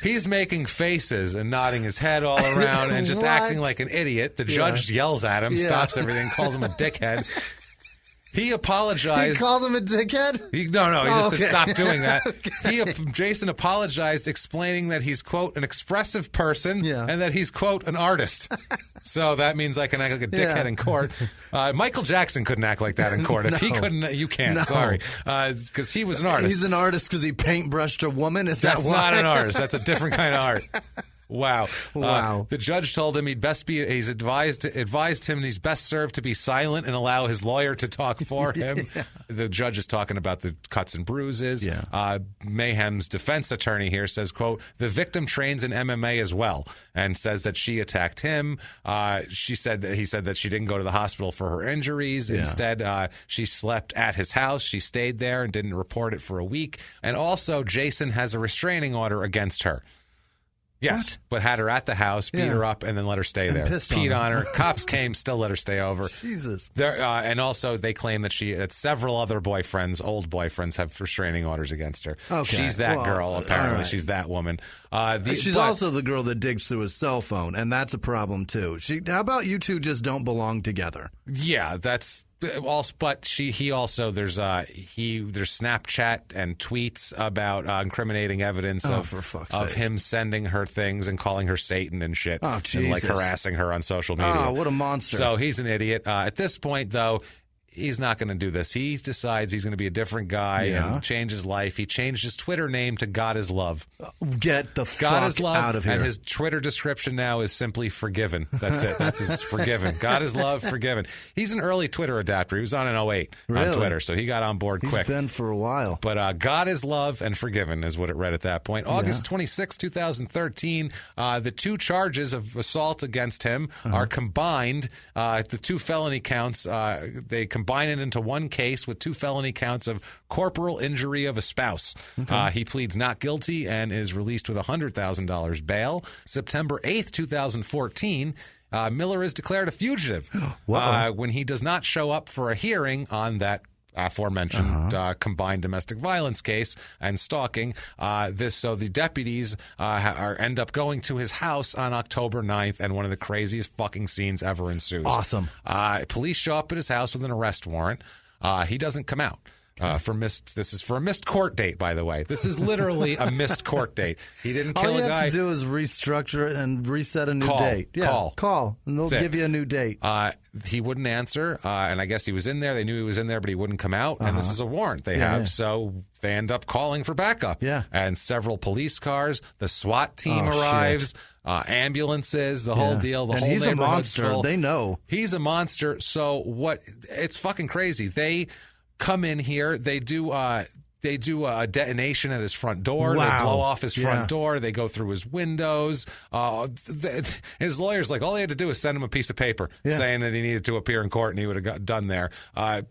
He's making faces and nodding his head all around and just acting like an idiot. The judge yells at him, stops everything, calls him a dickhead. He apologized. He called him a dickhead? No. He just said stop doing that. Jason apologized, explaining that he's, quote, an expressive person and that he's, quote, an artist. So that means I can act like a dickhead in court. Michael Jackson couldn't act like that in court. If he couldn't, you can't. Sorry. Because he was an artist. He's an artist because he paintbrushed a woman? That's not an artist. That's a different kind of art. Wow. The judge told him he's advised him he's best served to be silent and allow his lawyer to talk for him. The judge is talking about the cuts and bruises. Mayhem's defense attorney here says, quote, the victim trains in MMA as well, and says that she attacked him. He said that she didn't go to the hospital for her injuries. Instead, she slept at his house. She stayed there and didn't report it for a week. And also, Jason has a restraining order against her. Yes, but had her at the house, beat her up, and then let her stay there. Peed on her. Cops came, still let her stay over. Jesus. And also, they claim that several other boyfriends, old boyfriends, have restraining orders against her. Okay. She's that girl, apparently. Right. She's that woman. She's also the girl that digs through his cell phone, and that's a problem, too. How about you two just don't belong together? Yeah, that's... Also, but there's Snapchat and tweets about incriminating evidence of him sending her things and calling her Satan and shit, and like harassing her on social media. Oh, what a monster! So he's an idiot. At this point, though, he's not going to do this. He decides he's going to be a different guy and change his life. He changed his Twitter name to God is Love. Get the God fuck is love, out of here. And his Twitter description now is simply forgiven. That's it. That's his forgiven. God is love, forgiven. He's an early Twitter adapter. He was on in 2008 on Twitter, so he got on board quick. He's been for a while. But God is love and forgiven is what it read at that point. August 26, 2013, the two charges of assault against him are combined. The two felony counts, they combine it into one case with two felony counts of corporal injury of a spouse. He pleads not guilty and is released with $100,000 bail. September 8th, 2014, Miller is declared a fugitive when he does not show up for a hearing on that aforementioned combined domestic violence case and stalking. So the deputies end up going to his house on October 9th, and one of the craziest fucking scenes ever ensues. Awesome. Police show up at his house with an arrest warrant. He doesn't come out. This is for a missed court date, by the way. This is literally a missed court date. He didn't kill a guy. All you have to do is restructure it and reset a new date. Yeah, call, and they'll give you a new date. He wouldn't answer, and I guess he was in there. They knew he was in there, but he wouldn't come out, and this is a warrant they have, so they end up calling for backup. Yeah. And several police cars, the SWAT team arrives, ambulances, the whole deal, the whole he's neighborhood's a monster. full. They know. He's a monster, so it's fucking crazy. They come in here, they do a detonation at his front door. They blow off his front door. They go through his windows. His lawyer's like, all they had to do was send him a piece of paper saying that he needed to appear in court, and he would have got done there.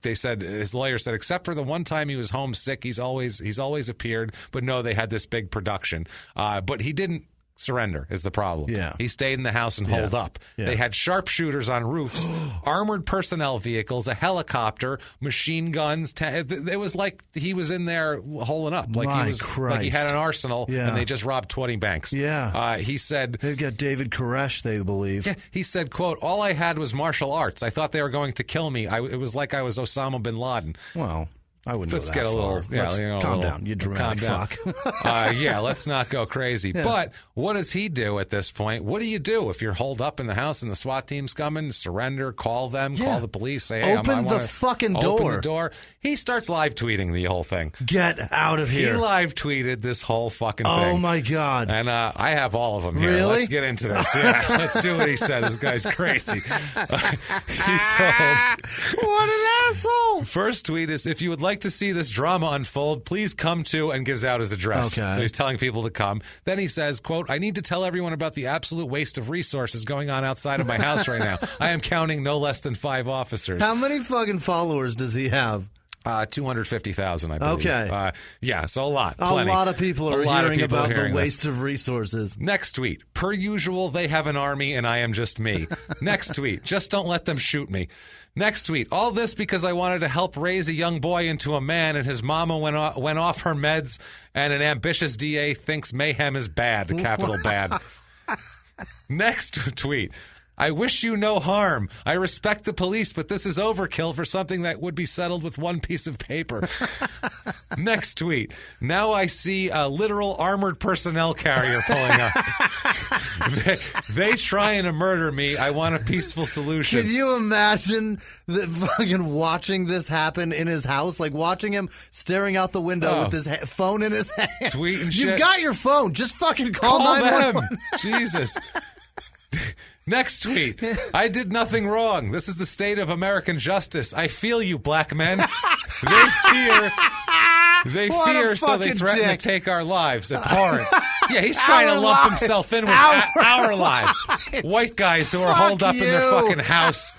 His lawyer said, except for the one time he was homesick, he's always appeared. But no, they had this big production. But he didn't surrender is the problem. Yeah. He stayed in the house and holed up. Yeah. They had sharpshooters on roofs, armored personnel vehicles, a helicopter, machine guns. It was like he was in there holing up. Like like he had an arsenal, and they just robbed 20 banks. Yeah. He said... They've got David Koresh, they believe. Yeah, he said, quote, all I had was martial arts. I thought they were going to kill me. It was like I was Osama bin Laden. Well... I wouldn't let's go that get a little, far. Calm down, you dramatic fuck. Let's not go crazy. Yeah. But what does he do at this point? What do you do if you're holed up in the house and the SWAT team's coming? Surrender, call them, call the police, say, hey, open the fucking door. Open the door. He starts live tweeting the whole thing. Get out of here. He live tweeted this whole fucking thing. Oh my God. And I have all of them here. Really? Let's get into this. Yeah, let's do what he said. This guy's crazy. He's told. What an asshole. First tweet is, if you would like to see this drama unfold, please come to, and gives out his address. Okay. So he's telling people to come. Then he says, quote, I need to tell everyone about the absolute waste of resources going on outside of my house right now. I am counting no less than 5 officers. How many fucking followers does he have? 250,000, I believe. Okay. So a lot. Plenty. A lot of people are hearing about the waste of resources. Next tweet. Per usual, they have an army and I am just me. Next tweet. Just don't let them shoot me. Next tweet. All this because I wanted to help raise a young boy into a man and his mama went off her meds and an ambitious DA thinks Mayhem is bad. Capital bad. Next tweet. I wish you no harm. I respect the police, but this is overkill for something that would be settled with one piece of paper. Next tweet. Now I see a literal armored personnel carrier pulling up. they trying to murder me. I want a peaceful solution. Can you imagine fucking watching this happen in his house? Like watching him staring out the window with his phone in his hand. Tweeting shit. You've got your phone. Just fucking call 911. Jesus. Next tweet. I did nothing wrong. This is the state of American justice. I feel you, black men. They fear, so they threaten to take our lives. Abhorrent. Yeah, he's trying to lump himself in with our lives. White guys who are holed up in their fucking house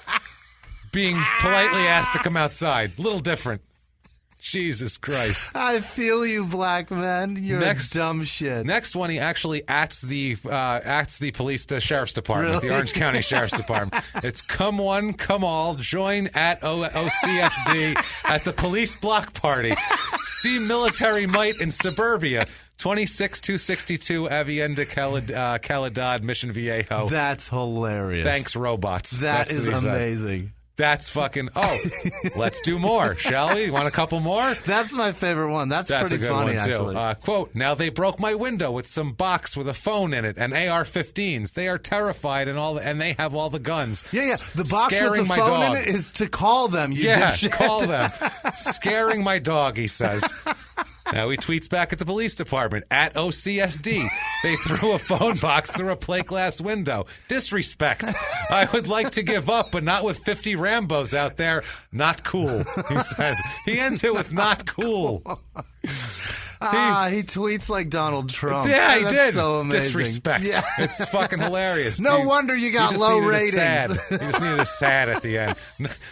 being politely asked to come outside. A little different. Jesus Christ. I feel you, black men. You're dumb shit. Next one, he actually acts the police, the sheriff's department, the Orange County Sheriff's Department. It's come one, come all, join at OCSD at the police block party. See military might in suburbia. 26262 Avienda Calidad, Mission Viejo. That's hilarious. Thanks, robots. That's amazing. That's fucking, let's do more, shall we? Want a couple more? That's my favorite one. That's pretty a good funny, one, too. actually. Quote, now they broke my window with some box with a phone in it and AR-15s. They are terrified and they have all the guns. Yeah. The box with the phone in it is to call them, you dipshit. Call them. Scaring my dog, he says. Now he tweets back at the police department, at OCSD. They threw a phone box through a plate glass window. Disrespect. I would like to give up, but not with 50 Rambos out there. Not cool, he says. He ends it with not cool. He tweets like Donald Trump. Yeah, he That's did. So amazing. Disrespect. Yeah. It's fucking hilarious. No wonder you got low ratings. He just needed a sad at the end.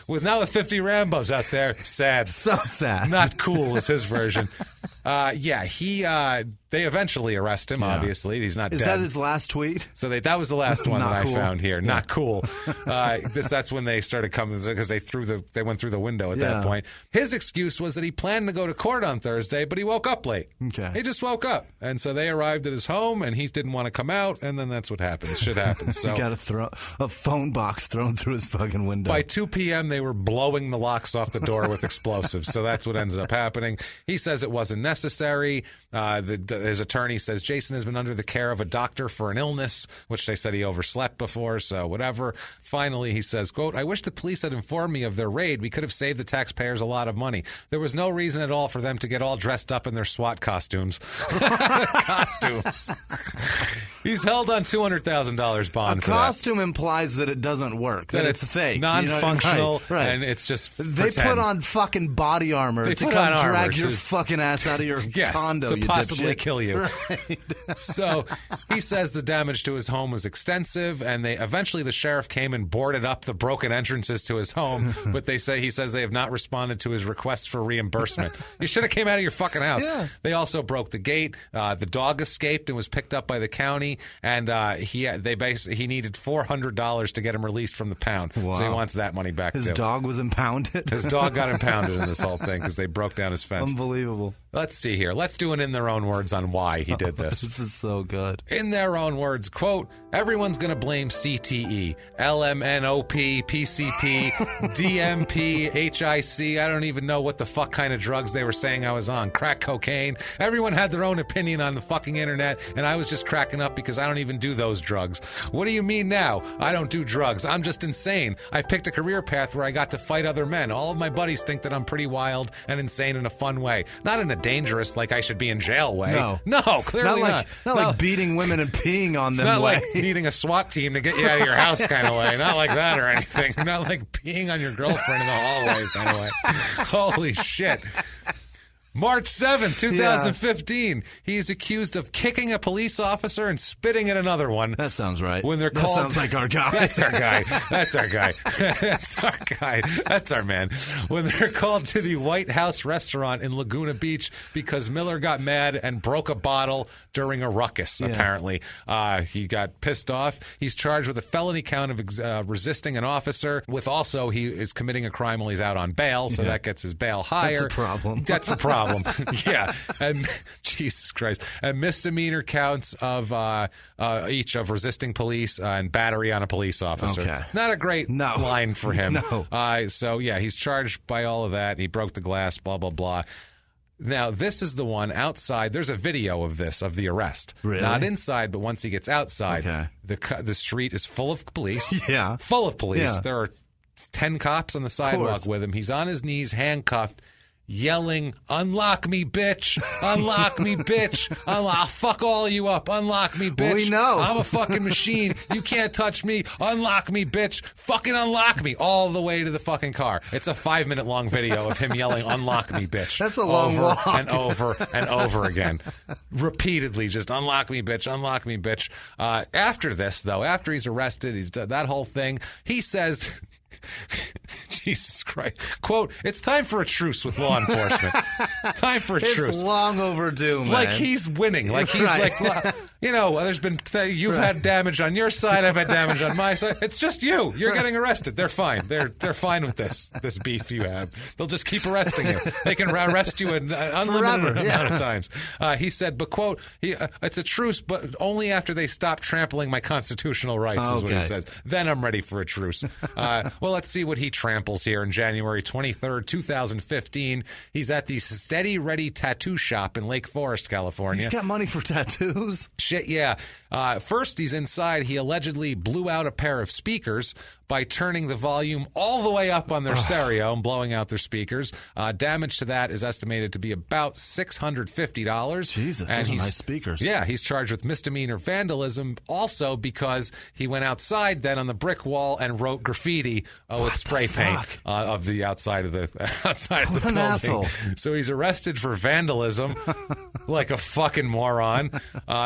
With 50 Rambos out there, sad. So sad. Not cool is his version. They eventually arrest him, obviously. He's not dead. Is that his last tweet? So that was the last one that cool. I found here. Yeah. Not cool. That's when they started coming, because they went through the window at that point. His excuse was that he planned to go to court on Thursday, but he woke up late. Okay. He just woke up. And so they arrived at his home, and he didn't want to come out, and then that's what happens. Shit happens. So you got to throw a phone box thrown through his fucking window. By 2 p.m., they were blowing the locks off the door with explosives. So that's what ended up happening. He says it wasn't necessary. His attorney says Jason has been under the care of a doctor for an illness, which they said he overslept before, so whatever. Finally, he says, quote, I wish the police had informed me of their raid. We could have saved the taxpayers a lot of money. There was no reason at all for them to get all dressed up in their SWAT costumes. He's held on $200,000 bond for that. A costume implies that it doesn't work, that it's fake. Non-functional, right. And it's just They put on fucking body armor to come drag your fucking ass out of your condo, to you possibly dipshit. kill you. Right. So he says the damage to his home was extensive, and eventually the sheriff came and boarded up the broken entrances to his home, but he says they have not responded to his requests for reimbursement. You should have came out of your fucking house. Yeah. They also broke the gate. The dog escaped and was picked up by the county, and he needed $400 to get him released from the pound. Wow. So he wants that money back. His dog was impounded. His dog got impounded in this whole thing because they broke down his fence. Unbelievable. Let's see here. Let's do it in their own words on why he did this. This is so good. In their own words, quote, everyone's going to blame CTE, LMNOP, PCP, DMP, HIC. I don't even know what the fuck kind of drugs they were saying I was on. Crack cocaine. Everyone had their own opinion on the fucking internet, and I was just cracking up because I don't even do those drugs. What do you mean now? I don't do drugs. I'm just insane. I picked a career path where I got to fight other men. All of my buddies think that I'm pretty wild and insane in a fun way. Not in a dangerous, like I should be in jail way. No, clearly not. Not like beating women and peeing on them not way. Like needing a SWAT team to get you out of your house kind of way. Not like that or anything. Not like peeing on your girlfriend in the hallway kind of way. Holy shit. March 7th, 2015. He is accused of kicking a police officer and spitting at another one. That sounds right. When they're that called, sounds like our guy. That's our guy. That's our guy. That's our guy. That's our man. When they're called to the White House restaurant in Laguna Beach because Miller got mad and broke a bottle during a ruckus, apparently. He got pissed off. He's charged with a felony count of resisting an officer. With also, he is committing a crime while he's out on bail, so that gets his bail higher. That's a problem. That's the problem. Yeah. And Jesus Christ. And misdemeanor counts of each of resisting police and battery on a police officer. Okay. Not a great line for him. No. So, yeah, he's charged by all of that. He broke the glass, blah, blah, blah. Now, this is the one outside. There's a video of this, of the arrest. Really? Not inside, but once he gets outside, the street is full of police. Yeah. Full of police. Yeah. There are 10 cops on the sidewalk with him. He's on his knees, handcuffed, yelling, unlock me, bitch. Unlock me, bitch. I'll fuck all of you up. Unlock me, bitch. We know. I'm a fucking machine. You can't touch me. Unlock me, bitch. Fucking unlock me. All the way to the fucking car. It's a 5-minute long video of him yelling, unlock me, bitch. That's a long walk. And over and over again. Repeatedly, just unlock me, bitch. Unlock me, bitch. After this, though, after he's arrested, he's done that whole thing, he says... Jesus Christ. Quote, it's time for a truce with law enforcement. Time for a truce. It's long overdue, man. Like he's winning. Like he's like, there's been, you've had damage on your side, I've had damage on my side. It's just you. You're getting arrested. They're fine. They're fine with this beef you have. They'll just keep arresting you. They can arrest you an unlimited amount of times. He said, but quote, it's a truce, but only after they stop trampling my constitutional rights, is what he says. Then I'm ready for a truce. Well, let's see what he tramples here in January 23rd, 2015. He's at the Steady Ready Tattoo Shop in Lake Forest, California. He's got money for tattoos. Shit, yeah. First, he's inside. He allegedly blew out a pair of speakers by turning the volume all the way up on their stereo and blowing out their speakers. Damage to that is estimated to be about $650. Jesus, those are nice speakers. Yeah, he's charged with misdemeanor vandalism also because he went outside then on the brick wall and wrote graffiti with spray paint of the outside of the building. Asshole. So he's arrested for vandalism like a fucking moron.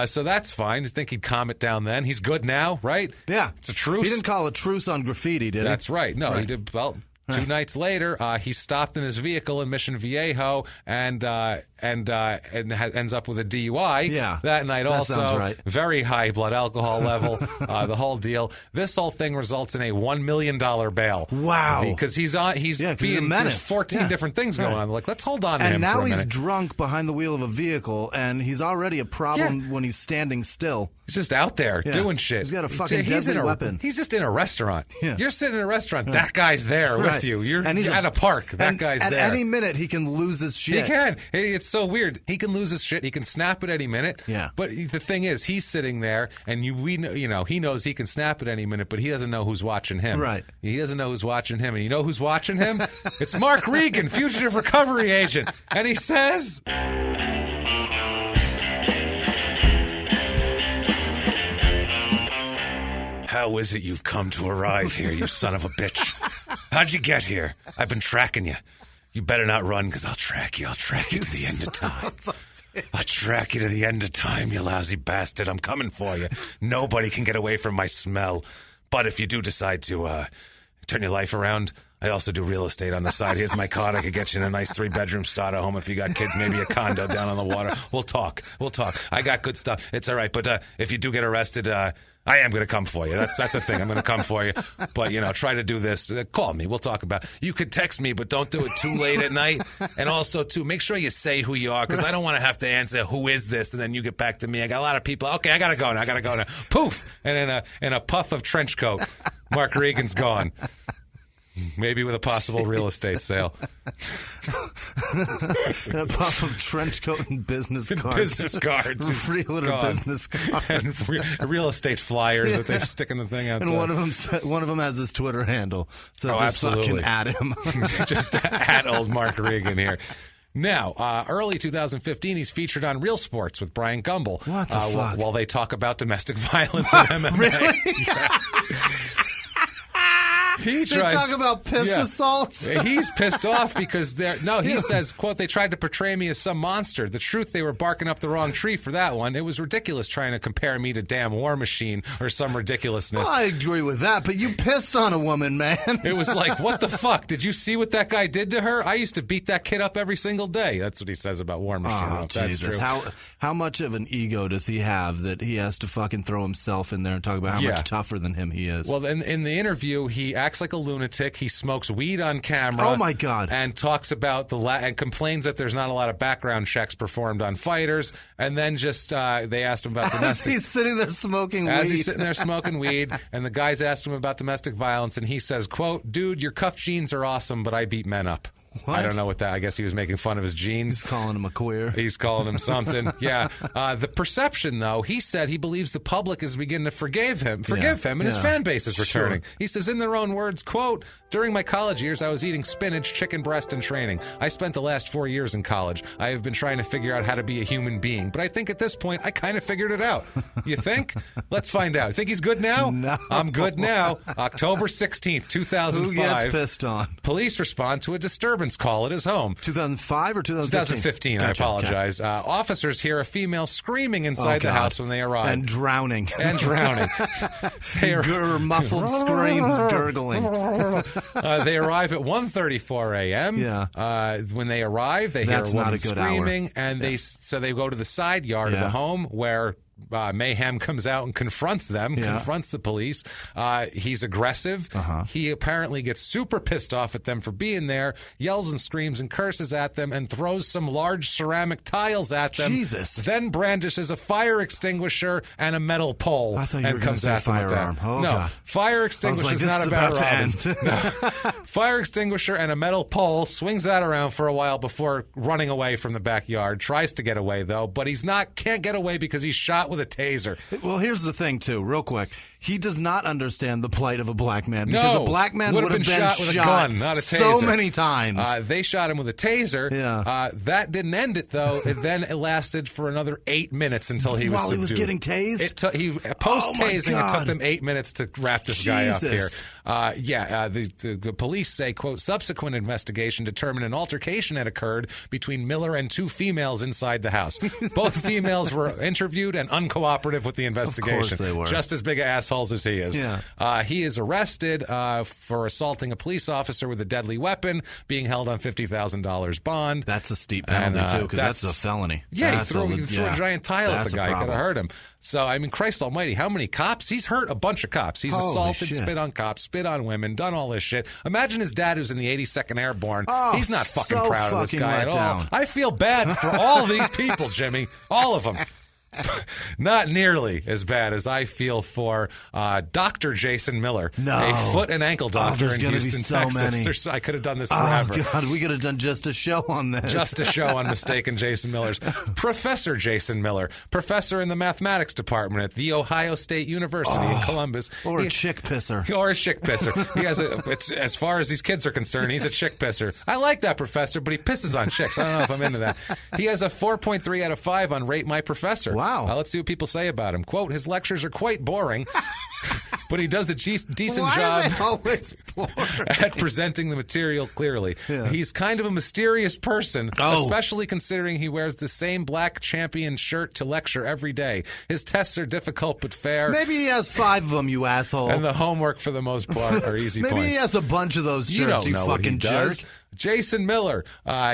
So that's fine. You think he'd calm it down then? He's good now, right? Yeah. It's a truce. He didn't call a truce on graffiti, did he? That's right. No, he did. Well, 2 nights later, he stopped in his vehicle in Mission Viejo and ends up with a DUI. Yeah, that night that also. Sounds right. Very high blood alcohol level. The whole deal. This whole thing results in a $1 million bail. Wow. Because he's being a menace. There's 14 different things going on. Like, let's hold on to him. And now for a he's minute. drunk behind the wheel of a vehicle, and he's already a problem when he's standing still. He's just out there doing shit. He's got a fucking deadly weapon. He's just in a restaurant. Yeah. You're sitting in a restaurant. Yeah. That guy's there with you. You're at a park. That guy's there. At any minute, he can lose his shit. He can. It's so weird. He can lose his shit. He can snap at any minute. Yeah. But the thing is, he's sitting there, and he knows he can snap at any minute, but he doesn't know who's watching him. Right. He doesn't know who's watching him, and you know who's watching him? It's Mark Regan, fugitive recovery agent, and he says. How is it you've come to arrive here, you son of a bitch? How'd you get here? I've been tracking you. You better not run, because I'll track you. I'll track you to the end of time. I'll track you to the end of time, you lousy bastard. I'm coming for you. Nobody can get away from my smell. But if you do decide to turn your life around, I also do real estate on the side. Here's my card. I could get you in a nice 3-bedroom starter home if you got kids, maybe a condo down on the water. We'll talk. I got good stuff. It's all right. But if you do get arrested, I am going to come for you. That's the thing. I'm going to come for you. But, try to do this. Call me. We'll talk about it. You could text me, but don't do it too late at night. And also, too, make sure you say who you are, because I don't want to have to answer, who is this? And then you get back to me. I got a lot of people. Okay, I got to go now. Poof! And in a puff of trench coat, Mark Regan's gone. Maybe with a possible real estate sale. And a puff of trench coat and business cards. Realtor business cards. And real estate flyers that they're sticking the thing outside. And one of them has his Twitter handle. So just absolutely. Fucking at him. Just at old Mark Regan here. Now, early 2015, he's featured on Real Sports with Brian Gumbel. What the fuck? While they talk about domestic violence in MMA. Really? Yeah. They talk about piss assault. He's pissed off because he says, quote, they tried to portray me as some monster. The truth, they were barking up the wrong tree for that one. It was ridiculous trying to compare me to damn War Machine or some ridiculousness. Well, I agree with that, but you pissed on a woman, man. It was like, what the fuck? Did you see what that guy did to her? I used to beat that kid up every single day. That's what he says about War Machine. Oh, Jesus. That's true. How much of an ego does he have that he has to fucking throw himself in there and talk about how much tougher than him he is? Well, in the interview, he acts like a lunatic. He smokes weed on camera. Oh my God! And talks about and complains that there's not a lot of background checks performed on fighters. And then just they asked him about domestic. He's sitting there smoking weed. As he's sitting there smoking weed, and the guys asked him about domestic violence, and he says, "Quote, dude, your cuffed jeans are awesome, but I beat men up." What? I don't know what that. I guess he was making fun of his jeans. He's calling him a queer. He's calling him something. Yeah. The perception, though, he said he believes the public is beginning to forgive him, and his fan base is returning. Sure. He says, in their own words, quote, during my college years, I was eating spinach, chicken breast, and training. I spent the last 4 years in college. I have been trying to figure out how to be a human being. But I think at this point, I kind of figured it out. You think? Let's find out. You think he's good now? No. I'm good now. October 16th, 2005. Who gets pissed on? Police respond to a disturbance call at his home. 2005 or 2015? 2015, gotcha, I apologize. Okay. Officers hear a female screaming inside the house when they arrive. And drowning. Muffled screams, gurgling. They arrive at 1:34 a.m. Yeah. When they arrive, they hear a woman screaming, and they go to the side yard of the home where Mayhem comes out and confronts the police. He's aggressive. He apparently gets super pissed off at them for being there, yells and screams and curses at them, and throws some large ceramic tiles at them. Jesus. Then brandishes a fire extinguisher and a metal pole. I thought you were going to say firearm. Oh, no, God. Fire extinguisher is not about to end. No. Fire extinguisher and a metal pole, swings that around for a while before running away from the backyard. Tries to get away, though, but can't get away because he's shot with a taser. Well, here's the thing, too, real quick. He does not understand the plight of a black man because a black man would have been shot with a gun, not a taser. So many times. They shot him with a taser. Yeah. That didn't end it, though. It lasted for another 8 minutes until he was subdued. While he was getting tased? Post-tasing, it took them 8 minutes to wrap this guy up here. The police say, quote, subsequent investigation determined an altercation had occurred between Miller and two females inside the house. Both females were interviewed and uncooperative with the investigation. Of course they were. Just as big assholes as he is. Yeah. He is arrested for assaulting a police officer with a deadly weapon, being held on $50,000 bond. That's a steep penalty, too, because that's a felony. Yeah, he threw a giant tile at the guy. Could have hurt him. So, I mean, Christ almighty, how many cops? He's hurt a bunch of cops. He's assaulted, spit on cops, spit on women, done all this shit. Imagine his dad who's in the 82nd Airborne. He's not fucking proud of this guy at all. I feel bad for all these people, Jimmy. All of them. Not nearly as bad as I feel for Dr. Jason Miller, a foot and ankle doctor in Houston, Texas. I could have done this forever. Oh, God, we could have done just a show on this. Just a show on mistaken Jason Millers. Professor Jason Miller, professor in the mathematics department at The Ohio State University in Columbus. Or a chick pisser. Or a chick pisser. He has as far as these kids are concerned, he's a chick pisser. I like that professor, but he pisses on chicks. I don't know if I'm into that. He has a 4.3 out of 5 on Rate My Professor. Wow. Let's see what people say about him. Quote, his lectures are quite boring, but he does a decent Why job are they always boring? at presenting the material clearly. Yeah. He's kind of a mysterious person, especially considering he wears the same black champion shirt to lecture every day. His tests are difficult but fair. Maybe he has 5 of them, you asshole. And the homework, for the most part, are easy Maybe points. Maybe he has a bunch of those shirts, you fucking jerk. Jason Miller,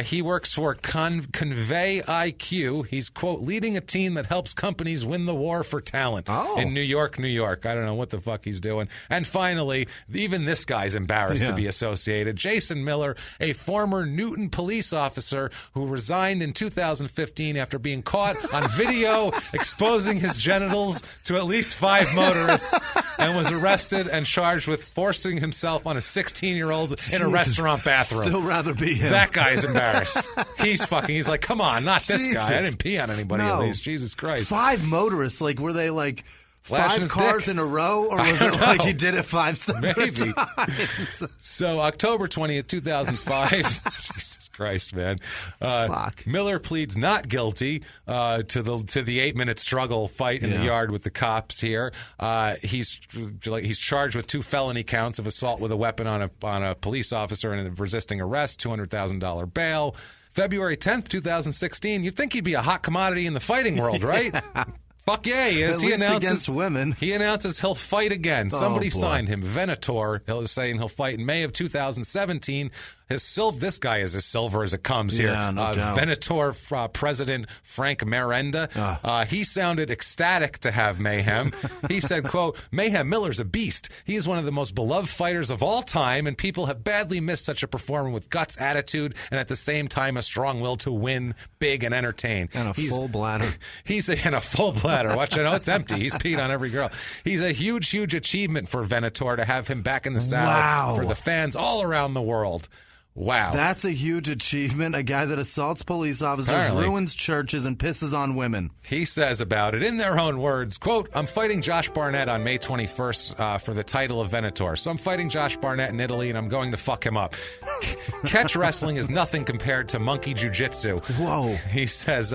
he works for Convey IQ. He's, quote, leading a team that helps companies win the war for talent in New York, New York. I don't know what the fuck he's doing. And finally, even this guy's embarrassed to be associated. Jason Miller, a former Newton police officer who resigned in 2015 after being caught on video exposing his genitals to at least 5 motorists and was arrested and charged with forcing himself on a 16-year-old in a restaurant bathroom. Still rather be him. That guy's embarrassed. He's like, come on, not this guy. I didn't pee on anybody at least. Jesus Christ. 5 motorists, like, were they like flashing 5 cars in a row? Or was it like he did it 5 separate times? So October 20th, 2005. Jesus Christ, man. Miller pleads not guilty to the 8-minute struggle fight in the yard with the cops here. He's charged with 2 felony counts of assault with a weapon on a police officer and resisting arrest, $200,000 bail. February 10th, 2016. You'd think he'd be a hot commodity in the fighting world, right? Fuck yeah, he is. At least against women. He announces he'll fight again. Somebody signed him. Venator. He's saying he'll fight in May of 2017. This guy is as silver as it comes here. No doubt. Venator President Frank Merenda. He sounded ecstatic to have Mayhem. He said, quote, Mayhem Miller's a beast. He is one of the most beloved fighters of all time, and people have badly missed such a performer with guts, attitude, and at the same time a strong will to win big and entertain. And a full bladder. He's in a full bladder. Watch it. Oh, it's empty. He's peed on every girl. He's a huge, huge achievement for Venator to have him back in the saddle for the fans all around the world. Wow. That's a huge achievement. A guy that assaults police officers, ruins churches, and pisses on women. He says about it, in their own words, quote, I'm fighting Josh Barnett on May 21st for the title of Venator. So I'm fighting Josh Barnett in Italy, and I'm going to fuck him up. Catch wrestling is nothing compared to monkey jiu-jitsu. Whoa. He says,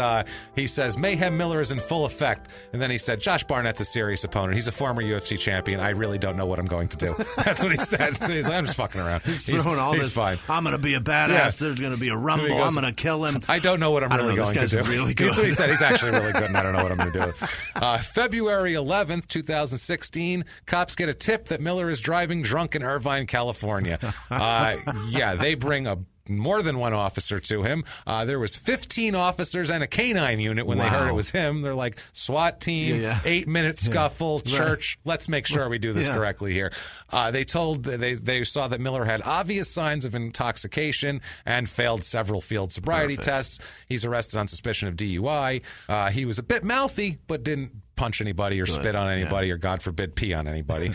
Mayhem Miller is in full effect. And then he said, Josh Barnett's a serious opponent. He's a former UFC champion. I really don't know what I'm going to do. That's what he said. So he's like, I'm just fucking around. He's throwing all this. Fine. I'm going to be a badass. Yeah. There's going to be a rumble. I'm going to kill him. I don't know what I'm really going to do. Really good. That's what he said. He's actually really good, and I don't know what I'm going to do. February 11th, 2016, cops get a tip that Miller is driving drunk in Irvine, California. They bring more than one officer to him. There was 15 officers and a canine unit when they heard it was him. They're like, SWAT team, 8-minute scuffle, church. Let's make sure we do this correctly here. They saw that Miller had obvious signs of intoxication and failed several field sobriety tests. He's arrested on suspicion of DUI. He was a bit mouthy, but didn't punch anybody or spit on anybody or, God forbid, pee on anybody.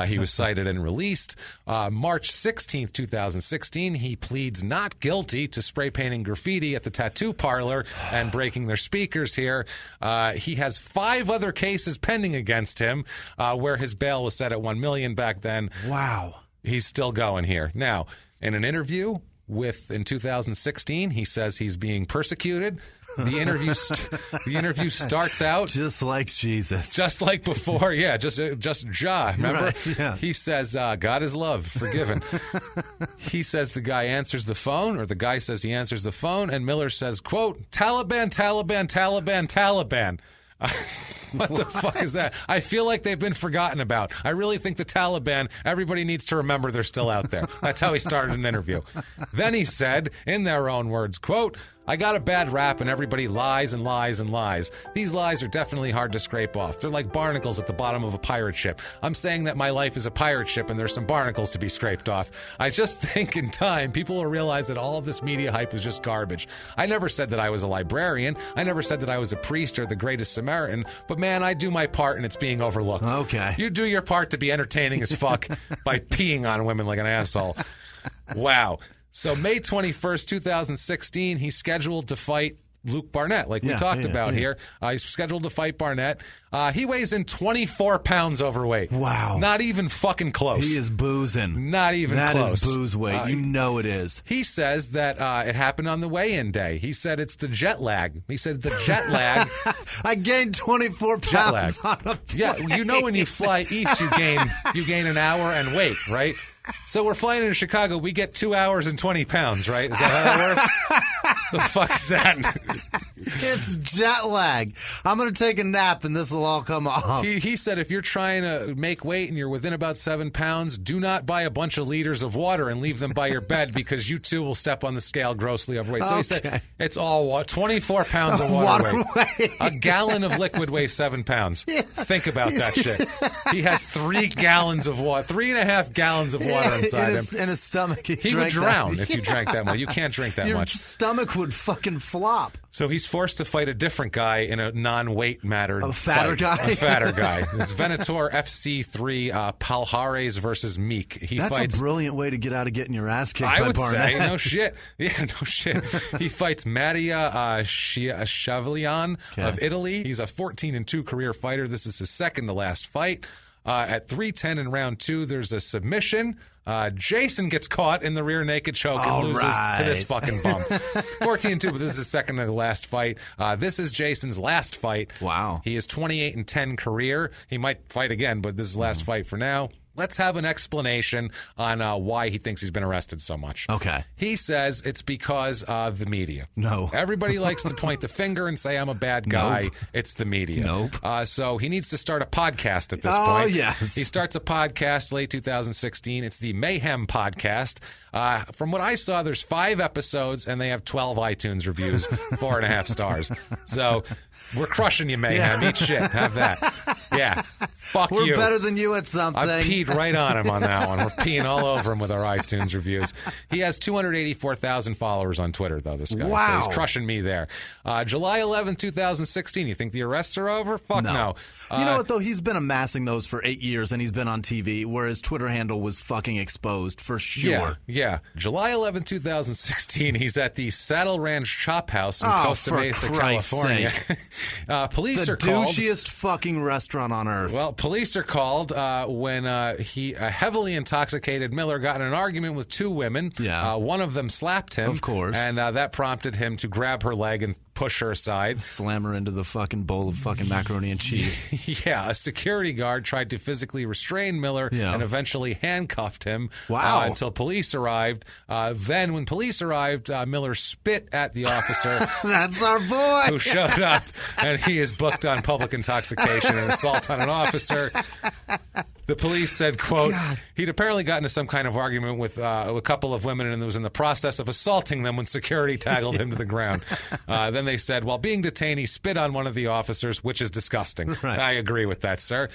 He was cited and released. March 16th, 2016, he pleads not guilty to spray painting graffiti at the tattoo parlor and breaking their speakers here. He has 5 other cases pending against him where his bail was set at $1 million back then. Wow. He's still going here. Now, in an interview in 2016, he says he's being persecuted. The interview starts out just like Jesus, just like before. Yeah, just Jah. Remember? Right, yeah. He says, "God is love, forgiven." He says the guy answers the phone, or the guy says he answers the phone, and Miller says, "Quote: Taliban, Taliban, Taliban, Taliban." What the fuck is that? I feel like they've been forgotten about. I really think the Taliban, everybody needs to remember they're still out there. That's how he started an interview. Then he said, in their own words, quote, I got a bad rap and everybody lies and lies and lies. These lies are definitely hard to scrape off. They're like barnacles at the bottom of a pirate ship. I'm saying that my life is a pirate ship and there's some barnacles to be scraped off. I just think in time, people will realize that all of this media hype was just garbage. I never said that I was a librarian. I never said that I was a priest or the greatest Samaritan. But man, I do my part and it's being overlooked. Okay. You do your part to be entertaining as fuck by peeing on women like an asshole. Wow. So May 21st, 2016, he's scheduled to fight Luke Barnett, like we talked about here. He's scheduled to fight Barnett. He weighs in 24 pounds overweight. Wow. Not even fucking close. He is boozing. Not even close. That is booze weight. You know it is. He says that it happened on the weigh-in day. He said it's the jet lag. He said the jet lag. I gained 24 pounds jet lag. on a plane. Yeah, you know when you fly east, you gain an hour and weight, right? So we're flying into Chicago. We get 2 hours and 20 pounds, right? Is that how that works? The fuck is that? It's jet lag. I'm going to take a nap and this will all come off. He said if you're trying to make weight and you're within about 7 pounds, do not buy a bunch of liters of water and leave them by your bed because you too will step on the scale grossly overweight. So he said it's all 24 pounds of water weight. A gallon of liquid weighs 7 pounds. Yeah. Think about that shit. He has 3 gallons of water, 3.5 gallons of water inside him. In his stomach. He would drown if you drank that much. You can't drink that much. Your stomach would fucking flop. So he's forced to fight a different guy in a non-weight matter. A fatter fight. guy? A fatter guy. It's Venator FC3 Palhares versus Meek. That's a brilliant way to get out of getting your ass kicked by Barnett. I would say. No shit. Yeah, no shit. He fights Mattia Shavlian of Italy. He's a 14-2 career fighter. This is his second to last fight. At 3:10 in round 2, there's a submission. Jason gets caught in the rear naked choke and loses to this fucking bum. 14-2, but this is his second to last fight. This is Jason's last fight. Wow. He is 28-10 career. He might fight again, but this is his last fight for now. Let's have an explanation on why he thinks he's been arrested so much. Okay. He says it's because of the media. No. Everybody likes to point the finger and say, I'm a bad guy. Nope. It's the media. Nope. So he needs to start a podcast at this point. Oh, yes. He starts a podcast late 2016. It's the Mayhem podcast. From what I saw, there's 5 episodes, and they have 12 iTunes reviews, 4.5 stars. So we're crushing you, Mayhem. Eat shit. Have that. Yeah. Fuck We're you. better than you at something. I peed right on him on that one. We're peeing all over him with our iTunes reviews. He has 284,000 followers on Twitter, though, this guy. Wow. So he's crushing me there. July 11, 2016. You think the arrests are over? Fuck no. You know what, though? He's been amassing those for 8 years, and he's been on TV, where his Twitter handle was fucking exposed, for sure. Yeah. July 11, 2016, he's at the Saddle Ranch Chop House in Costa Mesa, California. Police are called. The douchiest fucking restaurant on earth. Well, police are called when a heavily intoxicated Miller got in an argument with 2 women. Yeah. One of them slapped him. Of course. And that prompted him to grab her leg and push her aside. Slam her into the fucking bowl of fucking macaroni and cheese. Yeah, a security guard tried to physically restrain Miller and eventually handcuffed him. Wow. Until police arrived. Then when police arrived, Miller spit at the officer. That's our boy! Who showed up, and he is booked on public intoxication and assault on an officer. The police said, quote, he'd apparently gotten into some kind of argument with a couple of women and was in the process of assaulting them when security tackled him to the ground. Then they said, while being detained, he spit on one of the officers, which is disgusting. Right. I agree with that, sir.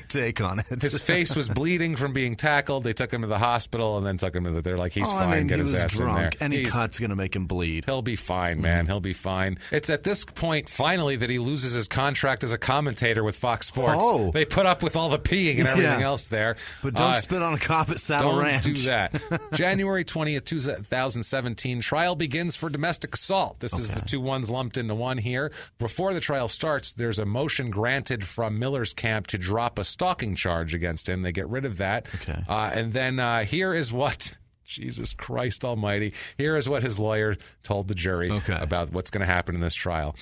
Take on it. His face was bleeding from being tackled. They took him to the hospital and then took him to they're like, he's fine. Get his ass drunk. in there. Any cut's going to make him bleed. He'll be fine, man. He'll be fine. It's at this point, finally, that he loses his contract as a commentator with Fox Sports. Oh. They put up with all the peeing and everything else there. But don't spit on a cop at Saddle Ranch. Don't do that. January 20th, 2017, trial begins for domestic assault. This is the 2 ones lumped into one here. Before the trial starts, there's a motion granted from Miller's camp to drop a stalking charge against him. They get rid of that. Okay. And then here is what... Jesus Christ almighty. Here is what his lawyer told the jury about what's going to happen in this trial.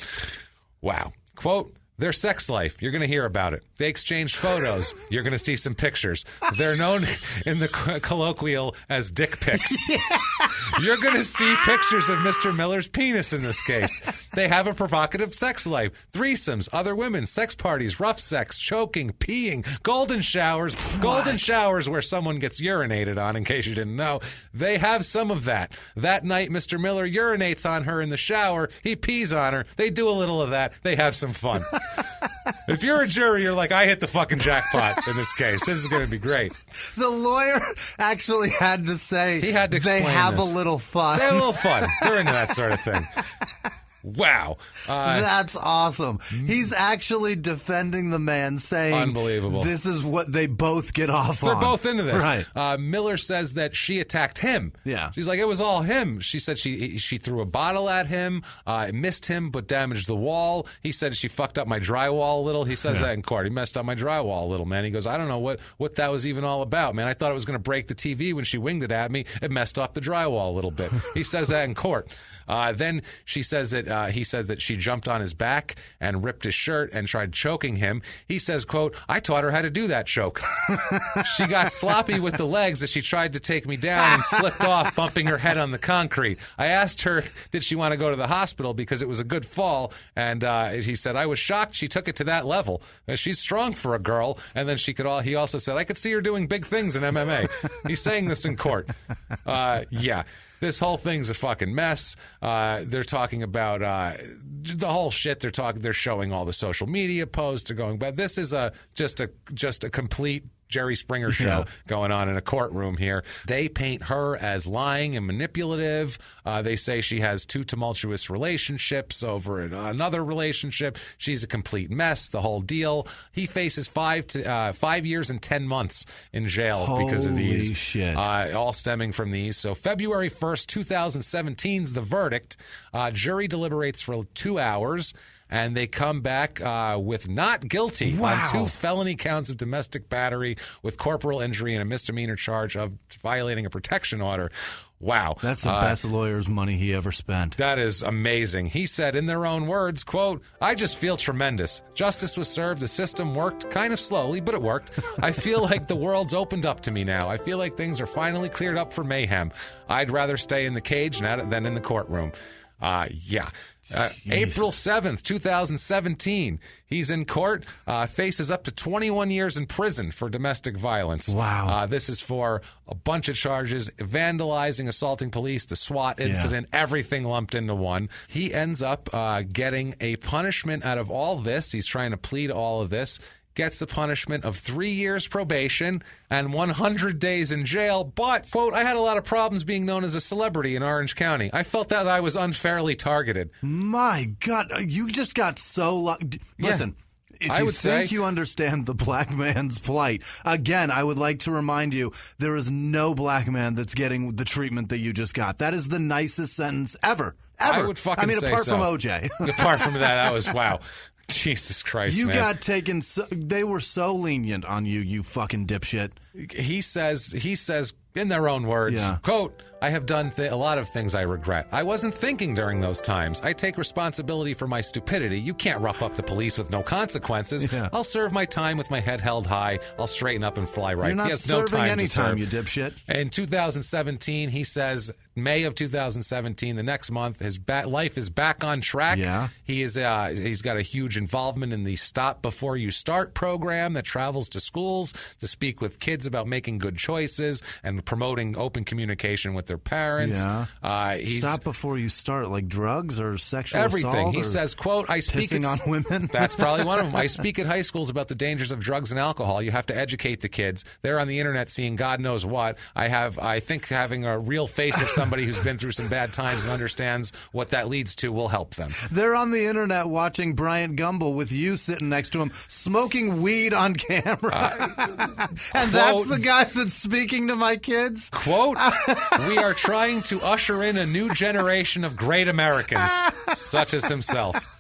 Wow. Quote, their sex life, you're going to hear about it. They exchanged photos. You're going to see some pictures. They're known in the colloquial as dick pics. You're going to see pictures of Mr. Miller's penis in this case. They have a provocative sex life. Threesomes, other women, sex parties, rough sex, choking, peeing, golden showers. Golden showers where someone gets urinated on, in case you didn't know. They have some of that. That night, Mr. Miller urinates on her in the shower. He pees on her. They do a little of that. They have some fun. If you're a jury, you're like, I hit the fucking jackpot in this case. This is going to be great. The lawyer actually had to say he had to explain they have this. a little fun. They have a little fun. They're into that sort of thing. Wow. That's awesome. He's actually defending the man, saying, unbelievable. This is what they both get off on. They're both into this. Right. Miller says that she attacked him. Yeah. She's like, it was all him. She said she threw a bottle at him, missed him, but damaged the wall. He said she fucked up my drywall a little. He says that in court. He messed up my drywall a little, man. He goes, I don't know what that was even all about, man. I thought it was going to break the TV when she winged it at me. It messed up the drywall a little bit. He says that in court. Then she says that he says that she jumped on his back and ripped his shirt and tried choking him. He says, quote, I taught her how to do that choke. She got sloppy with the legs as she tried to take me down and slipped off, bumping her head on the concrete. I asked her, did she want to go to the hospital because it was a good fall? And he said, I was shocked she took it to that level. She's strong for a girl. And then he also said, I could see her doing big things in MMA. He's saying this in court. Yeah. This whole thing's a fucking mess. They're talking about the whole shit. They're showing all the social media posts. They're going, but this is just a complete Jerry Springer show going on in a courtroom here. They paint her as lying and manipulative. They say she has 2 tumultuous relationships over another relationship. She's a complete mess, the whole deal. He faces 5 years and 10 months in jail because of these. Holy shit. All stemming from these. So February 1st, 2017 is the verdict. Jury deliberates for 2 hours. And they come back with not guilty on 2 felony counts of domestic battery with corporal injury and a misdemeanor charge of violating a protection order. Wow. That's the best lawyer's money he ever spent. That is amazing. He said in their own words, quote, I just feel tremendous. Justice was served. The system worked kind of slowly, but it worked. I feel like the world's opened up to me now. I feel like things are finally cleared up for Mayhem. I'd rather stay in the cage than in the courtroom. Yeah. April 7th, 2017. He's in court, faces up to 21 years in prison for domestic violence. Wow. This is for a bunch of charges, vandalizing, assaulting police, the SWAT incident, everything lumped into one. He ends up getting a punishment out of all this. He's trying to plead all of this. Gets the punishment of 3 years probation and 100 days in jail. But, quote, I had a lot of problems being known as a celebrity in Orange County. I felt that I was unfairly targeted. My God, you just got so Listen. If you think you understand the black man's plight, again, I would like to remind you, there is no black man that's getting the treatment that you just got. That is the nicest sentence ever. I would fucking say apart from OJ. Apart from that was, wow. Jesus Christ, you man. got taken. They were so lenient on you, you fucking dipshit. He says in their own words, quote, I have done a lot of things I regret. I wasn't thinking during those times. I take responsibility for my stupidity. You can't rough up the police with no consequences. Yeah. I'll serve my time with my head held high. I'll straighten up and fly right. You're not he has serving no time any to serve. time, you dipshit. In 2017, he says, May of 2017, the next month, his life is back on track. Yeah. He's got a huge involvement in the Stop Before You Start program that travels to schools to speak with kids about making good choices and promoting open communication with their parents. Yeah. Stop before you start, like drugs or sexual everything. assault. He says, quote, I speak pissing on women. That's probably one of them. I speak at high schools about the dangers of drugs and alcohol. You have to educate the kids. They're on the internet seeing God knows what. I think having a real face of somebody who's been through some bad times and understands what that leads to will help them. They're on the internet watching Bryant Gumbel with you sitting next to him, smoking weed on camera. And that's the guy that's speaking to my kids? Quote, we are trying to usher in a new generation of great Americans, such as himself.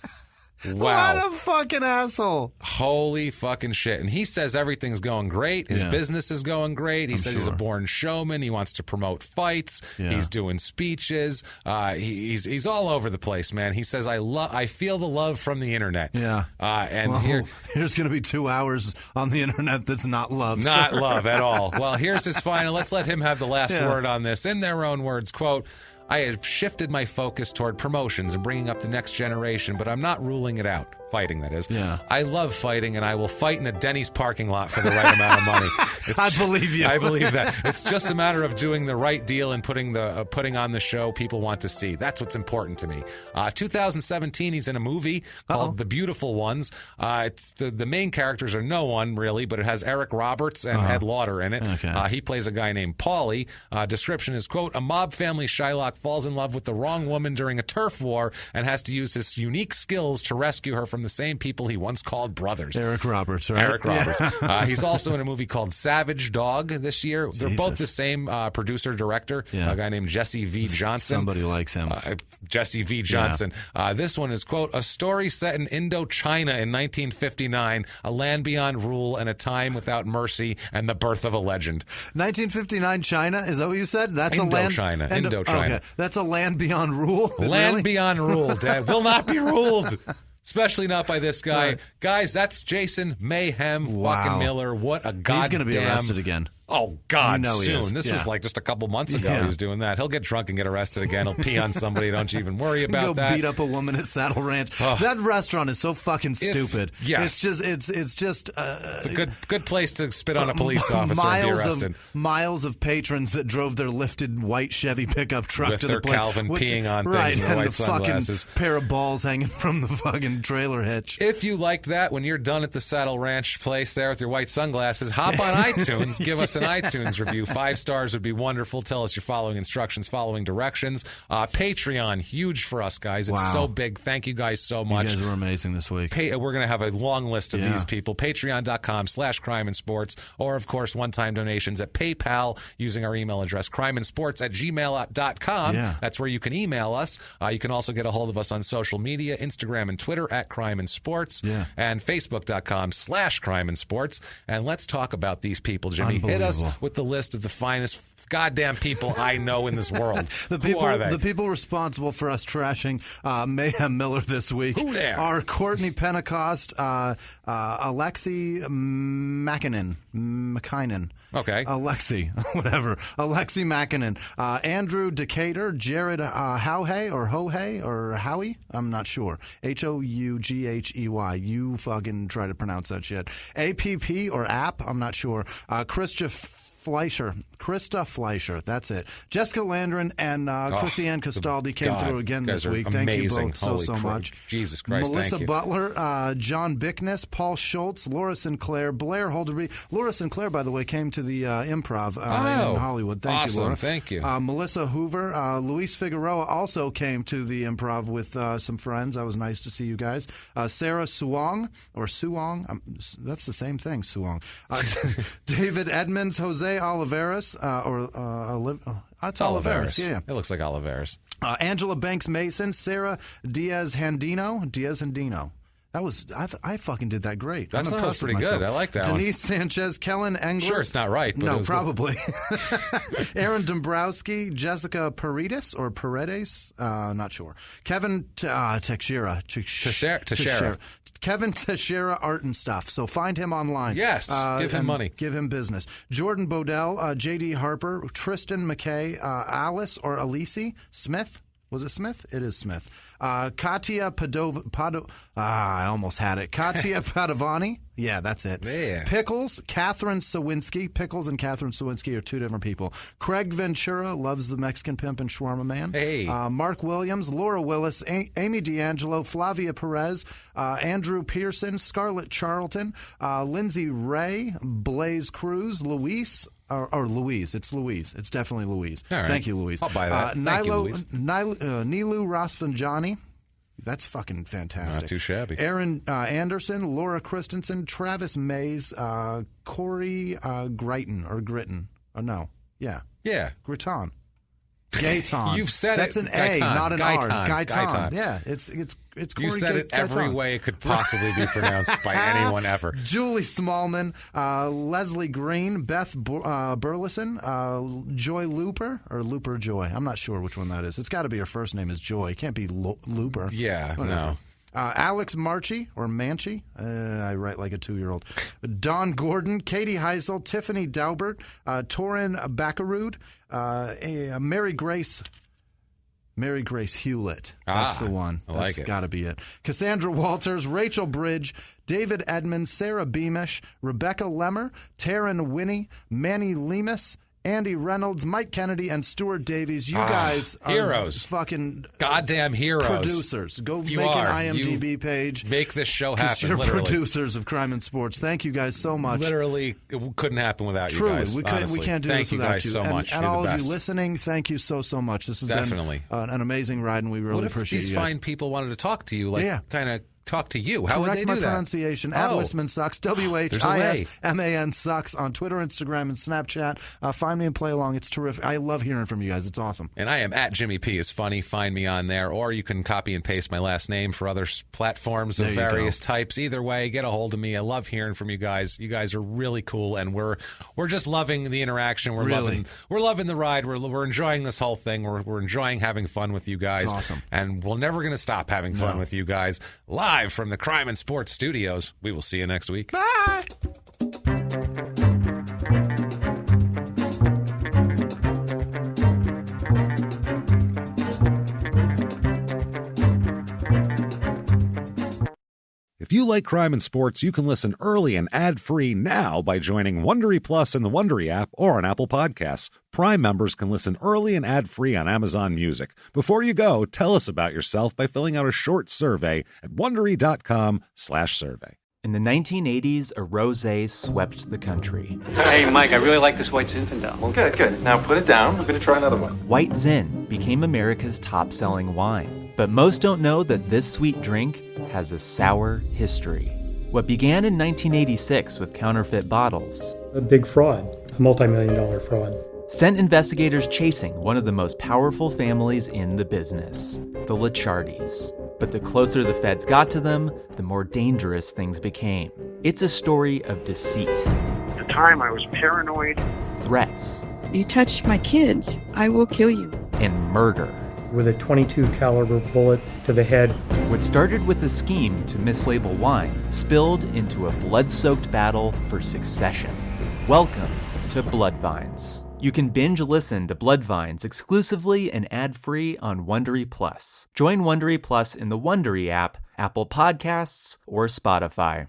Wow. What a fucking asshole. Holy fucking shit. And he says everything's going great. His business is going great. He says he's a born showman. He wants to promote fights. Yeah. He's doing speeches. He's all over the place, man. He says, I feel the love from the internet. Yeah. And here's going to be 2 hours on the internet that's not love. Not love at all. Well, here's his final. Let's let him have the last word on this. In their own words, quote, I have shifted my focus toward promotions and bringing up the next generation, but I'm not ruling it out. Fighting, that is. Yeah. I love fighting, and I will fight in a Denny's parking lot for the right amount of money. I believe you. I believe that. It's just a matter of doing the right deal and putting on the show people want to see. That's what's important to me. 2017, he's in a movie called The Beautiful Ones. It's the main characters are no one, really, but it has Eric Roberts and Ed Lauder in it. Okay. He plays a guy named Paulie. Description is, quote, a mob family Shylock falls in love with the wrong woman during a turf war and has to use his unique skills to rescue her from the same people he once called brothers. Eric Roberts, right? Eric Roberts. Yeah. He's also in a movie called Savage Dog this year. They're both the same producer-director, a guy named Jesse V. Johnson. Somebody likes him. Jesse V. Johnson. Yeah. This one is, quote, a story set in Indochina in 1959, a land beyond rule and a time without mercy and the birth of a legend. 1959 China? Is that what you said? That's Indochina. Indochina. Okay. That's a land beyond rule? Land really? beyond rule, Dad. Will not be ruled. Especially not by this guy. Right. Guys, that's Jason Mayhem fucking Miller. What a goddamn... He's going to be arrested again. Oh, God, soon. This was like just a couple months ago he was doing that. He'll get drunk and get arrested again. He'll pee on somebody. Don't you even worry about that. Go beat up a woman at Saddle Ranch. Oh. That restaurant is so fucking stupid. Yes. It's just... it's a good place to spit on a police officer and be arrested. Miles of patrons that drove their lifted white Chevy pickup truck with to their the place. Calvin peeing on things and their white sunglasses. Fucking pair of balls hanging from the fucking trailer hitch. If you liked that, when you're done at the Saddle Ranch place there with your white sunglasses, hop on iTunes. Give us an iTunes review. 5 stars would be wonderful. Tell us you're following instructions, following directions. Patreon, huge for us, guys. It's so big. Thank you guys so much. You guys were amazing this week. We're going to have a long list of these people. Patreon.com/crime and sports, or, of course, one-time donations at PayPal using our email address, crimeandsports@gmail.com. Yeah. That's where you can email us. You can also get a hold of us on social media, Instagram and Twitter at Crime and Sports, and Facebook.com/crime and sports. And let's talk about these people, Jimmy. Hit us with the list of the finest goddamn people I know in this world. Who are they? The people responsible for us trashing Mayhem Miller this week are Courtney Pentecost, Alexi McKinnon. Okay. Alexi McKinnon. Andrew Decatur, Jared Howie? I'm not sure. Hougghey. You fucking try to pronounce that shit. APP or app? I'm not sure. Krista Fleischer, that's it. Jessica Landron and Chrissy-Ann Castaldi came through again this week. Thank you both so much. Jesus Christ, Melissa thank you. Butler, John Bickness, Paul Schultz, Laura Sinclair, Blair Holderby. Laura Sinclair, by the way, came to the Improv in Hollywood. Thank you, Laura. Thank you. Melissa Hoover, Luis Figueroa also came to the Improv with some friends. That was nice to see you guys. Sarah Suong, that's the same thing, Suong. David Edmonds, Jose Oliveras, it's Oliveras. Yeah. It looks like Oliveras. Angela Banks Mason, Sarah Diaz-Handino. That was I fucking did that great. That sounds pretty good. I like that Denise Sanchez, Kellen Engler. Sure, it's not right. But no, probably. Aaron Dombrowski, Jessica Paredes or Paredes, not sure. Kevin Teixeira. Kevin Teixeira Art and Stuff. So find him online. Yes, give him money. Give him business. Jordan Bodell, J.D. Harper, Tristan McKay, Alice or Alice Smith. Was it Smith? It is Smith. Katia I almost had it. Katia Padovani. Yeah, that's it. Yeah. Pickles, Catherine Sawinski. Pickles and Catherine Sawinski are two different people. Craig Ventura loves the Mexican Pimp and Shawarma Man. Hey. Mark Williams, Laura Willis, Amy D'Angelo, Flavia Perez, Andrew Pearson, Scarlett Charlton, Lindsay Ray, Blaze Cruz, Luis. Or Louise. It's Louise. It's definitely Louise. All right. Thank you, Louise. I'll buy that. Thank you, Louise. Nilu Rosfanjani. That's fucking fantastic. Not too shabby. Aaron Anderson, Laura Christensen, Travis Mays, Corey Gritton. Oh, no. Yeah. Yeah. Gritton. Gayton. You've said That's it. That's an A, not an R. Gayton. Yeah, it's Corey. You said it every way it could possibly be pronounced by anyone ever. Julie Smallman, Leslie Green, Beth Burleson, Joy Looper or Looper Joy. I'm not sure which one that is. It's got to be her first name is Joy. It can't be Looper. Yeah, no. Alex Marchi or Manchi. I write like a 2-year-old. Don Gordon, Katie Heisel, Tiffany Daubert, Torin Baccarood, Mary Grace Mary Grace Hewlett. That's the one. I like That's it. got to be it. Cassandra Walters, Rachel Bridge, David Edmond, Sarah Beamish, Rebecca Lemmer, Taryn Winnie, Manny Lemus, Andy Reynolds, Mike Kennedy, and Stuart Davies. You guys are heroes. Fucking goddamn heroes. Producers. Go You make are. an IMDb page. Make this show happen, You're literally. producers of Crime and Sports. Thank you guys so much. Literally, it couldn't happen without Truly, you guys. we can't do Thank this you without guys you. so And, much. and You're all the of best. you listening, thank you so much. This has Definitely. been an amazing ride, and we really What if appreciate these you guys. fine people wanted to talk to you, kind of talk to you? How Correct would they do my that? pronunciation. At Wisman Sucks. WHISMAN Sucks on Twitter, Instagram, and Snapchat. Find me and play along. It's terrific. I love hearing from you guys. It's awesome. And I am at Jimmy P is funny. Find me on there, or you can copy and paste my last name for other platforms of There you various go. types. Either way, get a hold of me. I love hearing from you guys. You guys are really cool, and we're just loving the interaction. We're loving the ride. We're enjoying this whole thing. We're enjoying having fun with you guys. It's awesome. And we're never going to stop having fun with you guys. Live from the Crime and Sports Studios. We will see you next week. Bye. If you like Crime and Sports, you can listen early and ad-free now by joining Wondery Plus in the Wondery app or on Apple Podcasts. Prime members can listen early and ad-free on Amazon Music. Before you go, tell us about yourself by filling out a short survey at Wondery.com/survey. In the 1980s, a rosé swept the country. Hey, Mike, I really like this White Zinfandel. Well, good. Now put it down. We're going to try another one. White Zin became America's top-selling wine. But most don't know that this sweet drink has a sour history. What began in 1986 with counterfeit bottles, A big fraud, a multi-million-dollar fraud. sent investigators chasing one of the most powerful families in the business, the Licciardis. But the closer the feds got to them, the more dangerous things became. It's a story of deceit, At the time, I was paranoid. threats, You touch my kids, I will kill you. and murder. With a .22 caliber bullet to the head. What started with a scheme to mislabel wine spilled into a blood-soaked battle for succession. Welcome to Bloodvines. You can binge listen to Bloodvines exclusively and ad-free on Wondery Plus. Join Wondery Plus in the Wondery app, Apple Podcasts, or Spotify.